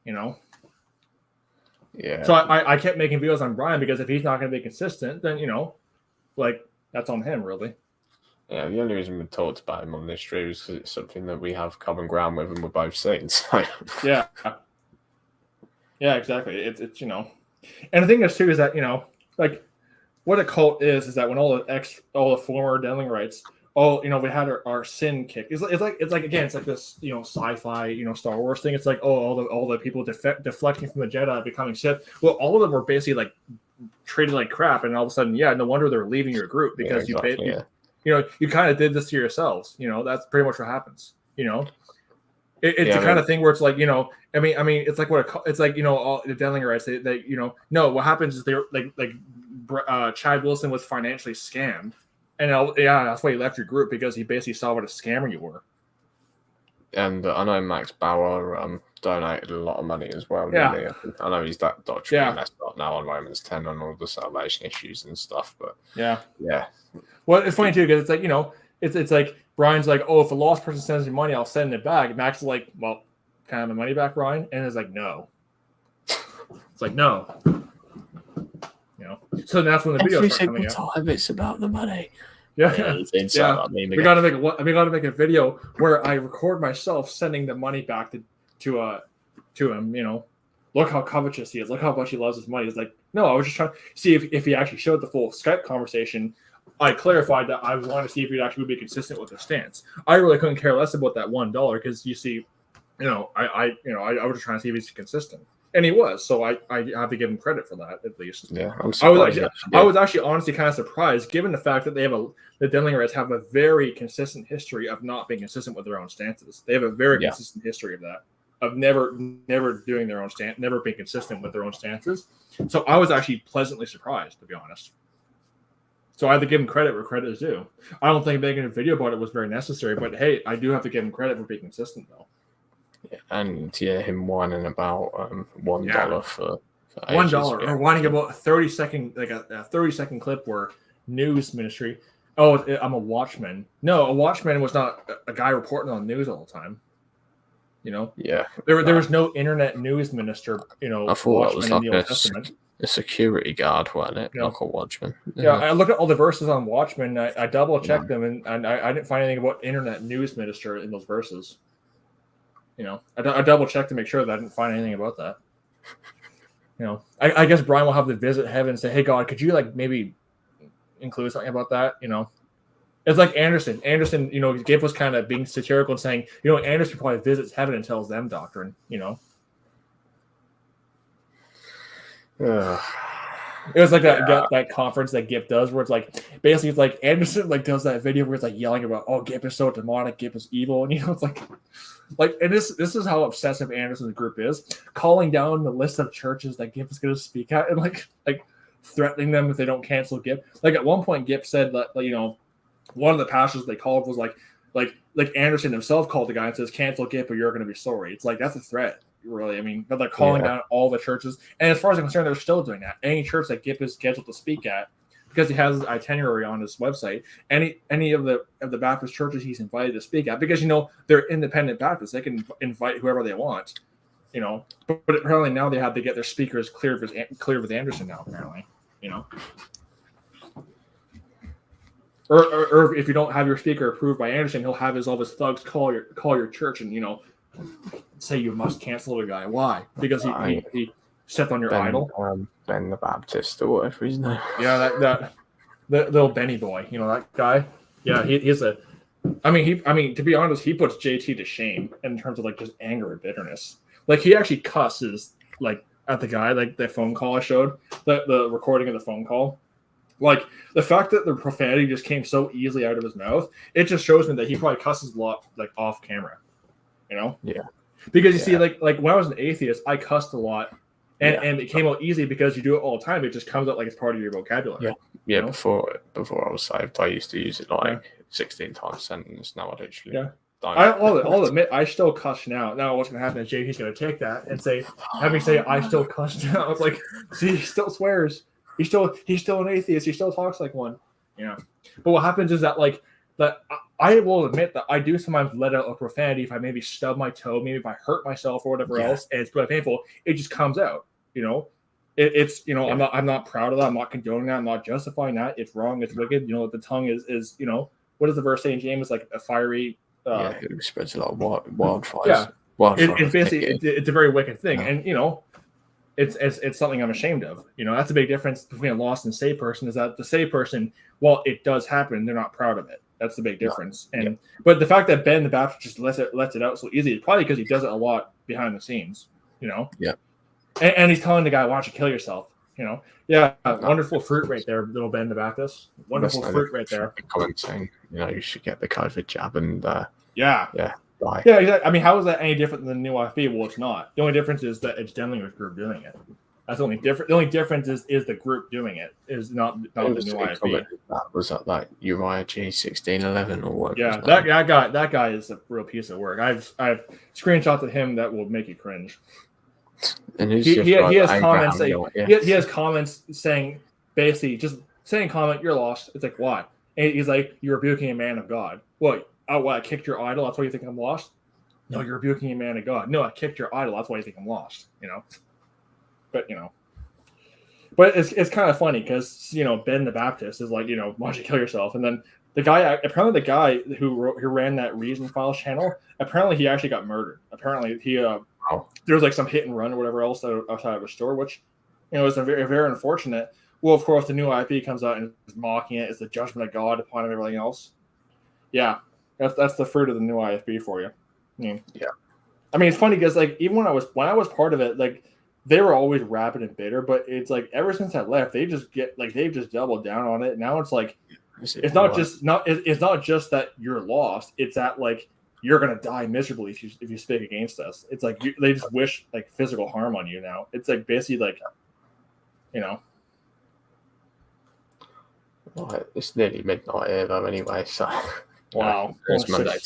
Yeah. So I kept making videos on Brian because if he's not going to be consistent, then that's on him really. Yeah, the only reason we talked about him on this stream is because it's something that we have common ground with and we're both seeing. So. Yeah, exactly. It's and the thing is too is that what a cult is that when all the former Denlingerites, we had our sin kick. It's like this sci-fi Star Wars thing. It's like all the people deflecting from the Jedi becoming Sith. Well, all of them were basically treated like crap, and all of a sudden, no wonder they're leaving your group because you kind of did this to yourselves. That's pretty much what happens. It's the kind of thing where it's like I mean, it's like all the Denlingerites. They what happens is they're Chad Wilson was financially scammed. And that's why he left your group because he basically saw what a scammer you were. And I know Max Bauer donated a lot of money as well. Yeah. Really. I know he's that doctrine messed up now on Romans 10 and all the salvation issues and stuff. But yeah. Well, it's funny too because it's like it's like Brian's like, if a lost person sends me money, I'll send it back. Max is like, well, can I have my money back, Brian? And it's like, no. It's like no. So that's when the videos start coming out. Time it's about the money. Yeah. We gotta make a video where I record myself sending the money back to him. Look how covetous he is. Look how much he loves his money. It's like, no, I was just trying to see if he actually showed the full Skype conversation. I clarified that I wanted to see if he'd actually be consistent with his stance. I really couldn't care less about that $1 because you see, I was just trying to see if he's consistent. And he was, so I have to give him credit for that at least. Yeah, I'm surprised. I was actually honestly kind of surprised, given the fact that the Denlingerites have a very consistent history of not being consistent with their own stances. They have a very consistent history of that, of never doing their own stance, never being consistent with their own stances. So I was actually pleasantly surprised, to be honest. So I have to give him credit where credit is due. I don't think making a video about it was very necessary, but hey, I do have to give him credit for being consistent, though. And him whining about $1 for $1 or wanting about a 30-second, like a 30-second clip where news ministry. Oh, I'm a watchman. No, a watchman was not a guy reporting on news all the time. You know? Yeah. There was no internet news minister, you know, I thought that was watchman in the Old like Testament. a security guard, wasn't it? Yeah. Like a watchman. Yeah, I looked at all the verses on Watchmen. I double checked them, and I didn't find anything about internet news minister in those verses. You know, I double checked to make sure that I didn't find anything about that. You know, I guess Brian will have to visit heaven and say, "Hey God, could you like maybe include something about that?" You know, it's like Anderson. Anderson, you know, Gibb was kind of being satirical and saying, you know, Anderson probably visits heaven and tells them doctrine. You know. It was like that conference that Gibb does where it's like basically it's like Anderson like does that video where it's like yelling about, oh, Gibb is so demonic, Gibb is evil, and you know it's like and this is how obsessive Anderson's group is, calling down the list of churches that Gibb is going to speak at and like threatening them if they don't cancel Gibb. Like at one point Gibb said that, you know, one of the pastors they called was like Anderson himself called the guy and says, cancel Gibb or you're going to be sorry. It's like that's a threat. Really, I mean, but they're calling down all the churches, and as far as I'm concerned, they're still doing that. Any church that Gibb is scheduled to speak at, because he has his itinerary on his website, any of the Baptist churches he's invited to speak at, because you know they're independent Baptists, they can invite whoever they want, you know. But apparently now they have to get their speakers cleared with Anderson now. Apparently, you know. Or if you don't have your speaker approved by Anderson, he'll have all his thugs call your church and, you know, say you must cancel the guy. Why? Because he stepped on your idol. Ben the Baptist or whatever his name. Yeah, that little Benny boy. You know that guy. Yeah, he's a. I mean, to be honest, he puts JT to shame in terms of like just anger and bitterness. Like he actually cusses like at the guy, like the phone call I showed, the recording of the phone call. Like the fact that the profanity just came so easily out of his mouth, it just shows me that he probably cusses a lot like off camera. You know? Yeah. Because you see, like when I was an atheist, I cussed a lot, and it came out easy because you do it all the time. It just comes out like it's part of your vocabulary. Yeah. Yeah. You know? Before I was saved, I used to use it like 16 times a sentence. Now I literally. Yeah. I'll admit, I still cuss now. Now what's going to happen is JT's going to take that and have me say I still cuss now. It's like, see, he still swears. He's still an atheist. He still talks like one. Yeah. But what happens is that I will admit that I do sometimes let out a profanity if I maybe stub my toe, maybe if I hurt myself or whatever else, and it's really painful. It just comes out. You know, it's you know I'm not proud of that. I'm not condoning that. I'm not justifying that. It's wrong. It's wicked. You know, the tongue is you know, what does the verse say in James? Like a fiery. It spreads a lot of wildfires. Yeah. It's basically it's a very wicked thing, and you know. It's something I'm ashamed of. You know, that's a big difference between a lost and saved person, is that the saved person, while it does happen, they're not proud of it. That's the big difference. But the fact that Ben the Baptist just lets it out so easy is probably because he does it a lot behind the scenes, you know? Yeah. And he's telling the guy, why don't you kill yourself? You know? Yeah, wonderful fruit right there, little Ben the Baptist. Wonderful fruit right there. Comment saying, you know, you should get the COVID jab and yeah. Like, yeah, exactly. I mean, how is that any different than the new IFB? Well, it's not. The only difference is that it's Denlinger's group doing it. That's the only difference. The only difference is the group doing it. Is not the new IFB. That was like Uriah G1611 or what? Yeah, that guy is a real piece of work. I've screenshots of him that will make you cringe. And he has comments saying he has comments saying basically just saying you're lost. It's like, why? And he's like, you're rebuking a man of God. What? Oh, I kicked your idol. That's why you think I'm lost? No, you're rebuking a man of God. No, I kicked your idol. That's why you think I'm lost. You know, but you know, but it's kind of funny because you know Ben the Baptist is like, you know, why don't you kill yourself? And then the guy who ran that Reason Files channel, apparently he actually got murdered. Apparently he there was like some hit and run or whatever else outside of a store, which you know is a very, very unfortunate. Well, of course, the new IP comes out and is mocking it. It's the judgment of God upon everything else. Yeah. That's the fruit of the new IFB for you. Yeah. I mean, it's funny because like even when I was part of it, like they were always rabid and bitter, but it's like ever since I left, they've just doubled down on it. Now it's like it's not just that you're lost. It's that like you're gonna die miserably if you speak against us. It's like they just wish like physical harm on you now. It's like basically like, you know. Well, it's nearly midnight here though anyway, so. Wow. It's Monday.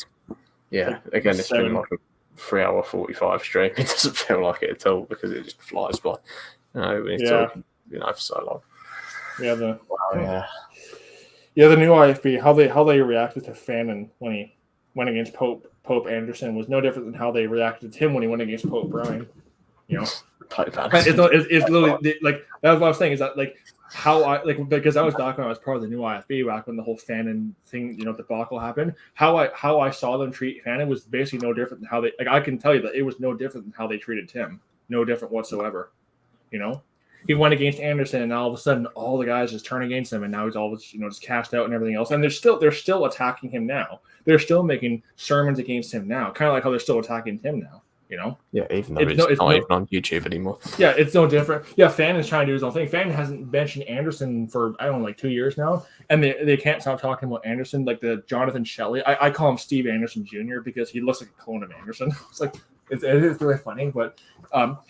Yeah. Again, it's been like a 3 hour 45 stream. It doesn't feel like it at all because it just flies by. We've Yeah. talked, for so long. Yeah, Yeah. the new IFB, how they reacted to Fannin when he went against Pope Anderson was no different than how they reacted to him when he went against Pope Brian. It's literally like that's what I was saying is that like how I like because I was back when I was part of the new IFB back when the whole Fannin thing debacle happened. How I saw them treat Fannin was basically no different than how they I can tell you that it was no different than how they treated Tim. No different whatsoever. He went against Anderson, and all of a sudden, all the guys just turn against him, and now he's all just cast out and everything else. And they're still attacking him now. They're still making sermons against him now, kind of like how they're still attacking Tim now. Yeah, even though it's not even on YouTube anymore. Yeah, it's no different. Yeah, Fannon's trying to do his own thing. Fannin hasn't mentioned Anderson for like 2 years now, and they can't stop talking about Anderson. Like the Jonathan Shelley, I call him Steve Anderson Jr. because he looks like a clone of Anderson. It's like it is really funny, but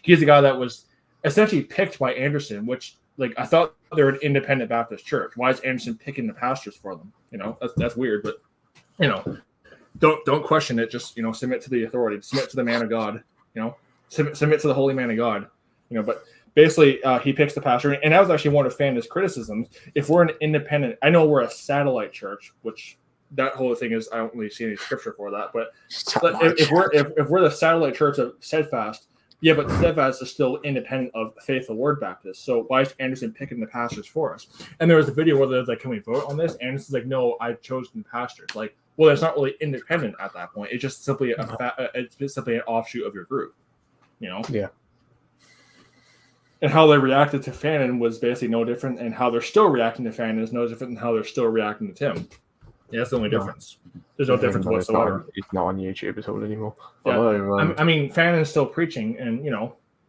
he's the guy that was essentially picked by Anderson, which like I thought they're an independent Baptist church. Why is Anderson picking the pastors for them? That's weird, but don't question it. Just submit to the authority, submit to the man of God. Submit to the holy man of God. But basically, he picks the pastor, and that was actually one of Fannin's criticisms. If we're an independent, I know we're a satellite church, which that whole thing is. I don't really see any scripture for that, but if we're the satellite church of Steadfast. Yeah, but Steadfast is still independent of Faithful Word Baptist. So why is Anderson picking the pastors for us? And there was a video where they're like, "Can we vote on this?" Anderson's like, "No, I've chosen pastors." Like, well, it's not really independent at that point. It's just simply it's simply an offshoot of your group. Yeah. And how they reacted to Fannin was basically no different, and how they're still reacting to Fannin is no different than how they're still reacting to Tim. Yeah, that's the only difference. There's no difference whatsoever. It's not on YouTube at all anymore. Yeah. I mean, Fannon's still preaching, and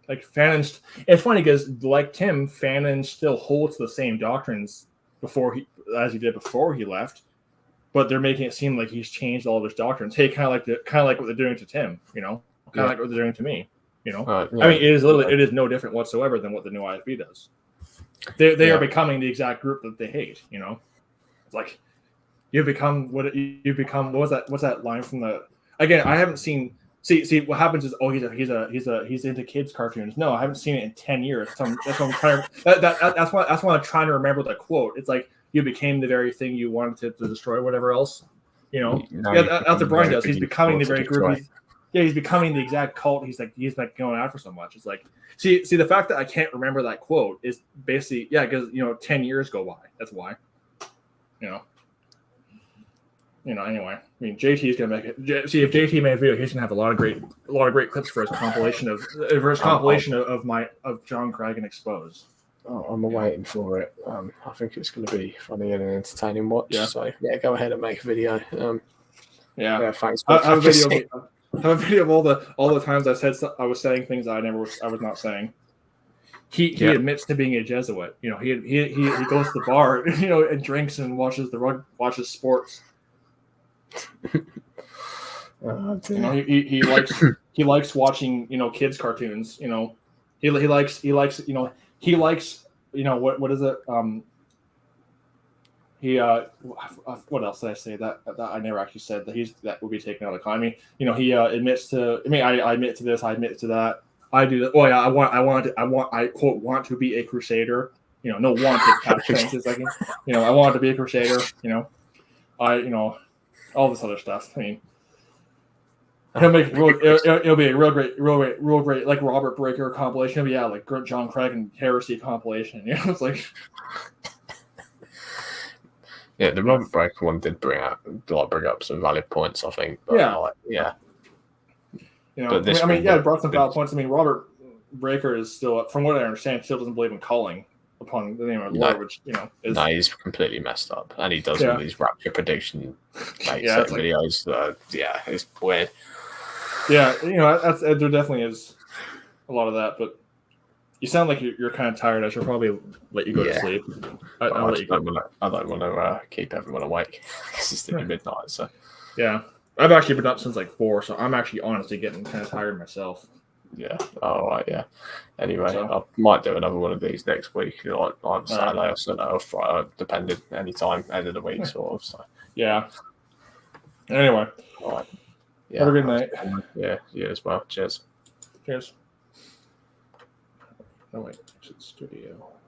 like Fannon's. It's funny because, like Tim, Fannin still holds the same doctrines as he did before he left, but they're making it seem like he's changed all of his doctrines. Hey, kind of like what they're doing to Tim, kind of like what they're doing to me. I mean, it is no different whatsoever than what the new IFB does. They are becoming the exact group that they hate. It's like. You've become what was that? What's that line from the? Again, I haven't seen. See, what happens is, he's into kids cartoons. No, I haven't seen it in 10 years. That's what I'm trying. That's why I'm trying to remember the quote. It's like you became the very thing you wanted to destroy, whatever else. That's what Brian does. He's becoming the very group. He's becoming the exact cult. He's going after so much. It's like see the fact that I can't remember that quote is basically because 10 years go by. That's why. Anyway, I mean, JT is gonna make it. See, if JT made a video, he's gonna have a lot of great clips for his compilation of John Craggan Exposed. Oh, I'm waiting for it. I think it's gonna be funny and an entertaining watch. Yeah. So go ahead and make a video. Thanks. I have a video of all the times I was saying things I was not saying. He admits to being a Jesuit. He goes to the bar, and drinks and watches sports. He likes watching kids cartoons. He likes what is it? What else did I say that I never actually said that would be taken out of context. He admits to. I admit to this. I admit to that. I do that. Oh yeah, I quote want to be a crusader. No want to catch chances. I want to be a crusader. All this other stuff. I mean, it'll be a real great like Robert Breaker compilation. Like John Craggan heresy compilation. It's like. Yeah, the Robert Breaker one did bring up some valid points, I think. But But it brought some valid points. I mean, Robert Breaker is still, from what I understand, still doesn't believe in calling upon the name of the Lord, which is. No, he's completely messed up, and he does all these rapture prediction videos. It's weird. Yeah, there definitely is a lot of that, but you sound like you're kind of tired. I should probably let you go to sleep. I don't want to keep everyone awake. It's nearly midnight, so. Yeah, I've actually been up since like 4, so I'm actually honestly getting kind of tired myself. Yeah. All right. Yeah. Anyway, I might do another one of these next week, on Saturday or Sunday or Friday, depending anytime end of the week, sort of. So. Yeah. Anyway. All right. Yeah. Have a good night. Yeah. You as well. Cheers. Cheers. No, wait. Exit studio.